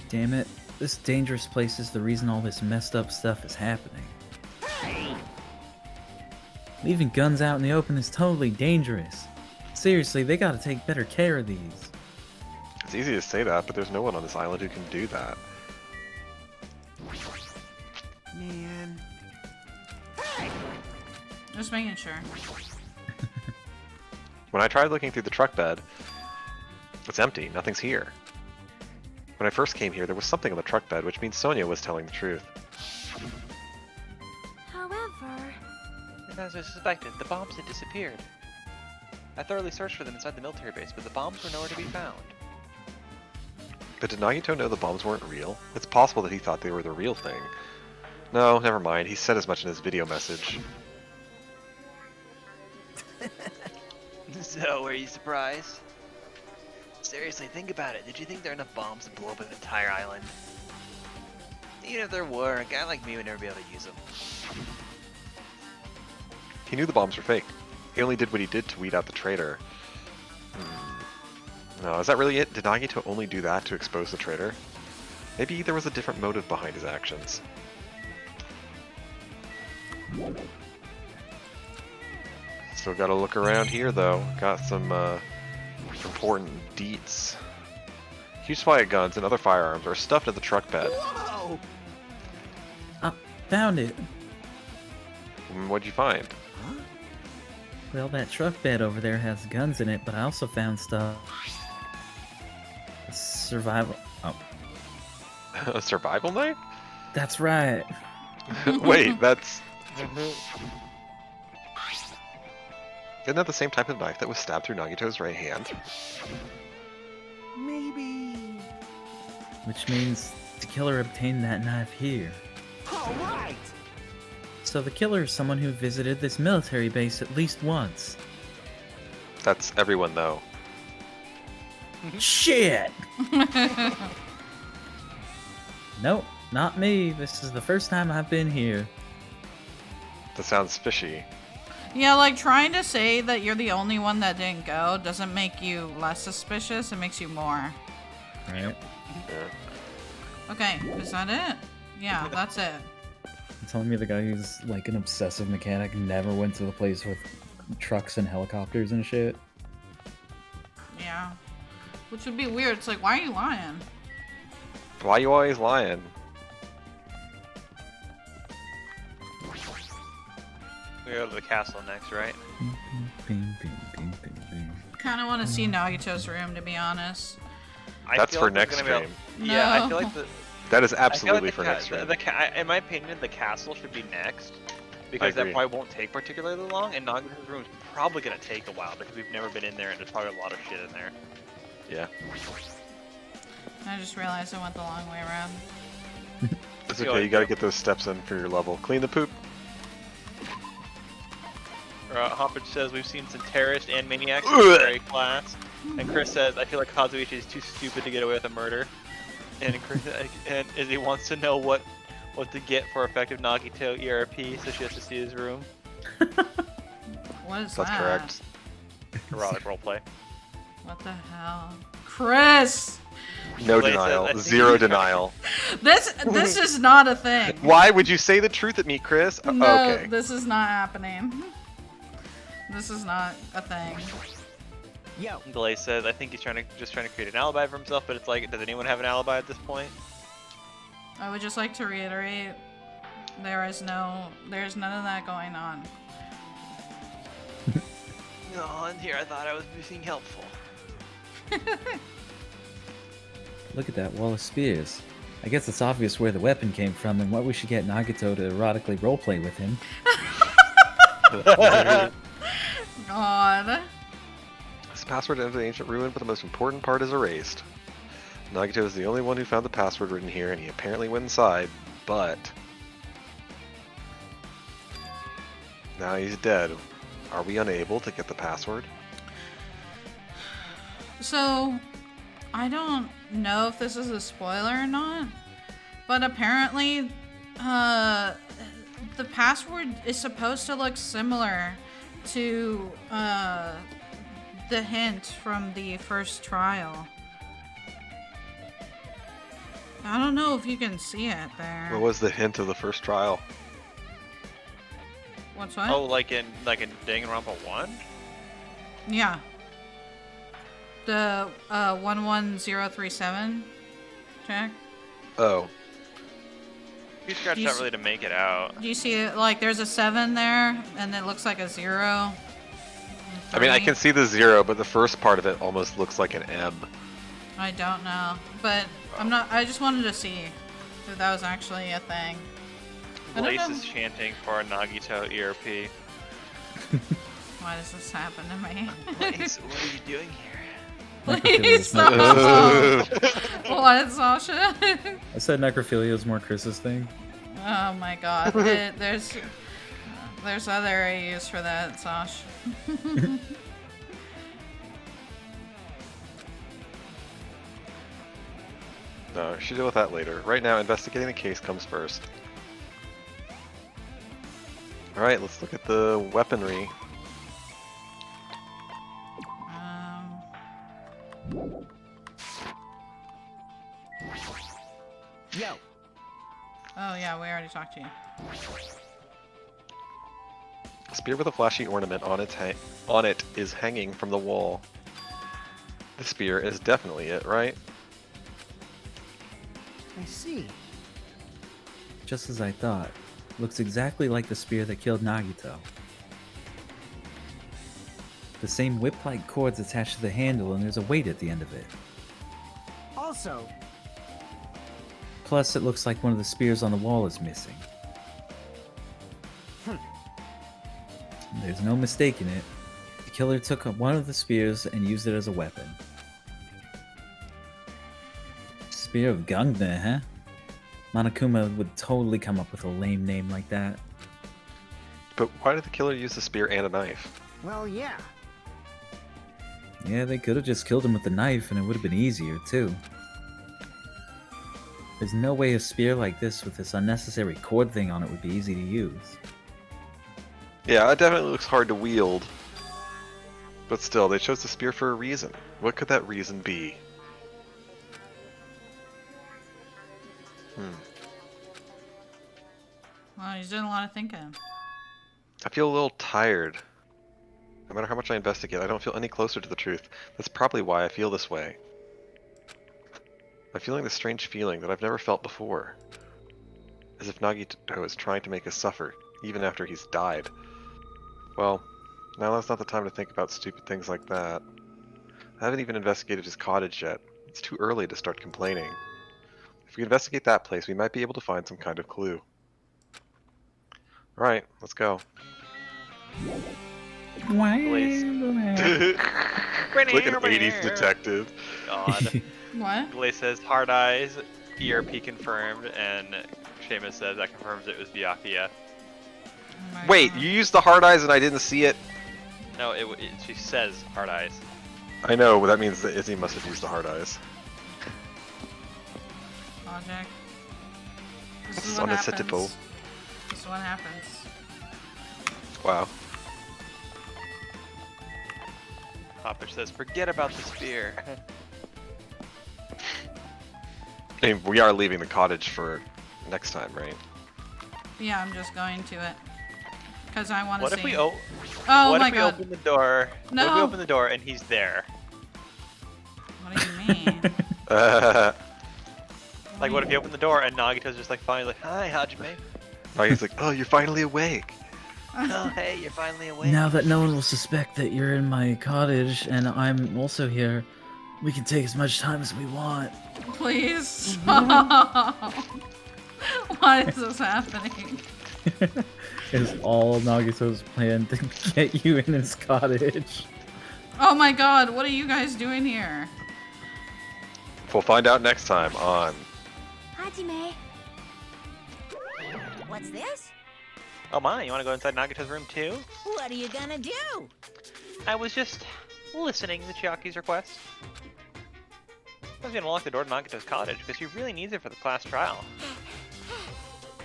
Damn it. This dangerous place is the reason all this messed up stuff is happening. Hey! Leaving guns out in the open is totally dangerous. Seriously, they gotta take better care of these. It's easy to say that, but there's no one on this island who can do that. Man. Just making sure. When I tried looking through the truck bed, it's empty. Nothing's here. When I first came here, there was something on the truck bed, which means Sonia was telling the truth. However, And as I suspected, the bombs had disappeared. I thoroughly searched for them inside the military base, but the bombs were nowhere to be found. But did Nagito know the bombs weren't real? It's possible that he thought they were the real thing. No, never mind. He said as much in his video message. So, were you surprised? Seriously, think about it. Did you think there are enough bombs to blow up an entire island? Even if there were, a guy like me would never be able to use them. He knew the bombs were fake. He only did what he did to weed out the traitor. No, is that really it? Did Nagito only do that to expose the traitor? Maybe there was a different motive behind his actions. Still gotta look around here though. Got some important deets. Huge supply of guns and other firearms are stuffed in the truck bed. Whoa! Found it. What'd you find? Well, that truck bed over there has guns in it, but I also found stuff. Survival. Oh, A survival knife? that's right. Wait, that's... Isn't that the same type of knife that was stabbed through Nagito's right hand? Maybe. Which means the killer obtained that knife here. All right. So the killer is someone who visited this military base at least once. That's everyone though. Shit! Nope, not me. This is the first time I've been here. That sounds fishy. Yeah, like trying to say that you're the only one that didn't go doesn't make you less suspicious, it makes you more. Right? Yeah. Okay, is that it? Yeah, that's it. You're telling me the guy who's like an obsessive mechanic never went to the place with trucks and helicopters and shit? Yeah. Which would be weird. It's like, why are you lying? Why are you always lying? We go to the castle next, right? Kind of want to see Nagito's room, to be honest. I That's feel for like there's next gonna be stream. Yeah, I No. feel like the That is I feel like absolutely the for ca- next stream. in my opinion, the castle should be next because that agree. probably won't take particularly long, and Nagito's room is probably gonna take a while because we've never been in there, and there's probably a lot of shit in there. Yeah. I just realized I went the long way around. It's feel okay, like- you gotta get those steps in for your level. Clean the poop. Hoppage says we've seen some terrorists and maniacs in the very class, and Chris says I feel like Kazuichi is too stupid to get away with a murder, and Chris and Izzy wants to know what to get for effective Nagito ERP, so she has to see his room. What is That's that? correct. Erotic roleplay. What the hell? Chris! No Like I said, denial. I think Zero he's trying to- denial. This is not a thing. Why would you say the truth at me, Chris? No, Okay. this is not happening. This is not a thing. Yo. Delay says I think he's just trying to create an alibi for himself, but it's like, does anyone have an alibi at this point? I would just like to reiterate, there's none of that going on. No, and here I thought I was being helpful. Look at that wall of spears. I guess it's obvious where the weapon came from and why we should get Nagito to erotically roleplay with him. God. This password entered the ancient ruin, but the most important part is erased. Nagito is the only one who found the password written here, and he apparently went inside, but... now he's dead. Are we unable to get the password? So, I don't know if this is a spoiler or not, but apparently, the password is supposed to look similar to, the hint from the first trial. I don't know if you can see it there. What was the hint of the first trial? What's what? Oh, like in Danganronpa 1? Yeah. The 11037 check. Oh. You scratched Do you out s- really to make it out. Do you see it? Like, there's a 7 there, and it looks like a 0. I mean, I 3. can see the 0, but the first part of it almost looks like an M. I don't know, but I'm not. I just wanted to see if that was actually a thing. I don't Blaze know. is chanting for a Nagito ERP. Why does this happen to me? Blaze, what are you doing here? Please stop. What, Sasha? I said necrophilia is more Chris's thing. Oh my god. There's other AUs for that, Sash. No, she deal with that later. Right now, investigating the case comes first. Alright, let's look at the weaponry. Yo. Oh yeah, we already talked to you. A spear with a flashy ornament on it is hanging from the wall. The spear is definitely it, right? I see. Just as I thought. Looks exactly like the spear that killed Nagito. The same whip-like cords attached to the handle, and there's a weight at the end of it. Also, Plus, it looks like one of the spears on the wall is missing. There's no mistaking it. The killer took one of the spears and used it as a weapon. Spear of Gungnir, huh? Monokuma would totally come up with a lame name like that. But why did the killer use a spear and a knife? well, yeah. Yeah, they could have just killed him with the knife and it would have been easier, too. There's no way a spear like this with this unnecessary cord thing on it would be easy to use. Yeah, it definitely looks hard to wield. But still, they chose the spear for a reason. What could that reason be? Well, he's doing a lot of thinking. I feel a little tired. No matter how much I investigate, I don't feel any closer to the truth. That's probably why I feel this way. I'm feeling this strange feeling that I've never felt before. As if Nagito is trying to make us suffer, even after he's died. Well, now that's not the time to think about stupid things like that. I haven't even investigated his cottage yet. It's too early to start complaining. If we investigate that place, we might be able to find some kind of clue. Alright, let's go. Blaze. Like an 80s detective. God. What? Blaze says hard eyes, ERP confirmed, and Seamus says that confirms it was Byakuya. Oh my Wait, God. you used the hard eyes and I didn't see it? No, she says hard eyes. I know, but that means that Izzy must have used the hard eyes. Logic. This It's is what unacceptable. happens. This is what happens. Wow. Hopper says, forget about the spear. I mean, we are leaving the cottage for next time, right? Yeah, I'm just going to it. Because I want to What see. if we Oh what my if we god. open the door? What if we No. open the door and he's there? What do you mean? Like, what if you open the door and Nagito's just like finally like, hi, Hajime. He's like, oh, you're finally awake. Oh, hey, you're finally awake. Now that no one will suspect that you're in my cottage and I'm also here, we can take as much time as we want. Please stop. Why is this happening? It's all Nagito's plan to get you in his cottage. Oh my god, what are you guys doing here? We'll find out next time on... Hajime. What's this? Oh my, you want to go inside Nagito's room too? What are you gonna do? I was just listening to Chiaki's request. I was gonna lock the door to Nagito's cottage because she really needs it for the class trial.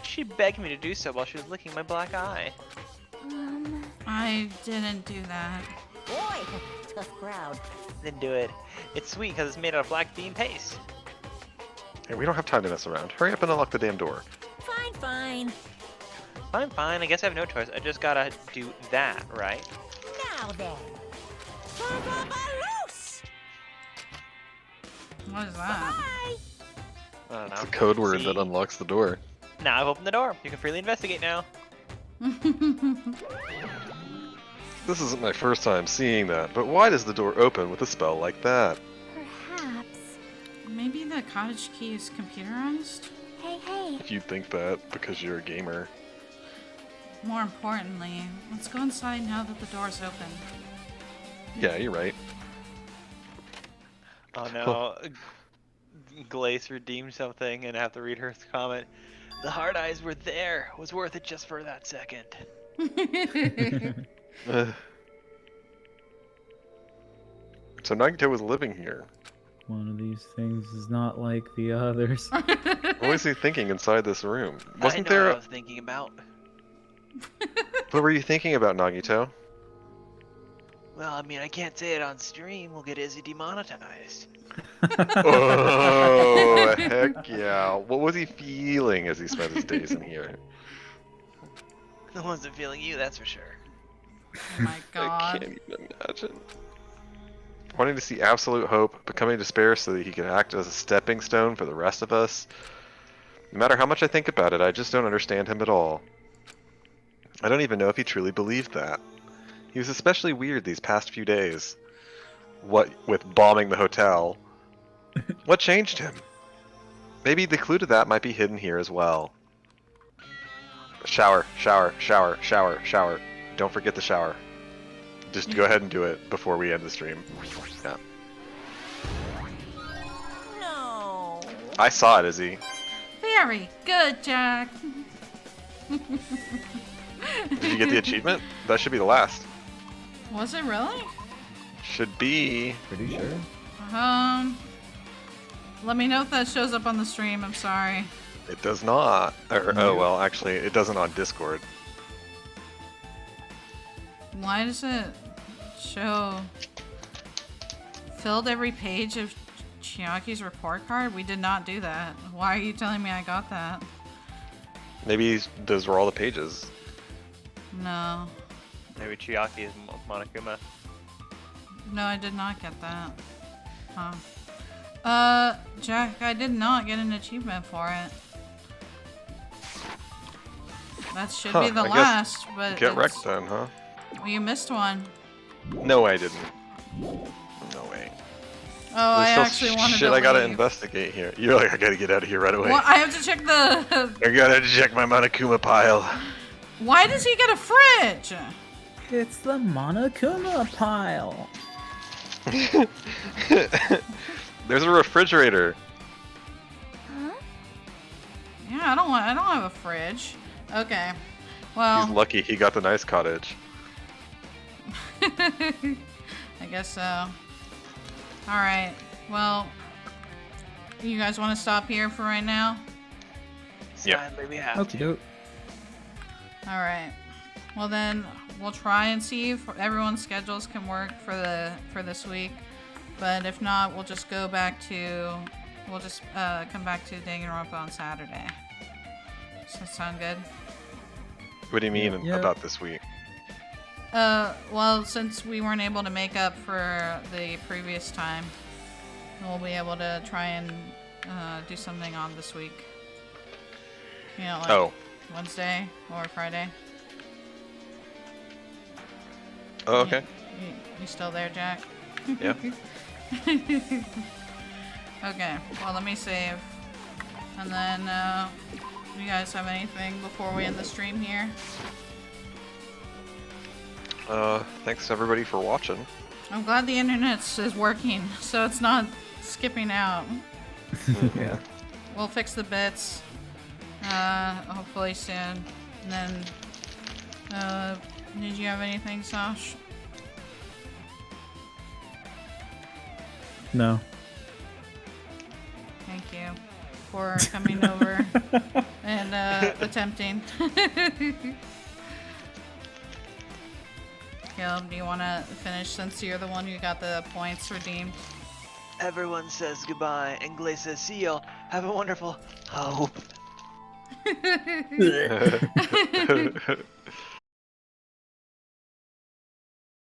She begged me to do so while she was licking my black eye. I didn't do that. Boy, tough crowd. Then do it. It's sweet because it's made out of black bean paste. Hey, we don't have time to mess around. Hurry up and unlock the damn door. Fine, fine. Fine. I guess I have no choice. I just gotta do that, right? Now then. Loose! What is that? Bye! I don't know. It's a code word See? that unlocks the door. Now I've opened the door. You can freely investigate now. This isn't my first time seeing that, but why does the door open with a spell like that? Perhaps. Maybe the cottage key is computerized? Hey. You think that because you're a gamer. More importantly, let's go inside now that the door's open. Yeah, you're right. Oh no. Glace redeemed something and I have to read her comment. The hard eyes were there. Was worth it just for that second. So Nagito was living here. One of these things is not like the others. What was he thinking inside this room? I Wasn't know there? what I was thinking about. What were you thinking about, Nagito? Well, I mean, I can't say it on stream. We'll get Izzy demonetized. Oh, heck yeah. What was he feeling as he spent his days in here? I wasn't feeling you, that's for sure. Oh my I god. can't even imagine. Wanting to see absolute hope, becoming despair so that he can act as a stepping stone for the rest of us. No matter how much I think about it, I just don't understand him at all. I don't even know if he truly believed that. He was especially weird these past few days. What with bombing the hotel. What changed him? Maybe the clue to that might be hidden here as well. Shower. Don't forget the shower. Just go ahead and do it before we end the stream. Yeah. No. I saw it, Izzy. Very good, Jack. Did you get the achievement? That should be the last. Was it really? Should be. Pretty sure. Let me know if that shows up on the stream. I'm sorry. It does not. Oh, well, actually, it doesn't on Discord. Why does it show filled every page of Chiaki's report card? We did not do that. Why are you telling me I got that? Maybe those were all the pages. No. Maybe Chiaki is Monokuma. No, I did not get that. Huh. Jack, I did not get an achievement for it. That should be the I guess last, but Get wrecked then, huh? Well, you missed one. No, I didn't. No way. Oh, I There's actually still wanted shit to I gotta leave. investigate here. You're like, I gotta get out of here right away. Well, I have to check the... I gotta check my Monokuma pile. Why does he get a fridge? It's the Monokuma pile. There's a refrigerator. Yeah, I don't have a fridge. Okay. Well, He's lucky he got the nice cottage. I guess so. Alright, well, you guys want to stop here for right now? Yeah. Sadly, we have Okie doke. Alright. Well then, we'll try and see if everyone's schedules can work for this week. But if not, we'll just go back to... We'll just come back to Danganronpa on Saturday. Does that sound good? What do you mean Yeah. about this week? Well, since we weren't able to make up for the previous time, we'll be able to try and do something on this week. You know, like Wednesday or Friday. Oh, okay. You still there, Jack? Yeah. Okay, well, let me save. And then, you guys have anything before we end the stream here? Thanks everybody for watching. I'm glad the internet is working, so it's not skipping out. Yeah. We'll fix the bits, hopefully soon. And then, did you have anything, Sash? No. Thank you for coming over and attempting. Caleb, do you want to finish since you're the one who got the points redeemed? Everyone says goodbye, and Glay says see y'all. Have a wonderful hope.